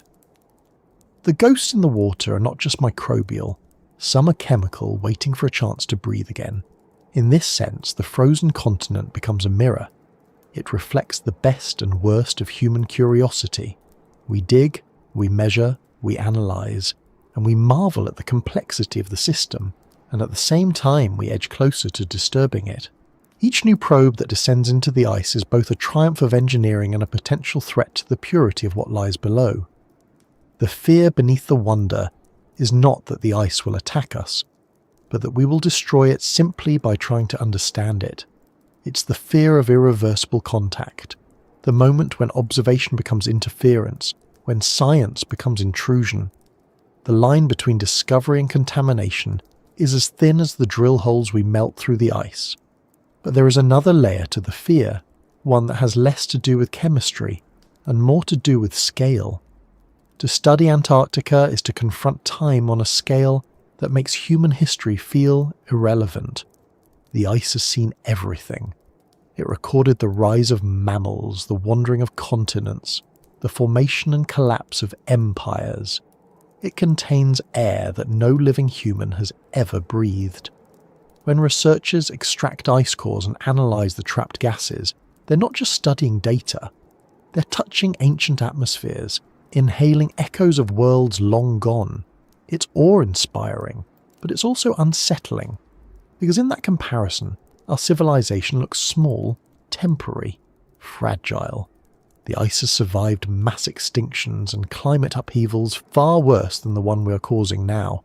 The ghosts in the water are not just microbial, some are chemical, waiting for a chance to breathe again. In this sense, the frozen continent becomes a mirror. It reflects the best and worst of human curiosity. We dig, we measure, we analyze, and we marvel at the complexity of the system, and at the same time we edge closer to disturbing it. Each new probe that descends into the ice is both a triumph of engineering and a potential threat to the purity of what lies below. The fear beneath the wonder is not that the ice will attack us, but that we will destroy it simply by trying to understand it. It's the fear of irreversible contact, the moment when observation becomes interference, when science becomes intrusion. The line between discovery and contamination is as thin as the drill holes we melt through the ice. But there is another layer to the fear, one that has less to do with chemistry and more to do with scale. To study Antarctica is to confront time on a scale that makes human history feel irrelevant. The ice has seen everything. It recorded the rise of mammals, the wandering of continents, the formation and collapse of empires. It contains air that no living human has ever breathed. When researchers extract ice cores and analyze the trapped gases, they're not just studying data. They're touching ancient atmospheres, inhaling echoes of worlds long gone. It's awe-inspiring, but it's also unsettling, because in that comparison, our civilization looks small, temporary, fragile. The ice has survived mass extinctions and climate upheavals far worse than the one we are causing now.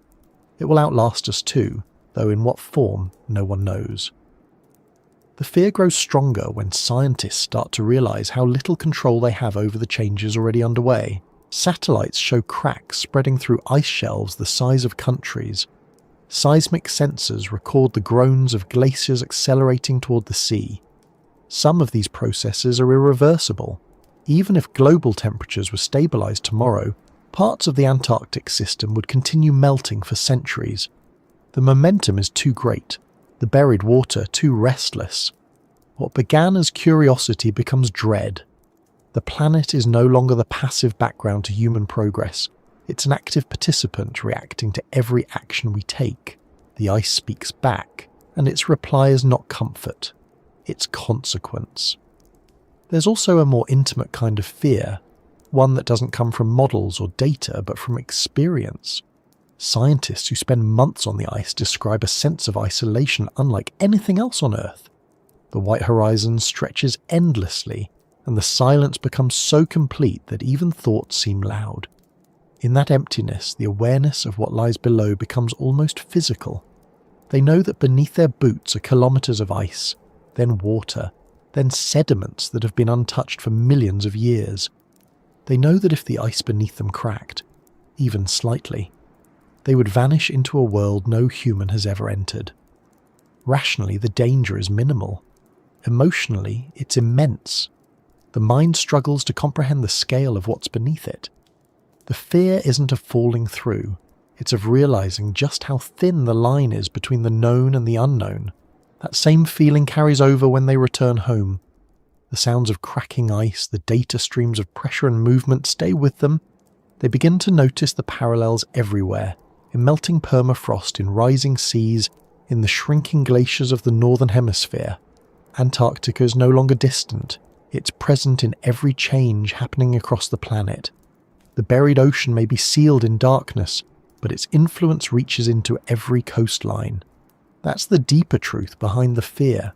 It will outlast us too, though in what form, no one knows. The fear grows stronger when scientists start to realize how little control they have over the changes already underway. Satellites show cracks spreading through ice shelves the size of countries. Seismic sensors record the groans of glaciers accelerating toward the sea. Some of these processes are irreversible. Even if global temperatures were stabilized tomorrow, parts of the Antarctic system would continue melting for centuries. The momentum is too great, the buried water too restless. What began as curiosity becomes dread. The planet is no longer the passive background to human progress. It's an active participant reacting to every action we take. The ice speaks back, and its reply is not comfort. It's consequence. There's also a more intimate kind of fear, one that doesn't come from models or data, but from experience. Scientists who spend months on the ice describe a sense of isolation unlike anything else on Earth. The white horizon stretches endlessly, and the silence becomes so complete that even thoughts seem loud. In that emptiness, the awareness of what lies below becomes almost physical. They know that beneath their boots are kilometers of ice, then water, then sediments that have been untouched for millions of years. They know that if the ice beneath them cracked, even slightly, they would vanish into a world no human has ever entered. Rationally, the danger is minimal. Emotionally, it's immense. The mind struggles to comprehend the scale of what's beneath it. The fear isn't of falling through, it's of realizing just how thin the line is between the known and the unknown. That same feeling carries over when they return home. The sounds of cracking ice, the data streams of pressure and movement stay with them. They begin to notice the parallels everywhere, in melting permafrost, in rising seas, in the shrinking glaciers of the northern hemisphere. Antarctica is no longer distant. It's present in every change happening across the planet. The buried ocean may be sealed in darkness, but its influence reaches into every coastline. That's the deeper truth behind the fear.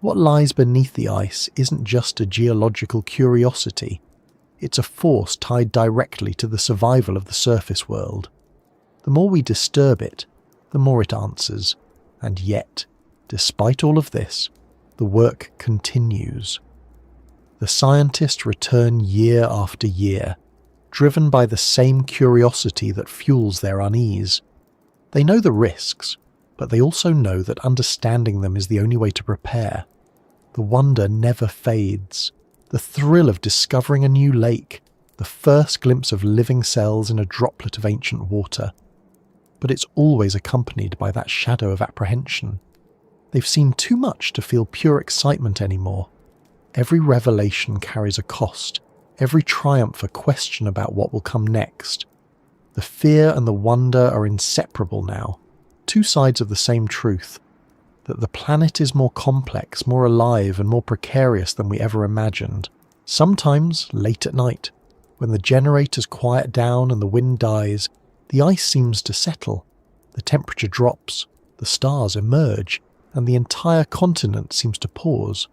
What lies beneath the ice isn't just a geological curiosity. It's a force tied directly to the survival of the surface world. The more we disturb it, the more it answers. And yet, despite all of this, the work continues. The scientists return year after year, driven by the same curiosity that fuels their unease. They know the risks, but they also know that understanding them is the only way to prepare. The wonder never fades. The thrill of discovering a new lake, the first glimpse of living cells in a droplet of ancient water. But it's always accompanied by that shadow of apprehension. They've seen too much to feel pure excitement anymore. Every revelation carries a cost, every triumph a question about what will come next. The fear and the wonder are inseparable now, two sides of the same truth, that the planet is more complex, more alive and more precarious than we ever imagined. Sometimes, late at night, when the generators quiet down and the wind dies, the ice seems to settle, the temperature drops, the stars emerge, and the entire continent seems to pause.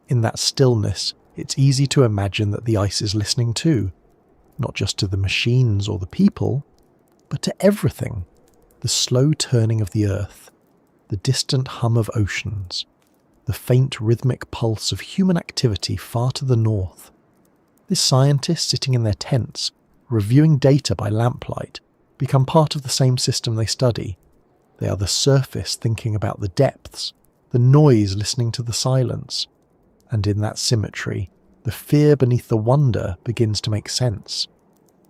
In that stillness, it's easy to imagine that the ice is listening too, not just to the machines or the people, but to everything. The slow turning of the earth, the distant hum of oceans, the faint rhythmic pulse of human activity far to the north. The scientists sitting in their tents, reviewing data by lamplight, become part of the same system they study. They are the surface thinking about the depths, the noise listening to the silence. And in that symmetry, the fear beneath the wonder begins to make sense.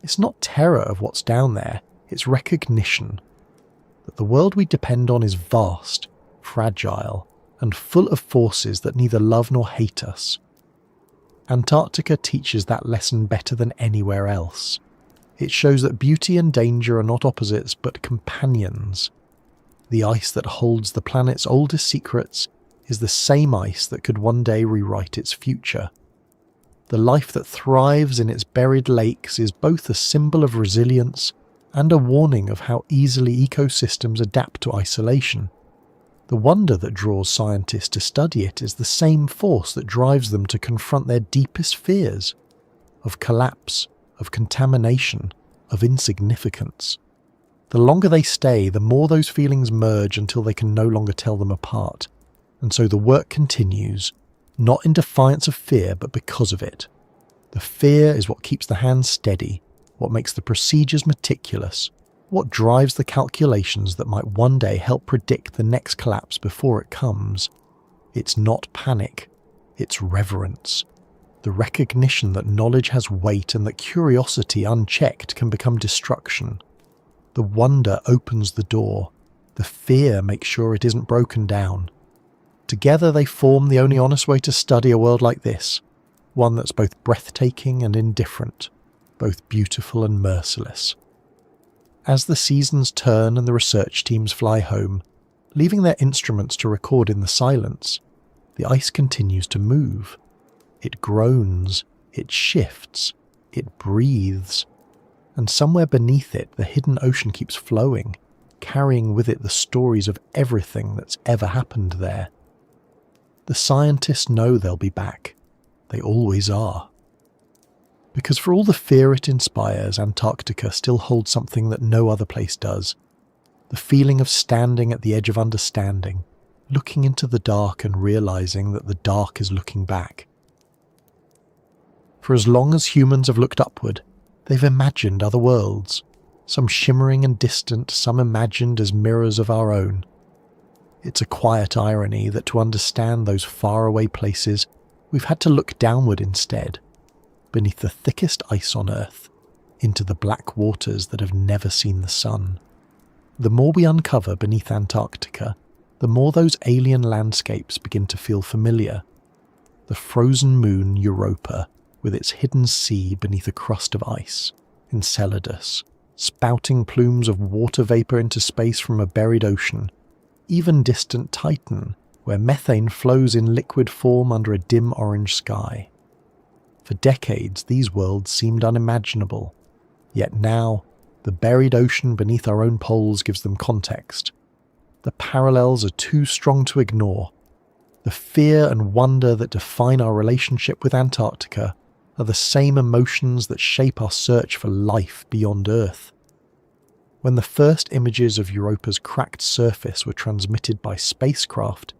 It's not terror of what's down there, it's recognition that the world we depend on is vast, fragile, and full of forces that neither love nor hate us. Antarctica teaches that lesson better than anywhere else. It shows that beauty and danger are not opposites but companions. The ice that holds the planet's oldest secrets is the same ice that could one day rewrite its future. The life that thrives in its buried lakes is both a symbol of resilience and a warning of how easily ecosystems adapt to isolation. The wonder that draws scientists to study it is the same force that drives them to confront their deepest fears of collapse, of contamination, of insignificance. The longer they stay, the more those feelings merge until they can no longer tell them apart. And so the work continues, not in defiance of fear, but because of it. The fear is what keeps the hands steady, what makes the procedures meticulous, what drives the calculations that might one day help predict the next collapse before it comes. It's not panic, it's reverence. The recognition that knowledge has weight and that curiosity unchecked can become destruction. The wonder opens the door. The fear makes sure it isn't broken down. Together they form the only honest way to study a world like this, one that's both breathtaking and indifferent, both beautiful and merciless. As the seasons turn and the research teams fly home, leaving their instruments to record in the silence, the ice continues to move. It groans, it shifts, it breathes, and somewhere beneath it the hidden ocean keeps flowing, carrying with it the stories of everything that's ever happened there. The scientists know they'll be back. They always are. Because for all the fear it inspires, Antarctica still holds something that no other place does. The feeling of standing at the edge of understanding, looking into the dark and realizing that the dark is looking back. For as long as humans have looked upward, they've imagined other worlds, some shimmering and distant, some imagined as mirrors of our own. It's a quiet irony that to understand those faraway places, we've had to look downward instead, beneath the thickest ice on Earth, into the black waters that have never seen the sun. The more we uncover beneath Antarctica, the more those alien landscapes begin to feel familiar. The frozen moon Europa, with its hidden sea beneath a crust of ice, Enceladus, spouting plumes of water vapour into space from a buried ocean, even distant Titan, where methane flows in liquid form under a dim orange sky. For decades these worlds seemed unimaginable, yet now the buried ocean beneath our own poles gives them context. The parallels are too strong to ignore. The fear and wonder that define our relationship with Antarctica are the same emotions that shape our search for life beyond Earth. When the first images of Europa's cracked surface were transmitted by spacecraft,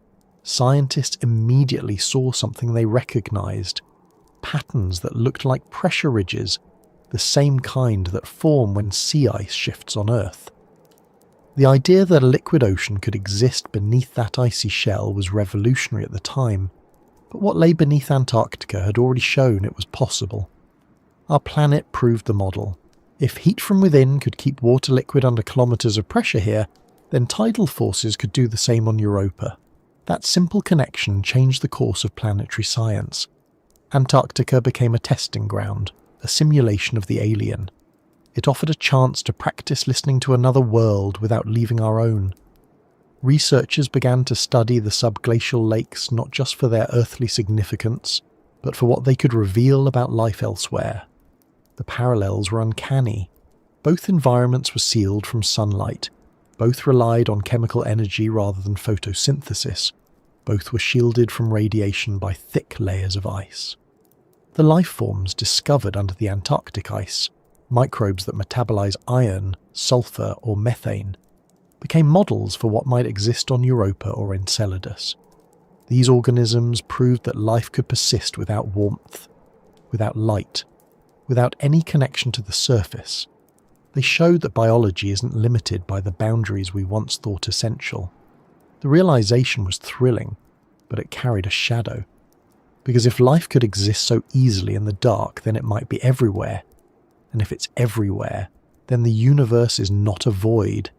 scientists immediately saw something they recognized: patterns that looked like pressure ridges, the same kind that form when sea ice shifts on Earth. The idea that a liquid ocean could exist beneath that icy shell was revolutionary at the time, but what lay beneath Antarctica had already shown it was possible. Our planet proved the model. If heat from within could keep water liquid under kilometres of pressure here, then tidal forces could do the same on Europa. That simple connection changed the course of planetary science. Antarctica became a testing ground, a simulation of the alien. It offered a chance to practice listening to another world without leaving our own. Researchers began to study the subglacial lakes not just for their earthly significance, but for what they could reveal about life elsewhere. The parallels were uncanny. Both environments were sealed from sunlight. Both relied on chemical energy rather than photosynthesis. Both were shielded from radiation by thick layers of ice. The life forms discovered under the Antarctic ice, microbes that metabolize iron, sulfur, or methane, became models for what might exist on Europa or Enceladus. These organisms proved that life could persist without warmth, without light, without any connection to the surface. They showed that biology isn't limited by the boundaries we once thought essential. The realization was thrilling, but it carried a shadow. Because if life could exist so easily in the dark, then it might be everywhere. And if it's everywhere, then the universe is not a void.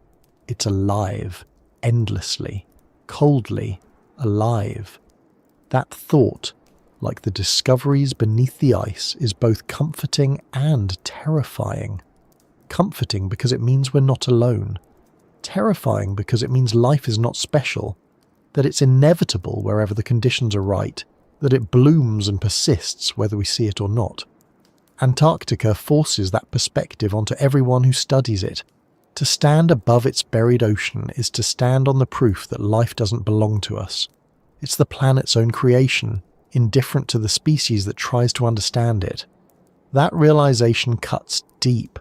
It's alive, endlessly, coldly alive. That thought, like the discoveries beneath the ice, is both comforting and terrifying. Comforting because it means we're not alone. Terrifying because it means life is not special, that it's inevitable wherever the conditions are right, that it blooms and persists whether we see it or not. Antarctica forces that perspective onto everyone who studies it. To stand above its buried ocean is to stand on the proof that life doesn't belong to us. It's the planet's own creation, indifferent to the species that tries to understand it. That realization cuts deep.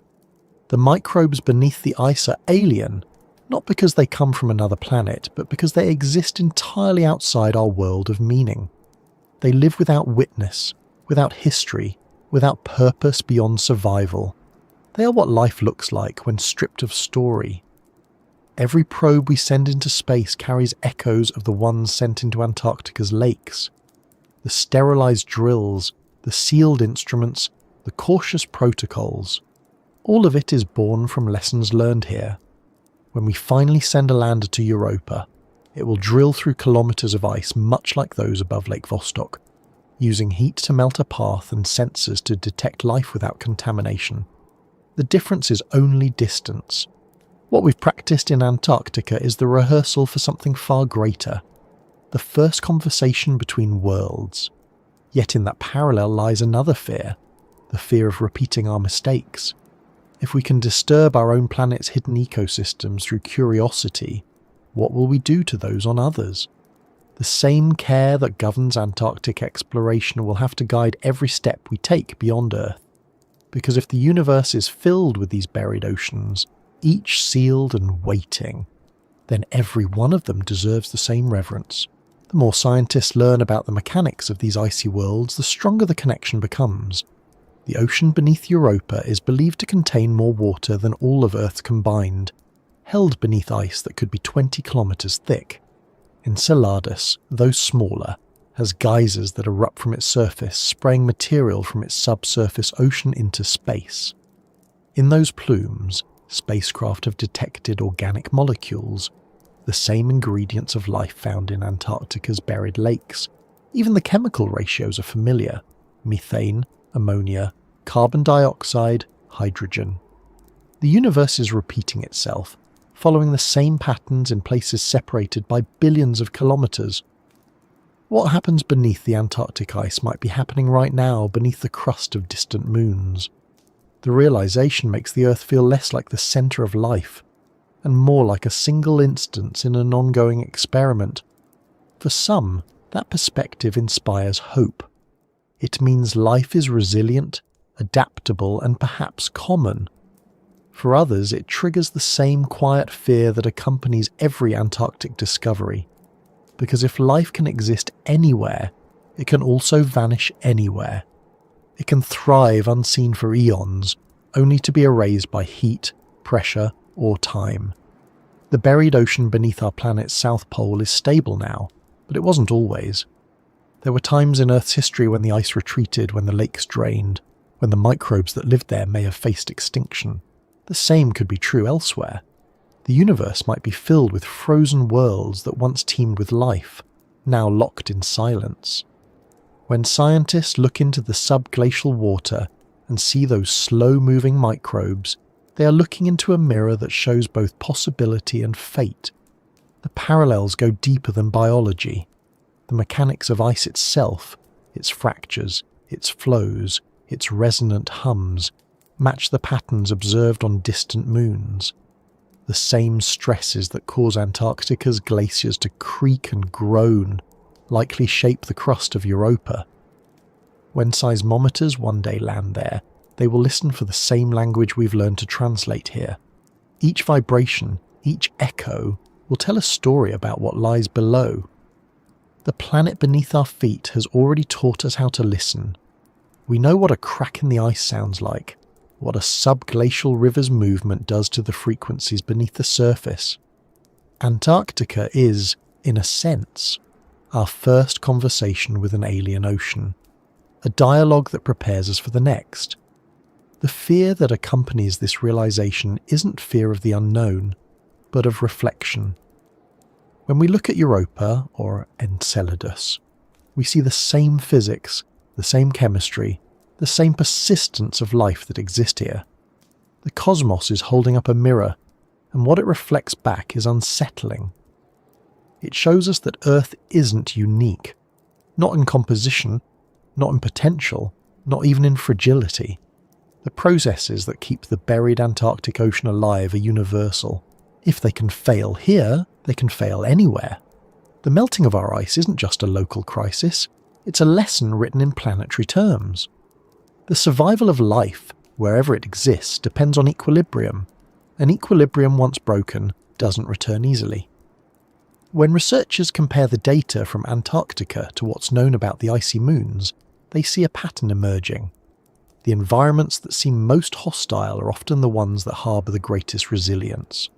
The microbes beneath the ice are alien, not because they come from another planet, but because they exist entirely outside our world of meaning. They live without witness, without history, without purpose beyond survival. They are what life looks like when stripped of story. Every probe we send into space carries echoes of the ones sent into Antarctica's lakes. The sterilized drills, the sealed instruments, the cautious protocols. All of it is born from lessons learned here. When we finally send a lander to Europa, It will drill through kilometres of ice much like those above Lake Vostok, using heat to melt a path and sensors to detect life without contamination. The difference is only distance. What we've practiced in Antarctica is the rehearsal for something far greater, the first conversation between worlds. Yet in that parallel lies another fear, the fear of repeating our mistakes. If we can disturb our own planet's hidden ecosystems through curiosity, what will we do to those on others? The same care that governs Antarctic exploration will have to guide every step we take beyond Earth. Because if the universe is filled with these buried oceans, each sealed and waiting, then every one of them deserves the same reverence. The more scientists learn about the mechanics of these icy worlds, the stronger the connection becomes. The ocean beneath Europa is believed to contain more water than all of Earth combined, held beneath ice that could be 20 kilometres thick. Enceladus, though smaller, has geysers that erupt from its surface, spraying material from its subsurface ocean into space. In those plumes, spacecraft have detected organic molecules, the same ingredients of life found in Antarctica's buried lakes. Even the chemical ratios are familiar: methane, ammonia, carbon dioxide, hydrogen. The universe is repeating itself, following the same patterns in places separated by billions of kilometres. What happens beneath the Antarctic ice might be happening right now beneath the crust of distant moons. The realization makes the Earth feel less like the centre of life, and more like a single instance in an ongoing experiment. For some, that perspective inspires hope. It means life is resilient, adaptable, and perhaps common. For others, it triggers the same quiet fear that accompanies every Antarctic discovery. Because if life can exist anywhere, it can also vanish anywhere. It can thrive unseen for eons, only to be erased by heat, pressure, or time. The buried ocean beneath our planet's south pole is stable now, but it wasn't always. There were times in Earth's history when the ice retreated, when the lakes drained, when the microbes that lived there may have faced extinction. The same could be true elsewhere. The universe might be filled with frozen worlds that once teemed with life, now locked in silence. When scientists look into the subglacial water and see those slow-moving microbes, they are looking into a mirror that shows both possibility and fate. The parallels go deeper than biology. The mechanics of ice itself, its fractures, its flows, its resonant hums, match the patterns observed on distant moons. The same stresses that cause Antarctica's glaciers to creak and groan likely shape the crust of Europa. When seismometers one day land there, they will listen for the same language we've learned to translate here. Each vibration, each echo, will tell a story about what lies below. The planet beneath our feet has already taught us how to listen. We know what a crack in the ice sounds like, what a subglacial river's movement does to the frequencies beneath the surface. Antarctica is, in a sense, our first conversation with an alien ocean, a dialogue that prepares us for the next. The fear that accompanies this realization isn't fear of the unknown, but of reflection. When we look at Europa, or Enceladus, we see the same physics, the same chemistry, the same persistence of life that exist here. The cosmos is holding up a mirror, and what it reflects back is unsettling. It shows us that Earth isn't unique, not in composition, not in potential, not even in fragility. The processes that keep the buried Antarctic Ocean alive are universal. If they can fail here, they can fail anywhere. The melting of our ice isn't just a local crisis, it's a lesson written in planetary terms. The survival of life, wherever it exists, depends on equilibrium. An equilibrium once broken doesn't return easily. When researchers compare the data from Antarctica to what's known about the icy moons, they see a pattern emerging. The environments that seem most hostile are often the ones that harbour the greatest resilience.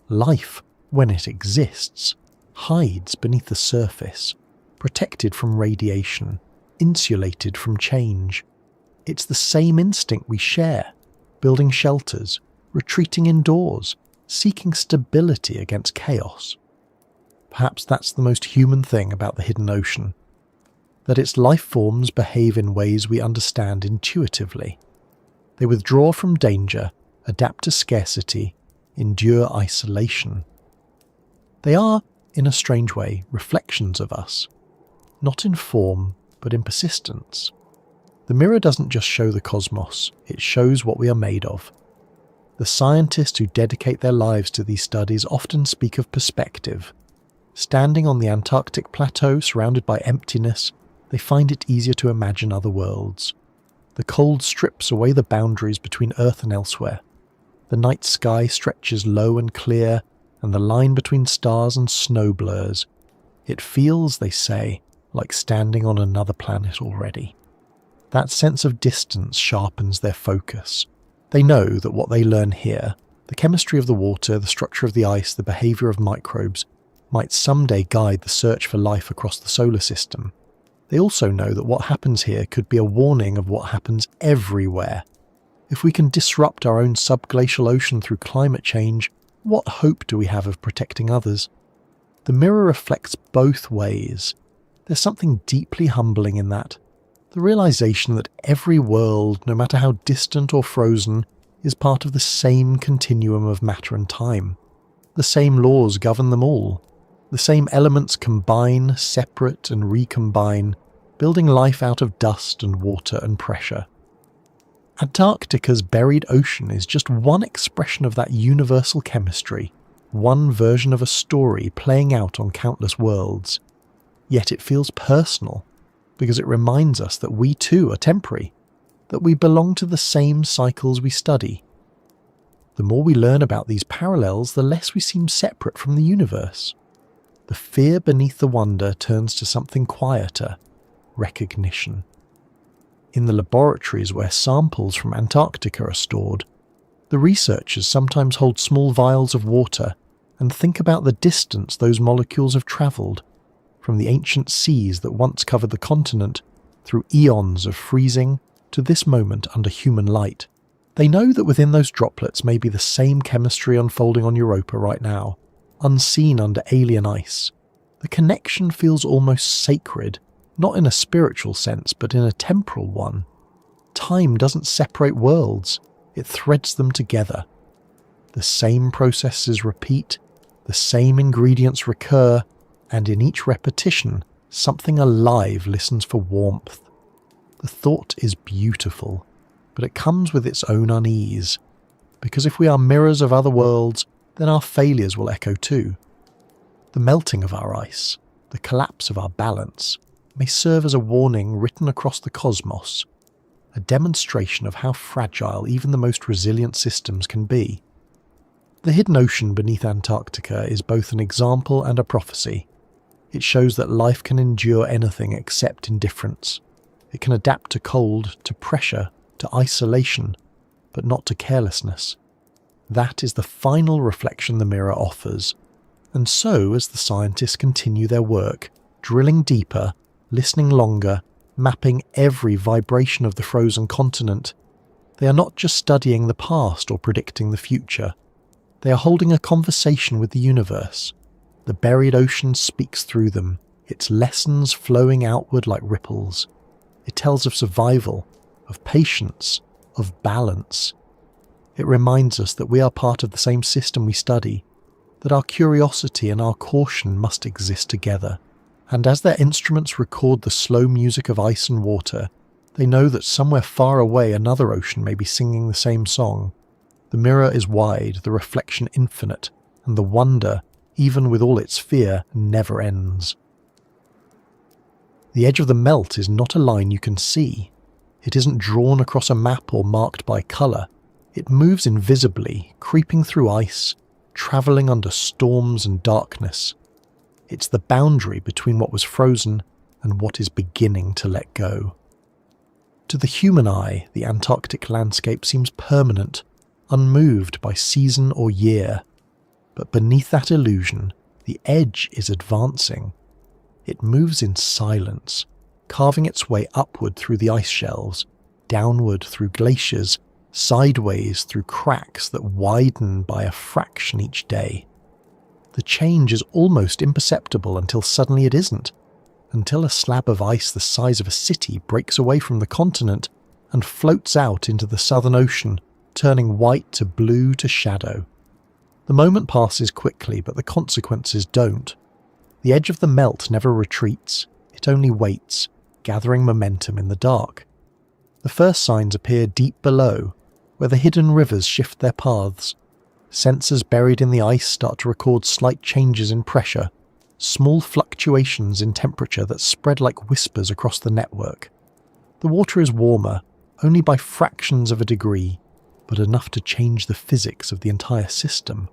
Life, when it exists, hides beneath the surface, protected from radiation, insulated from change. It's the same instinct we share, building shelters, retreating indoors, seeking stability against chaos. Perhaps that's the most human thing about the hidden ocean, that its life forms behave in ways we understand intuitively. They withdraw from danger, adapt to scarcity, endure isolation. They are, in a strange way, reflections of us, not in form, but in persistence. The mirror doesn't just show the cosmos, it shows what we are made of. The scientists who dedicate their lives to these studies often speak of perspective. Standing on the Antarctic plateau surrounded by emptiness, they find it easier to imagine other worlds. The cold strips away the boundaries between Earth and elsewhere. The night sky stretches low and clear, and the line between stars and snow blurs. It feels, they say, like standing on another planet already. That sense of distance sharpens their focus. They know that what they learn here, the chemistry of the water, the structure of the ice, the behaviour of microbes, might someday guide the search for life across the solar system. They also know that what happens here could be a warning of what happens everywhere. If we can disrupt our own subglacial ocean through climate change, what hope do we have of protecting others? The mirror reflects both ways. There's something deeply humbling in that. The realization that every world, no matter how distant or frozen, is part of the same continuum of matter and time. The same laws govern them all. The same elements combine, separate and recombine, building life out of dust and water and pressure. Antarctica's buried ocean is just one expression of that universal chemistry, one version of a story playing out on countless worlds. Yet it feels personal, because it reminds us that we too are temporary, that we belong to the same cycles we study. The more we learn about these parallels, the less we seem separate from the universe. The fear beneath the wonder turns to something quieter, recognition. In the laboratories where samples from Antarctica are stored, the researchers sometimes hold small vials of water and think about the distance those molecules have travelled, from the ancient seas that once covered the continent, through eons of freezing, to this moment under human light. They know that within those droplets may be the same chemistry unfolding on Europa right now, unseen under alien ice. The connection feels almost sacred, not in a spiritual sense, but in a temporal one. Time doesn't separate worlds, it threads them together. The same processes repeat, the same ingredients recur, and in each repetition, something alive listens for warmth. The thought is beautiful, but it comes with its own unease, because if we are mirrors of other worlds, then our failures will echo too. The melting of our ice, the collapse of our balance, may serve as a warning written across the cosmos, a demonstration of how fragile even the most resilient systems can be. The hidden ocean beneath Antarctica is both an example and a prophecy. It shows that life can endure anything except indifference. It can adapt to cold, to pressure, to isolation, but not to carelessness. That is the final reflection the mirror offers. And so, as the scientists continue their work, drilling deeper, listening longer, mapping every vibration of the frozen continent, they are not just studying the past or predicting the future. They are holding a conversation with the universe. The buried ocean speaks through them, its lessons flowing outward like ripples. It tells of survival, of patience, of balance. It reminds us that we are part of the same system we study, that our curiosity and our caution must exist together. And as their instruments record the slow music of ice and water, they know that somewhere far away another ocean may be singing the same song. The mirror is wide, the reflection infinite, and the wonder, even with all its fear, never ends. The edge of the melt is not a line you can see. It isn't drawn across a map or marked by colour. It moves invisibly, creeping through ice, travelling under storms and darkness. It's the boundary between what was frozen and what is beginning to let go. To the human eye, the Antarctic landscape seems permanent, unmoved by season or year. But beneath that illusion, the edge is advancing. It moves in silence, carving its way upward through the ice shelves, downward through glaciers, sideways through cracks that widen by a fraction each day. The The change is almost imperceptible until suddenly it isn't, until a slab of ice the size of a city breaks away from the continent and floats out into the Southern Ocean, turning white to blue to shadow. The moment passes quickly, but the consequences don't. The edge of the melt never retreats, it only waits, gathering momentum in the dark. The first signs appear deep below, where the hidden rivers shift their paths. Sensors buried in the ice start to record slight changes in pressure, small fluctuations in temperature that spread like whispers across the network. The water is warmer, only by fractions of a degree, but enough to change the physics of the entire system.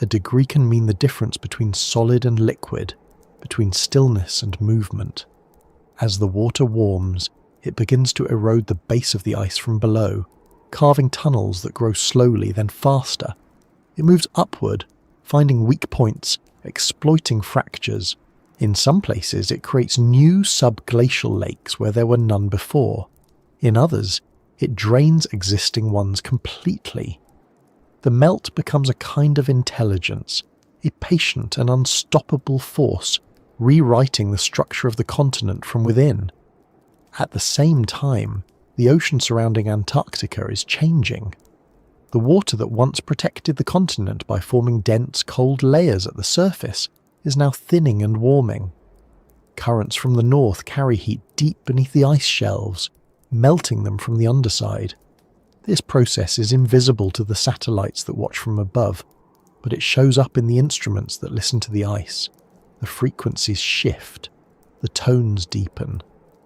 A degree can mean the difference between solid and liquid, between stillness and movement. As the water warms, it begins to erode the base of the ice from below, carving tunnels that grow slowly then faster. It moves upward, finding weak points, exploiting fractures. In some places, it creates new subglacial lakes where there were none before. In others, it drains existing ones completely. The melt becomes a kind of intelligence, a patient and unstoppable force, rewriting the structure of the continent from within. At the same time, the ocean surrounding Antarctica is changing. The water that once protected the continent by forming dense, cold layers at the surface is now thinning and warming. Currents from the north carry heat deep beneath the ice shelves, melting them from the underside. This process is invisible to the satellites that watch from above, but it shows up in the instruments that listen to the ice. The frequencies shift, the tones deepen.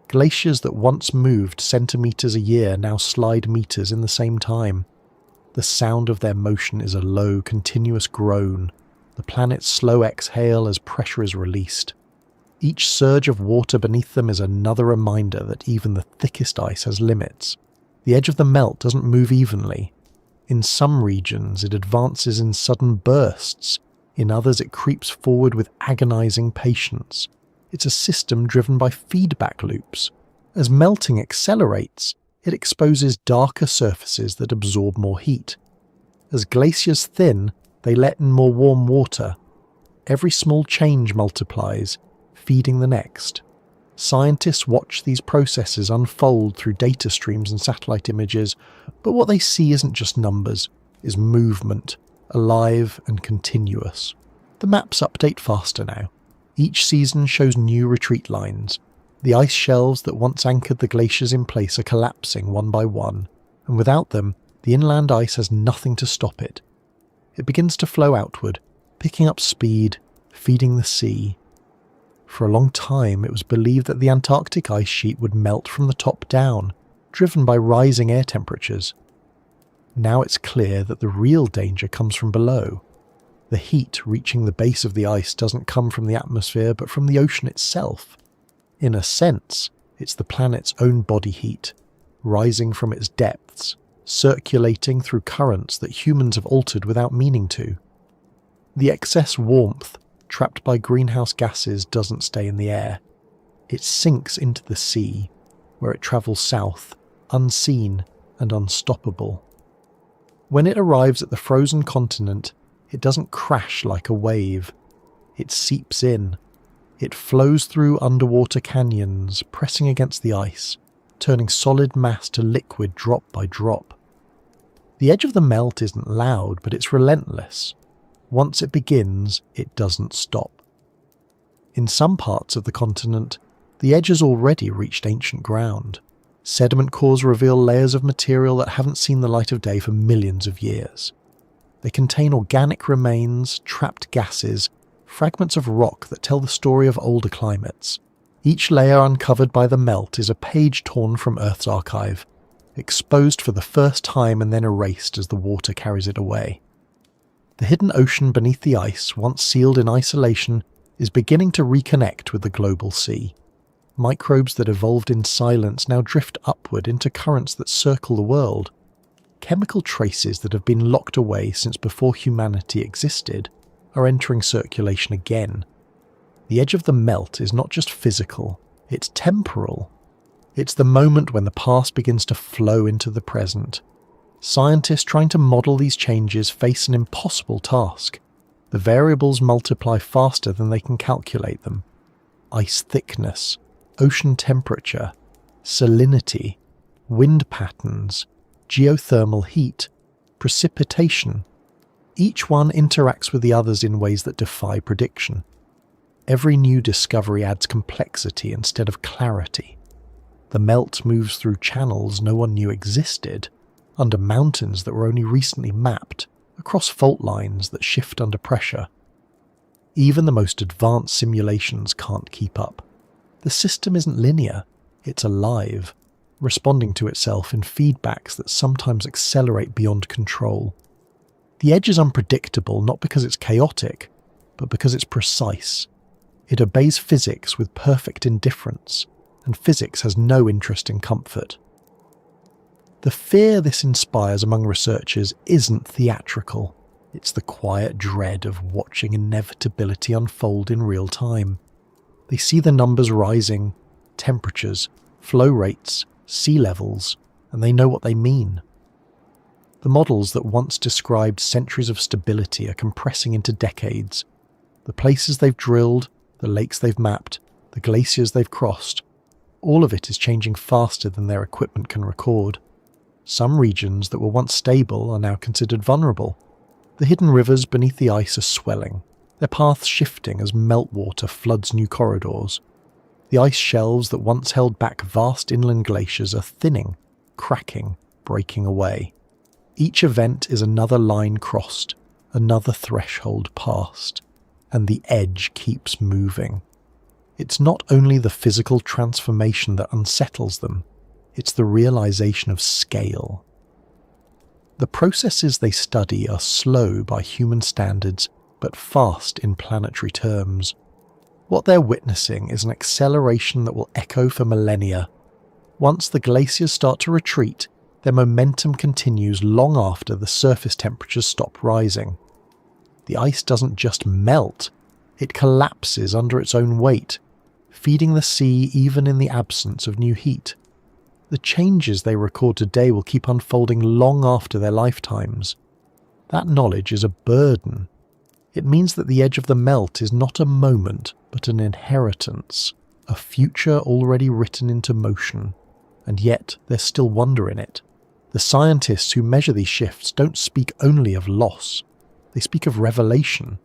Glaciers that once moved centimeters a year now slide meters in the same time. The sound of their motion is a low, continuous groan, the planet's slow exhale as pressure is released. Each surge of water beneath them is another reminder that even the thickest ice has limits. The edge of the melt doesn't move evenly. In some regions, it advances in sudden bursts. In others, it creeps forward with agonizing patience. It's a system driven by feedback loops. As melting accelerates, it exposes darker surfaces that absorb more heat. As glaciers thin, they let in more warm water. Every small change multiplies, feeding the next. Scientists watch these processes unfold through data streams and satellite images, but what they see isn't just numbers, is movement, alive and continuous. The maps update faster now. Each season shows new retreat lines. The ice shelves that once anchored the glaciers in place are collapsing one by one, and without them, the inland ice has nothing to stop it. It begins to flow outward, picking up speed, feeding the sea. For a long time, it was believed that the Antarctic ice sheet would melt from the top down, driven by rising air temperatures. Now it's clear that the real danger comes from below. The heat reaching the base of the ice doesn't come from the atmosphere, but from the ocean itself. In a sense, it's the planet's own body heat, rising from its depths, circulating through currents that humans have altered without meaning to. The excess warmth, trapped by greenhouse gases, doesn't stay in the air. It sinks into the sea, where it travels south, unseen and unstoppable. When it arrives at the frozen continent, it doesn't crash like a wave. It seeps in. It flows through underwater canyons, pressing against the ice, turning solid mass to liquid drop by drop. The edge of the melt isn't loud, but it's relentless. Once it begins, it doesn't stop. In some parts of the continent, the edge has already reached ancient ground. Sediment cores reveal layers of material that haven't seen the light of day for millions of years. They contain organic remains, trapped gases, fragments of rock that tell the story of older climates. Each layer uncovered by the melt is a page torn from Earth's archive, exposed for the first time and then erased as the water carries it away. The hidden ocean beneath the ice, once sealed in isolation, is beginning to reconnect with the global sea. Microbes that evolved in silence now drift upward into currents that circle the world. Chemical traces that have been locked away since before humanity existed are entering circulation again. The edge of the melt is not just physical, it's temporal. It's the moment when the past begins to flow into the present. Scientists trying to model these changes face an impossible task. The variables multiply faster than they can calculate them. Ice thickness, ocean temperature, salinity, wind patterns, geothermal heat, precipitation. Each one interacts with the others in ways that defy prediction. Every new discovery adds complexity instead of clarity. The melt moves through channels no one knew existed, under mountains that were only recently mapped, across fault lines that shift under pressure. Even the most advanced simulations can't keep up. The system isn't linear, it's alive, responding to itself in feedbacks that sometimes accelerate beyond control. The edge is unpredictable not because it's chaotic, but because it's precise. It obeys physics with perfect indifference, and physics has no interest in comfort. The fear this inspires among researchers isn't theatrical. It's the quiet dread of watching inevitability unfold in real time. They see the numbers rising, temperatures, flow rates, sea levels, and they know what they mean. The models that once described centuries of stability are compressing into decades. The places they've drilled, the lakes they've mapped, the glaciers they've crossed, all of it is changing faster than their equipment can record. Some regions that were once stable are now considered vulnerable. The hidden rivers beneath the ice are swelling, their paths shifting as meltwater floods new corridors. The ice shelves that once held back vast inland glaciers are thinning, cracking, breaking away. Each event is another line crossed, another threshold passed, and the edge keeps moving. It's not only the physical transformation that unsettles them, it's the realization of scale. The processes they study are slow by human standards, but fast in planetary terms. What they're witnessing is an acceleration that will echo for millennia. Once the glaciers start to retreat, their momentum continues long after the surface temperatures stop rising. The ice doesn't just melt, it collapses under its own weight, feeding the sea even in the absence of new heat. The changes they record today will keep unfolding long after their lifetimes. That knowledge is a burden. It means that the edge of the melt is not a moment, but an inheritance, a future already written into motion, and yet there's still wonder in it. The scientists who measure these shifts don't speak only of loss, they speak of revelation.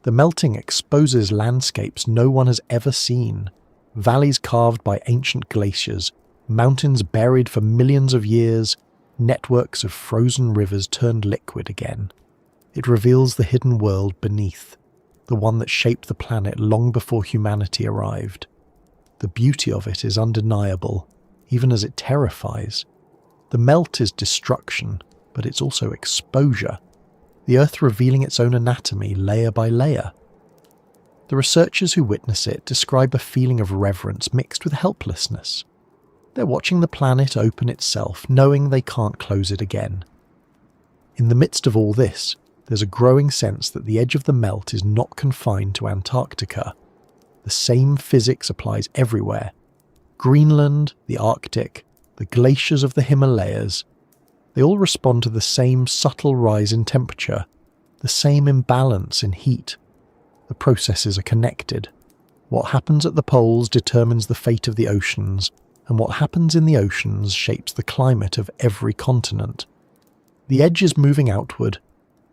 The melting exposes landscapes no one has ever seen, valleys carved by ancient glaciers, mountains buried for millions of years, networks of frozen rivers turned liquid again. It reveals the hidden world beneath, the one that shaped the planet long before humanity arrived. The beauty of it is undeniable, even as it terrifies. The melt is destruction, but it's also exposure, the Earth revealing its own anatomy layer by layer. The researchers who witness it describe a feeling of reverence mixed with helplessness. They're watching the planet open itself, knowing they can't close it again. In the midst of all this, there's a growing sense that the edge of the melt is not confined to Antarctica. The same physics applies everywhere. Greenland, the Arctic, the glaciers of the Himalayas, they all respond to the same subtle rise in temperature, the same imbalance in heat. The processes are connected. What happens at the poles determines the fate of the oceans, and what happens in the oceans shapes the climate of every continent. The edge is moving outward,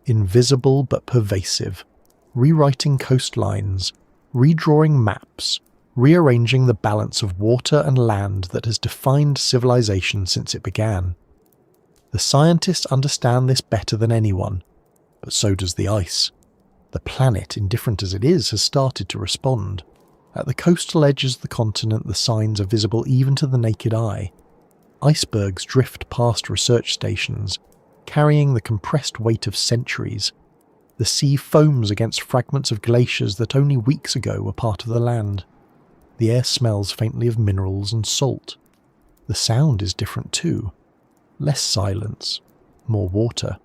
invisible but pervasive, rewriting coastlines, redrawing maps, rearranging the balance of water and land that has defined civilization since it began. The scientists understand this better than anyone, but so does the ice. The planet, indifferent as it is, has started to respond. At the coastal edges of the continent, the signs are visible even to the naked eye. Icebergs drift past research stations, carrying the compressed weight of centuries. The sea foams against fragments of glaciers that only weeks ago were part of the land. The air smells faintly of minerals and salt. The sound is different too. Less silence, more water.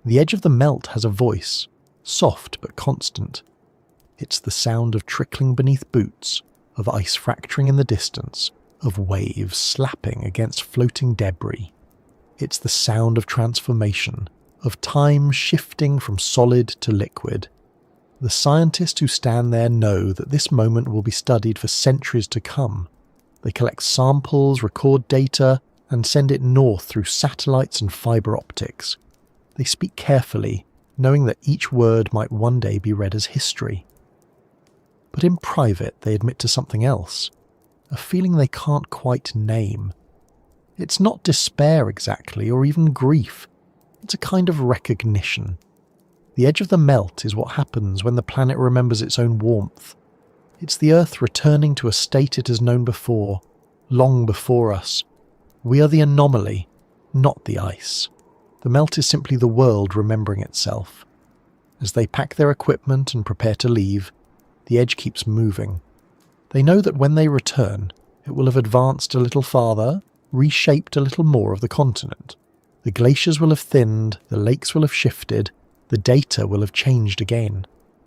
The edge of the melt has a voice, soft but constant. It's the sound of trickling beneath boots, of ice fracturing in the distance, of waves slapping against floating debris. It's the sound of transformation, of time shifting from solid to liquid. The scientists who stand there know that this moment will be studied for centuries to come. They collect samples, record data, and send it north through satellites and fibre optics. They speak carefully, knowing that each word might one day be read as history. But in private, they admit to something else, a feeling they can't quite name. It's not despair exactly, or even grief. It's a kind of recognition. The edge of the melt is what happens when the planet remembers its own warmth. It's the Earth returning to a state it has known before, long before us. We are the anomaly, not the ice. The melt is simply the world remembering itself. As they pack their equipment and prepare to leave, the edge keeps moving. They know that when they return, it will have advanced a little farther, reshaped a little more of the continent. The glaciers will have thinned, the lakes will have shifted, the data will have changed again.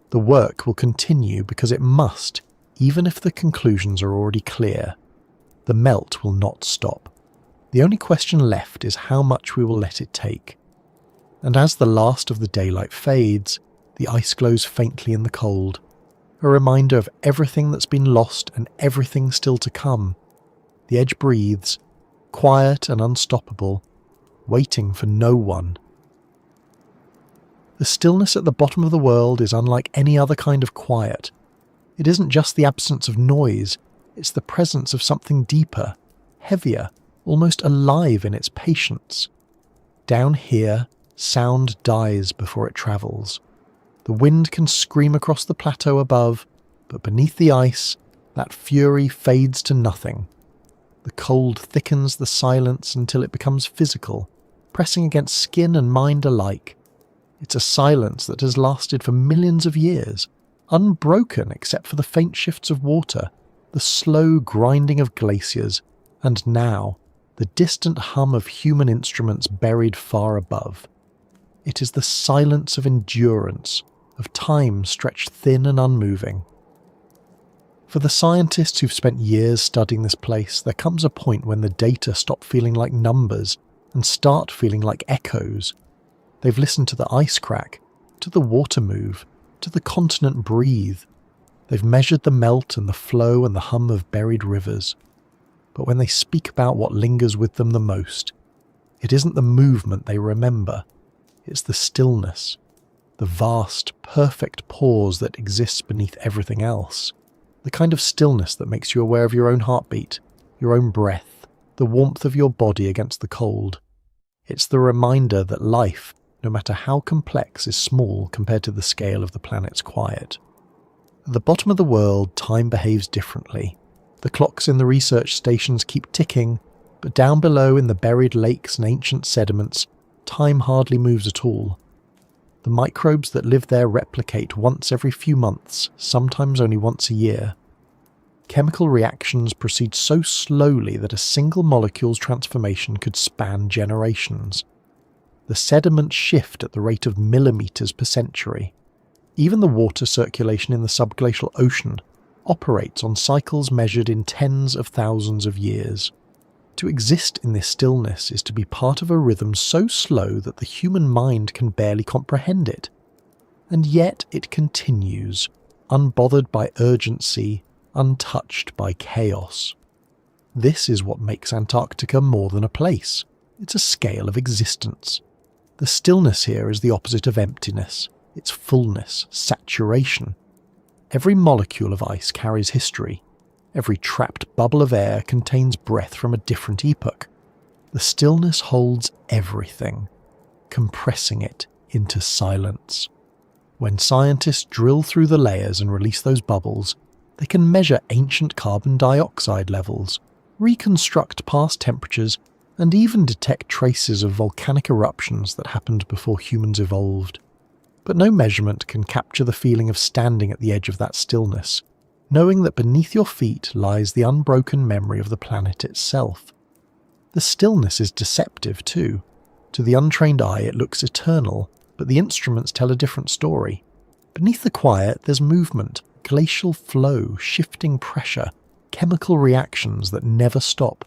The work will continue because it must, even if the conclusions are already clear. The melt will not stop. The only question left is how much we will let it take. And as the last of the daylight fades, the ice glows faintly in the cold, a reminder of everything that's been lost and everything still to come. The edge breathes, quiet and unstoppable, waiting for no one. The stillness at the bottom of the world is unlike any other kind of quiet. It isn't just the absence of noise, it's the presence of something deeper, heavier, almost alive in its patience. Down here, sound dies before it travels. The wind can scream across the plateau above, but beneath the ice, that fury fades to nothing. The cold thickens the silence until it becomes physical, pressing against skin and mind alike. It's a silence that has lasted for millions of years, unbroken except for the faint shifts of water, the slow grinding of glaciers, and now, the distant hum of human instruments buried far above. It is the silence of endurance, of time stretched thin and unmoving. For the scientists who've spent years studying this place, there comes a point when the data stop feeling like numbers and start feeling like echoes. They've listened to the ice crack, to the water move, to the continent breathe. They've measured the melt and the flow and the hum of buried rivers. But when they speak about what lingers with them the most, it isn't the movement they remember, it's the stillness, the vast, perfect pause that exists beneath everything else. The kind of stillness that makes you aware of your own heartbeat, your own breath, the warmth of your body against the cold. It's the reminder that life, no matter how complex, is small compared to the scale of the planet's quiet. At the bottom of the world, time behaves differently. The clocks in the research stations keep ticking, but down below in the buried lakes and ancient sediments, time hardly moves at all. The microbes that live there replicate once every few months, sometimes only once a year. Chemical reactions proceed so slowly that a single molecule's transformation could span generations. The sediments shift at the rate of millimeters per century. Even the water circulation in the subglacial ocean operates on cycles measured in tens of thousands of years. To exist in this stillness is to be part of a rhythm so slow that the human mind can barely comprehend it. And yet it continues, unbothered by urgency, untouched by chaos. This is what makes Antarctica more than a place. It's a scale of existence. The stillness here is the opposite of emptiness. It's fullness, saturation. Every molecule of ice carries history. Every trapped bubble of air contains breath from a different epoch. The stillness holds everything, compressing it into silence. When scientists drill through the layers and release those bubbles, they can measure ancient carbon dioxide levels, reconstruct past temperatures, and even detect traces of volcanic eruptions that happened before humans evolved. But no measurement can capture the feeling of standing at the edge of that stillness, knowing that beneath your feet lies the unbroken memory of the planet itself. The stillness is deceptive too. To the untrained eye it looks eternal, but the instruments tell a different story. Beneath the quiet there's movement, glacial flow, shifting pressure, chemical reactions that never stop.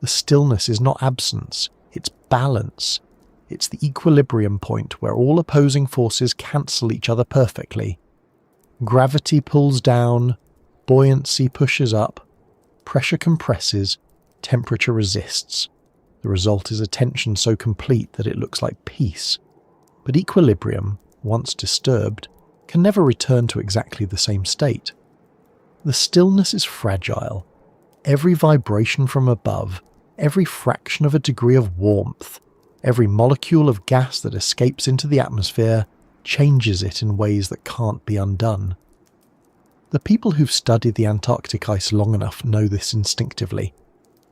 The stillness is not absence, it's balance. It's the equilibrium point where all opposing forces cancel each other perfectly. Gravity pulls down, buoyancy pushes up, pressure compresses, temperature resists. The result is a tension so complete that it looks like peace. But equilibrium, once disturbed, can never return to exactly the same state. The stillness is fragile. Every vibration from above, every fraction of a degree of warmth, every molecule of gas that escapes into the atmosphere changes it in ways that can't be undone. The people who've studied the Antarctic ice long enough know this instinctively.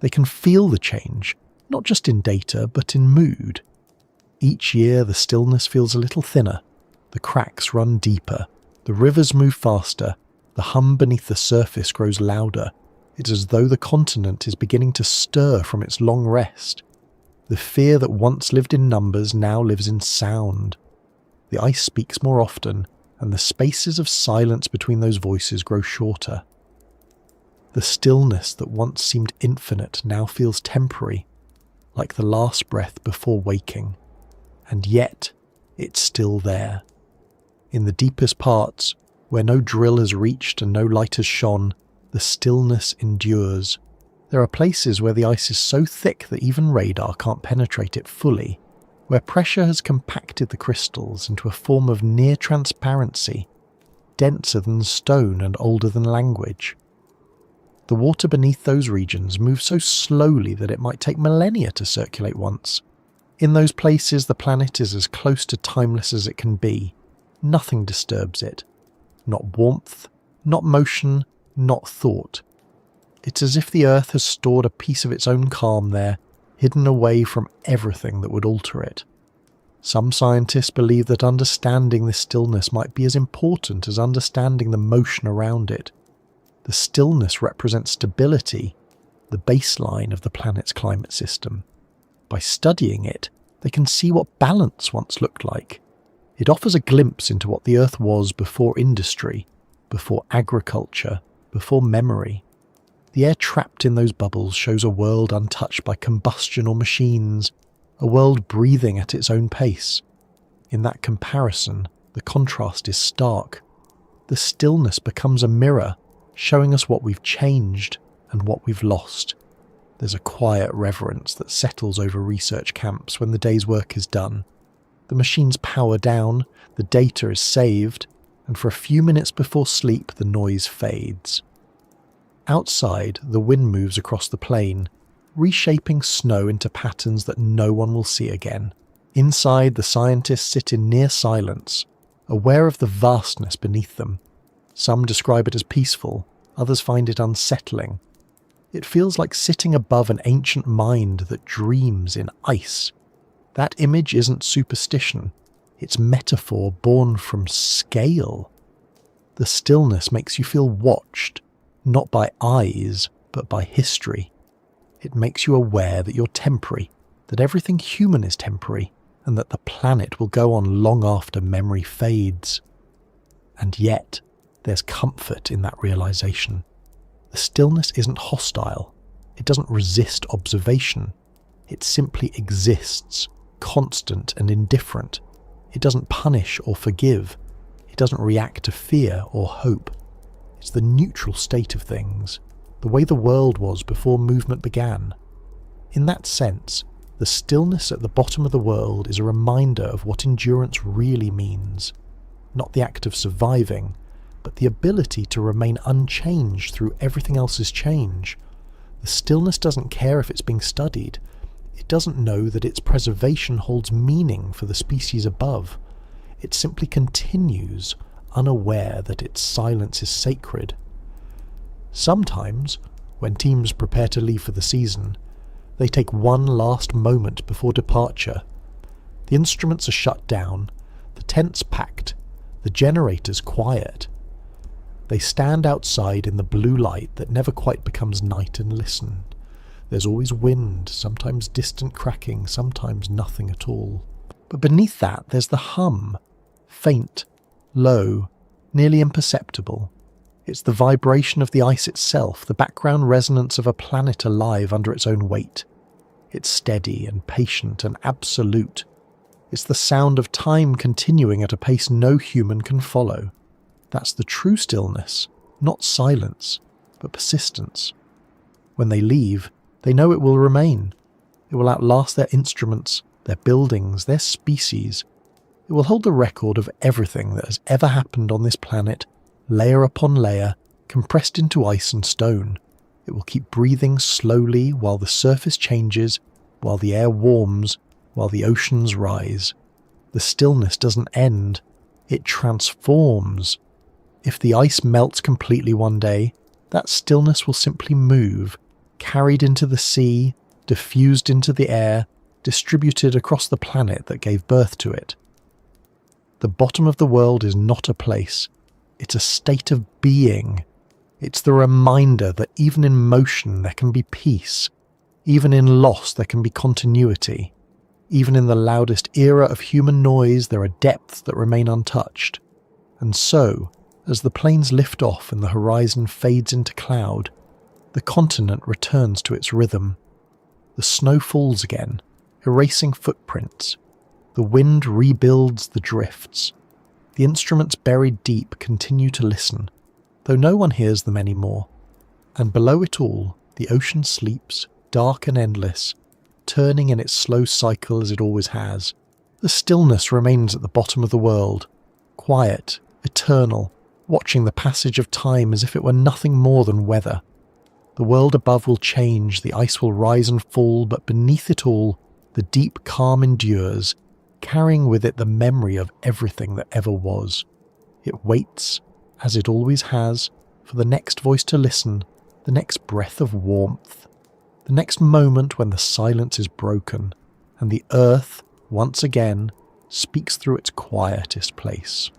They can feel the change, not just in data, but in mood. Each year the stillness feels a little thinner, the cracks run deeper, the rivers move faster, the hum beneath the surface grows louder. It's as though the continent is beginning to stir from its long rest. The fear that once lived in numbers now lives in sound. The ice speaks more often, and the spaces of silence between those voices grow shorter. The stillness that once seemed infinite now feels temporary, like the last breath before waking. And yet, it's still there. In the deepest parts, where no drill has reached and no light has shone, the stillness endures. There are places where the ice is so thick that even radar can't penetrate it fully, where pressure has compacted the crystals into a form of near transparency, denser than stone and older than language. The water beneath those regions moves so slowly that it might take millennia to circulate once. In those places, the planet is as close to timeless as it can be. Nothing disturbs it. Not warmth, not motion, not thought. It's as if the Earth has stored a piece of its own calm there, hidden away from everything that would alter it. Some scientists believe that understanding this stillness might be as important as understanding the motion around it. The stillness represents stability, the baseline of the planet's climate system. By studying it, they can see what balance once looked like. It offers a glimpse into what the Earth was before industry, before agriculture, before memory. The air trapped in those bubbles shows a world untouched by combustion or machines, a world breathing at its own pace. In that comparison, the contrast is stark. The stillness becomes a mirror, showing us what we've changed and what we've lost. There's a quiet reverence that settles over research camps when the day's work is done. The machines power down, the data is saved, and for a few minutes before sleep the noise fades. Outside, the wind moves across the plain, reshaping snow into patterns that no one will see again. Inside, the scientists sit in near silence, aware of the vastness beneath them. Some describe it as peaceful, others find it unsettling. It feels like sitting above an ancient mind that dreams in ice. That image isn't superstition, it's metaphor born from scale. The stillness makes you feel watched, not by eyes, but by history. It makes you aware that you're temporary, that everything human is temporary, and that the planet will go on long after memory fades. And yet, there's comfort in that realization. The stillness isn't hostile. It doesn't resist observation. It simply exists, constant and indifferent. It doesn't punish or forgive. It doesn't react to fear or hope. It's the neutral state of things, the way the world was before movement began. In that sense, the stillness at the bottom of the world is a reminder of what endurance really means. Not the act of surviving, but the ability to remain unchanged through everything else's change. The stillness doesn't care if it's being studied. It doesn't know that its preservation holds meaning for the species above. It simply continues, unaware that its silence is sacred. Sometimes, when teams prepare to leave for the season, they take one last moment before departure. The instruments are shut down, the tents packed, the generators quiet. They stand outside in the blue light that never quite becomes night and listen. There's always wind, sometimes distant cracking, sometimes nothing at all. But beneath that there's the hum, faint, low, nearly imperceptible. It's the vibration of the ice itself, the background resonance of a planet alive under its own weight. It's steady and patient and absolute, It's the sound of time continuing at a pace no human can follow. That's the true stillness, not silence, but persistence. When they leave, they know it will remain. It will outlast their instruments, their buildings, their species. It will hold the record of everything that has ever happened on this planet, layer upon layer, compressed into ice and stone. It will keep breathing slowly while the surface changes, while the air warms, while the oceans rise. The stillness doesn't end, it transforms. If the ice melts completely one day, that stillness will simply move, carried into the sea, diffused into the air, distributed across the planet that gave birth to it. The bottom of the world is not a place, it's a state of being. It's the reminder that even in motion there can be peace, even in loss there can be continuity. Even in the loudest era of human noise there are depths that remain untouched. And so, as the planes lift off and the horizon fades into cloud, the continent returns to its rhythm. The snow falls again, erasing footprints. The wind rebuilds the drifts. The instruments buried deep continue to listen, though no one hears them anymore. And below it all, the ocean sleeps, dark and endless, turning in its slow cycle as it always has. The stillness remains at the bottom of the world, quiet, eternal, watching the passage of time as if it were nothing more than weather. The world above will change, the ice will rise and fall, but beneath it all, the deep calm endures, carrying with it the memory of everything that ever was. It waits, as it always has, for the next voice to listen, the next breath of warmth, the next moment when the silence is broken, and the earth, once again, speaks through its quietest place.